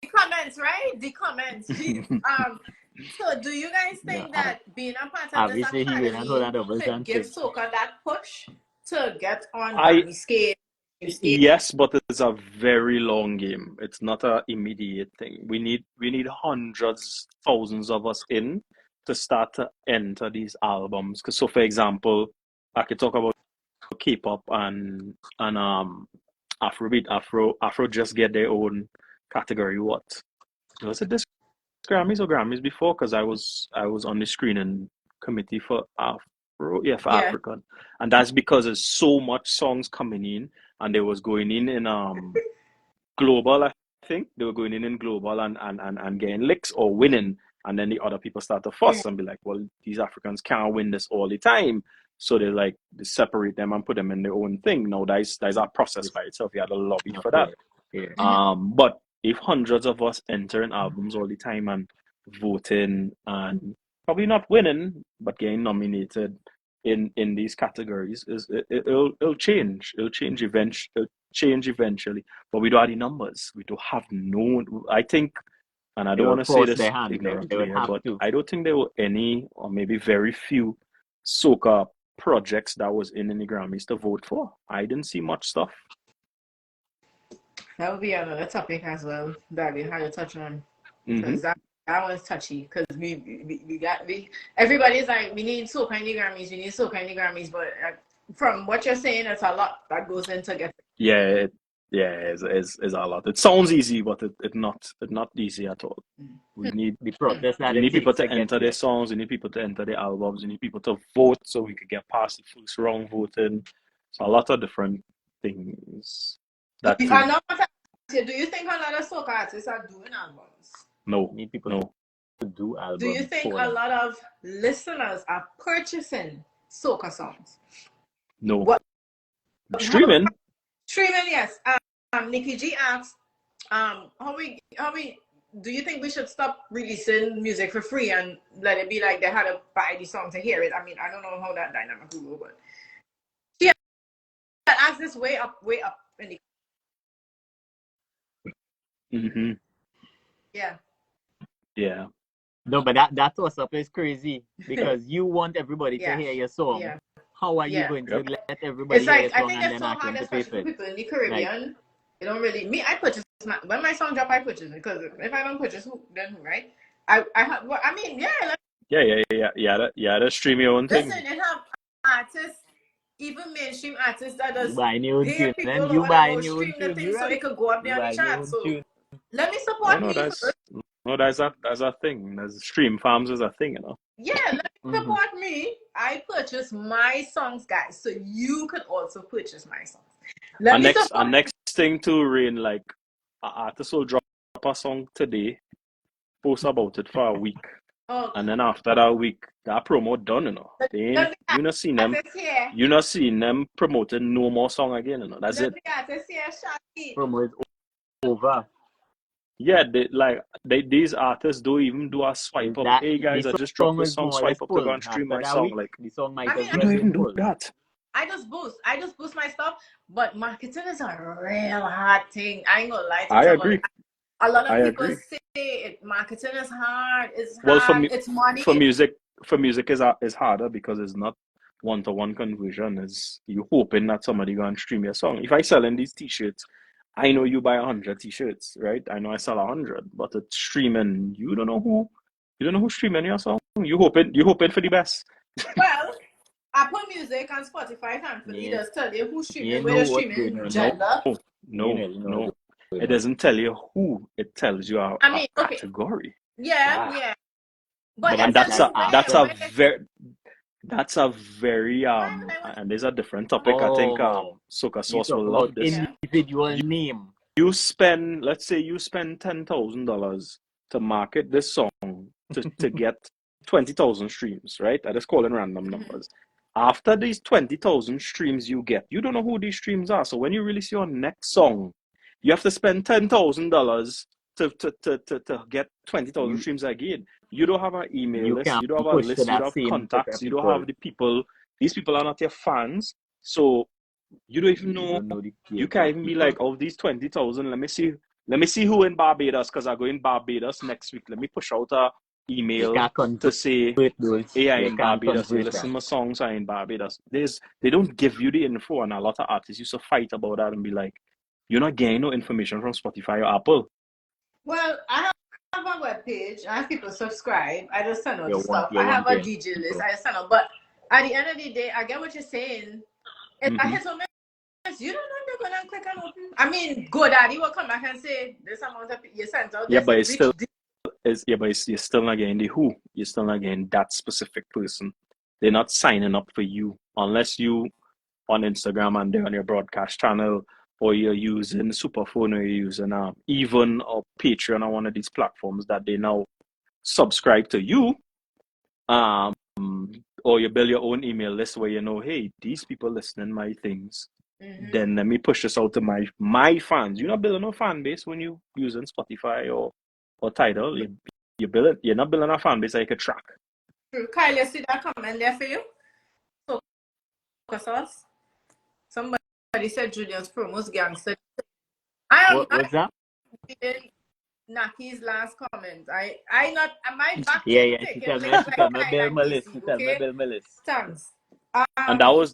the comments, right? The comments. So do you guys think that being a part of this academy could give soca that push to get on Grammy scale? Yes, but it's a very long game. It's not an immediate thing. We need hundreds, thousands of us in to start to enter these albums. So, for example, I could talk about K-pop and Afrobeat. Afro just get their own category. What was it? This Grammys or Grammys before? Because I was on the screening committee for Afro, yeah, for Yeah. African, and that's because there's so much songs coming in, and they was going in global. I think they were going in global and getting licks or winning, and then the other people start to fuss and be like, well, these Africans can't win this all the time, so they separate them and put them in their own thing. Now that's a process by itself. You had a lobby for that. Yeah. But if hundreds of us entering albums all the time and voting and probably not winning but getting nominated in these categories, it'll change. It'll change eventually. But we don't have the numbers. We don't have no. I think, and I don't want to say this ignorantly here, but I don't think there were any or maybe very few soca projects that was in the Grammys to vote for. I didn't see much stuff. That would be another topic as well that we had to touch on, because that was touchy. Because everybody's like, we need soca in the Grammys, but from what you're saying, it's a lot that goes into get. It's a lot. It sounds easy, but it's not easy at all. We need the process. We need people to enter their songs. We need people to enter their albums. We need people to vote so we could get past the first round voting. So a lot of different things. Do you think a lot of soca artists are doing albums? No. Need people to do albums. Do you think a lot of listeners are purchasing soca songs? No. Streaming, yes. Nikki G asks, do you think we should stop releasing music for free and let it be like they had to buy the song to hear it? I mean, I don't know how that dynamic will go, but she asked this way up in the. Yeah. No, but that toss up is crazy because you want everybody to hear your song. Yeah. How are you going to let everybody hear your song? I think it's so hard, especially people in the Caribbean. They don't really. Me, I purchase when my song drop, I purchase it, because if I don't purchase, then who, right? I have. Well, I mean, Yeah. Stream your own thing. Listen, and have artists, even mainstream artists that does buy new tune, people you buy new stream the thing tune, so it could go up there on the chart. So let me support me. That's a thing. There's stream farms is a thing, you know. Yeah, let me support me. I purchase my songs, guys, so you can also purchase my songs. Next thing to Rane, like an artist will drop a song today, post about it for a week, and then after that week, that promo done, you know. You not seeing them promoting no more song again, you know. That's it. Promo is over. Yeah, these artists don't even do a swipe up. Hey guys, I just dropped this song, swipe up to go and stream my song. Like the song might you don't even do that. I just boost my stuff, but marketing is a real hard thing. I ain't gonna lie to you. I agree. A lot of people say marketing is hard. It's hard. It's money. For music is harder because it's not one-to-one conversion. Is you hoping that somebody gonna stream your song. If I sell in these t-shirts, I know you buy 100 t-shirts, right? I know I sell 100, but it's streaming. You don't know who's streaming your song. You hoping for the best. Well, Apple Music and Spotify thankfully does tell you who's streaming, where they're streaming, gender. No. It doesn't tell you who. It tells you a category. Yeah. But that's a very and there's a different topic. I think Soca Sauce will love this. Individual name. Let's say you spend $10,000 to market this song to get 20,000 streams, right? I just calling random numbers. After these 20,000 streams you get, you don't know who these streams are. So when you release your next song, you have to spend $10,000 to get 20,000 streams again. You don't have an email list, you don't have a list, you don't have contacts, you don't have the people. These people are not your fans, so you don't even know. You can't even be like, oh, these 20,000. Let me see who in Barbados, because I go in Barbados next week. Let me push out a email to say, hey, I'm in Barbados. You listen to my songs, I'm in Barbados. They don't give you the info, and a lot of artists used to fight about that and be like, you're not getting no information from Spotify or Apple. Well, I have a webpage. I have people subscribe. I just send out stuff. I have a DJ list. I send out. But at the end of the day, I get what you're saying. If I hit so many, you don't know if they're going to click and open. I mean, GoDaddy will come back and say, this amount of you sent out. Yeah, but you're still not getting the who. You're still not getting that specific person. they're not signing up for you unless you on Instagram and they're on your broadcast channel, or you're using Superphone, or you're using even or Patreon or one of these platforms that they now subscribe to you. Or you build your own email list where you know, hey, these people listening my things. Then let me push this out to my fans. You're not building a fan base when you using Spotify or Tidal. You're not building a fan base that you can track. True. Kyle, you see that comment there for you? Soca sauce. Somebody said Julian's promos gangster. What's that? Naki's last comment. I not am I back? Yeah. She tell me build my list. Thanks. And that was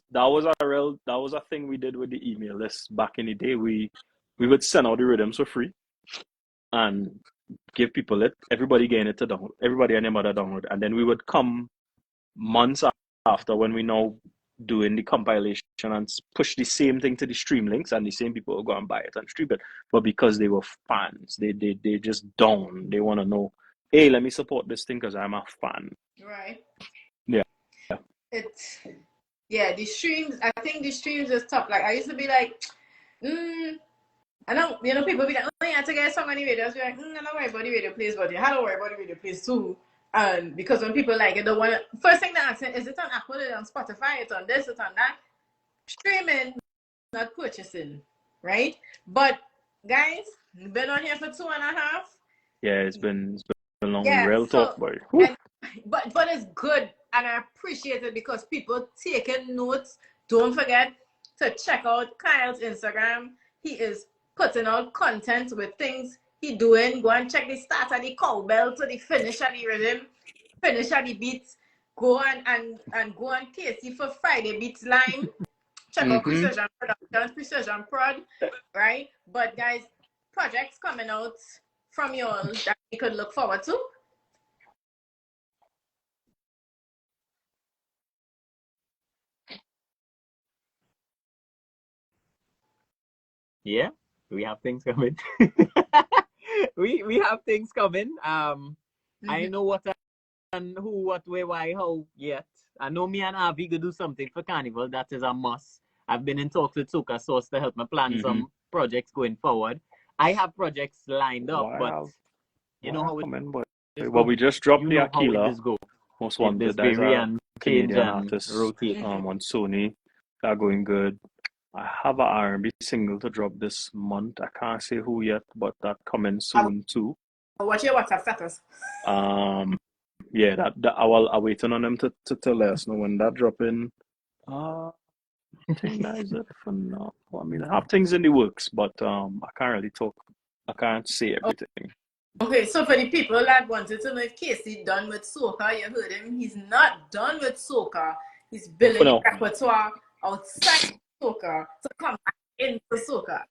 a thing we did with the email list back in the day. We would send out the rhythms for free and give people it. Everybody getting it to download. Everybody and their mother download. And then we would come months after when we now doing the compilation and push the same thing to the stream links, and the same people will go and buy it and stream it. But because they were fans, they just down. They want to know, hey, let me support this thing because I'm a fan. Right. Yeah. The streams. I think the streams is tough. Like I used to be like, I know, people be like, oh, you have to get a song on the radio. I was like, I don't worry about the radio plays, but you have to worry about the radio plays too. And because when people like it, don't want to. First thing they ask is it on Apple, is it on Spotify, it's on this, it's on that. Streaming, not purchasing, right? But guys, been on here for 2.5. Yeah, it's been long. Real talk, boy. But it's good, and I appreciate it because people taking notes. Don't forget to check out Kyle's Instagram. He is putting out content with things he doing. Go and check the start of the cowbell to the finish of the rhythm, finish of the beats. Go and go on Kasey for Friday Beats Lime. Check out Precision Productions, Precision Prod, right? But guys, projects coming out from you all that you could look forward to. Yeah, we have things coming. we have things coming. I know what and who, what, where, why, how yet. I know me and Avi could do something for Carnival. That is a must. I've been in talks with Soca Source to help me plan some projects going forward. I have projects lined up, but you know how it well, we just dropped the Aquila go. Most Wanted. That's a Canadian artist on Sony. They're going good. I have an R&B single to drop this month. I can't say who yet, but that coming soon too. What's your WhatsApp status? Yeah, that I'm waiting on them to let us know when that dropping. I think that is it for now. I mean, I have things in the works, but I can't really talk. I can't say everything. Okay, so for the people that wanted to know if Kasey done with Soca, you heard him. He's not done with Soca. He's building repertoire outside Soca to come back into Soca.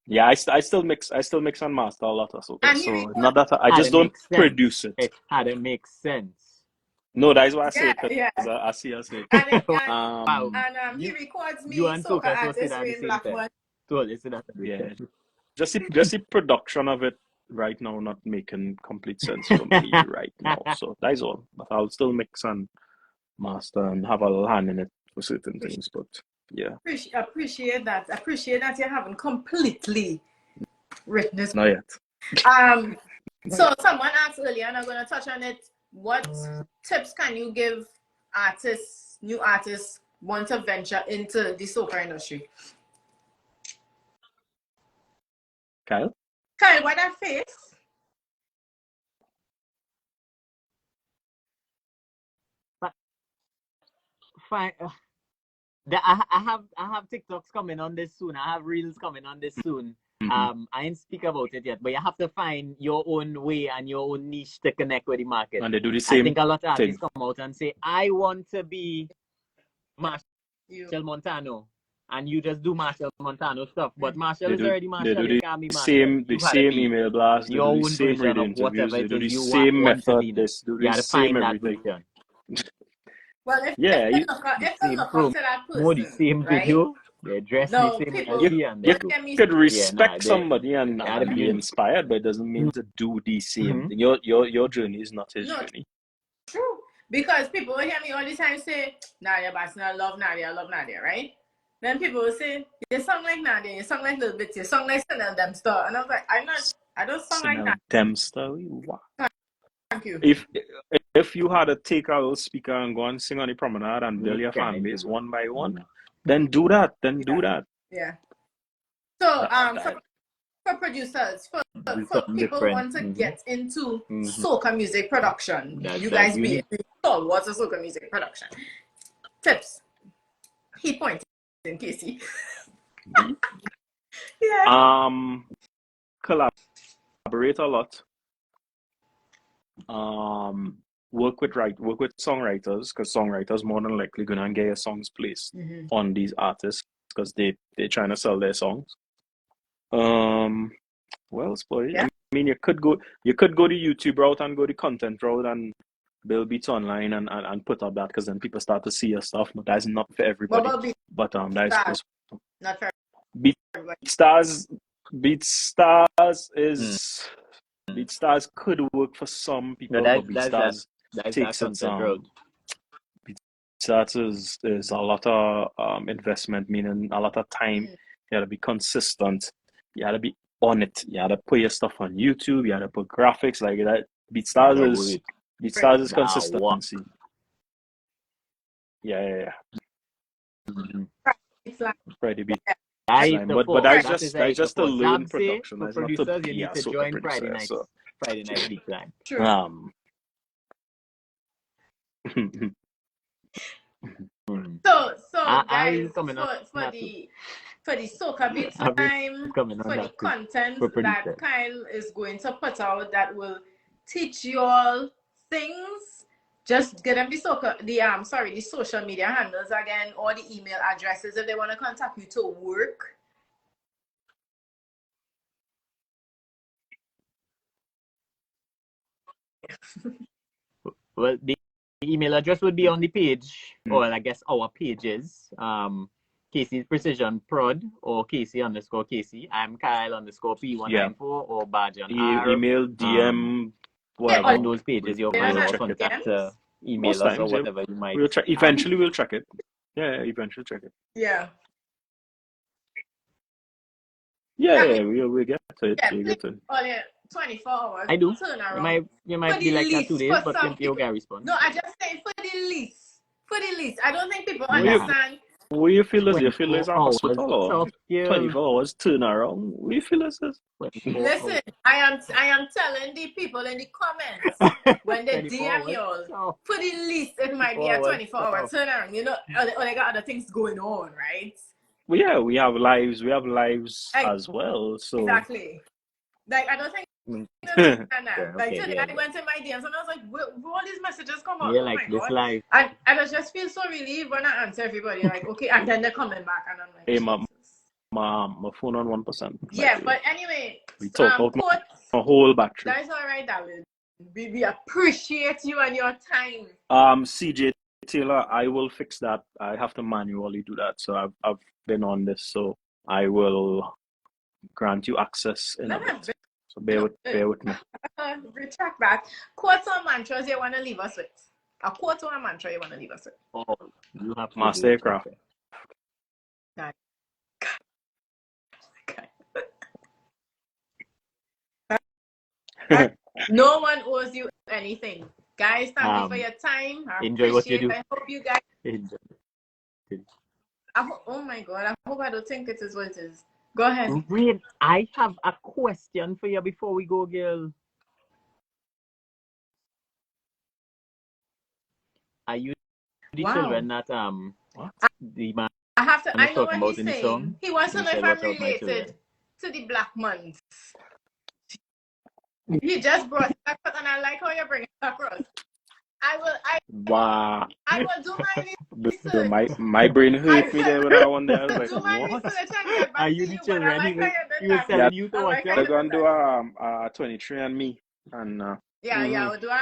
Yeah, I still mix and master a lot of Soca. So not that I just don't produce it. It had to make sense. No, that is what I say. I see. And he records me Soca artist Rane Blackman. Yeah, just the production of it right now not making complete sense for me right now. So that's all. But I'll still mix and master and have a little hand in it for certain things. But yeah, appreciate that. Appreciate that you haven't completely written this. Not yet. So someone asked earlier, and I'm going to touch on it. What tips can you give new artists want to venture into the soca industry? Kyle, what that face? Fine. I have TikToks coming on this soon. I have reels coming on this soon. I didn't speak about it yet, but you have to find your own way and your own niche to connect with the market. And they do the same. I think a lot of artists come out and say, I want to be Marshall Montano. And you just do Marshall Montano stuff. But Marshall is already Marshall. They do the same email blast. They do the same radio interviews. They do the same method. They do the same everything. Well, if you look up to that person, the same video, they dress the same. You could respect somebody and be inspired, but it doesn't mean to do the same. Your journey is not his journey. True, Because people will hear me all the time say, Nadia Basson, I love Nadia, right? Then people will say, you song like Nadia, you song like Little Bit, you song like Chanel Dempster. And I was like, I don't song like that. Dempster, wow. Thank you. If you had to take a little speaker and go and sing on the promenade and build your fan base one by one, then do that. Do that. Yeah. So for producers, for people who want to get into soca music production, you guys be told what's a soca music production. Tips. He pointed in Kasey. Yeah. Collaborate a lot. Work with songwriters, because songwriters more than likely gonna get your songs placed on these artists because they're trying to sell their songs. Well, boy, I mean, you could go the YouTube route and go the content route and build beats online and put up that, because then people start to see your stuff. But that's not for everybody. But that is just not for BeatStars could work for some people, but BeatStars takes its BeatStars is a lot of investment, meaning a lot of time. You gotta be consistent. You gotta be on it. You gotta put your stuff on YouTube. You gotta put graphics like that. BeatStars is consistency. Yeah. Friday beat. But that's just to learn production. That's not to be a soca producer. So Friday night beat line. True. So guys, for the soca beat time, for the content that Kyle is going to put out that will teach you all things, just get them the social media handles again, or the email addresses if they want to contact you to work. Well, the email address would be on the page, or I guess our pages. Kasey's Precision Prod or Kasey_Kasey. I'm Kyle_P194 or Badge on R. Email, DM, whatever. On those pages, you'll find our contact email us or whatever you might. Eventually, we'll check it. Yeah, eventually check it. Yeah. We'll get to it. We'll get to it. 24 hours. I do. Turnaround. You might be like that 2 days, but you'll get a response. No, I just say for the least. I don't think people understand. What do you feel as? You feel as a hospital or 24 hours turnaround? What do you feel as this? Listen, I am telling the people in the comments when they DM you all, for the least it might be a 24-hour turnaround. You know, or they got other things going on, right? Well, yeah, we have lives. We have lives as well. So exactly. Like I don't think. Today I went in my DMs and I was like, where all these messages come out? Yeah, like this live. And I just feel so relieved when I answer everybody. Like, okay, and then they're coming back, and I'm like, hey, my phone on 1%. Yeah, but anyway, we talk about my whole battery. That's all right, darling. We appreciate you and your time. CJ Taylor, I will fix that. I have to manually do that. So I've been on this, so I will grant you access in a bit. So bear with me. Retract back. Quotes or mantras you want to leave us with? A quote or a mantra you want to leave us with? Oh, you have Master Craft. No one owes you anything. Guys, thank you for your time. Enjoy what you do. I hope you guys enjoy. Oh my God, I hope I don't think it is what it is. Go ahead. Rane, I have a question for you before we go, girl. Are you the children that the man I have to. I know talking what about he's saying. He wants to know if I'm related to the Blackman. He just brought it across, and I like how you bring it across. I will do my research. My brain hurt me there with that one there. I was like, do my what? research and get back Are you to the you, children? He was telling you to watch They're gonna do a 23andMe and we'll do a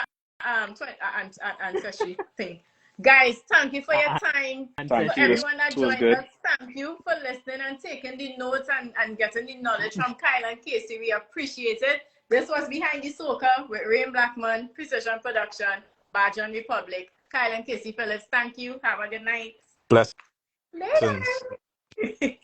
ancestry thing. Guys, thank you for your time. Thank you. Everyone that joined us, thank you for listening and taking the notes and getting the knowledge from Kyle and Kasey. We appreciate it. This was Behind the Soca with Rane Blackman, Precision Production, Badge on Republic. Kyle and Kasey Phillips, thank you. Have a good night. Blessings. Later.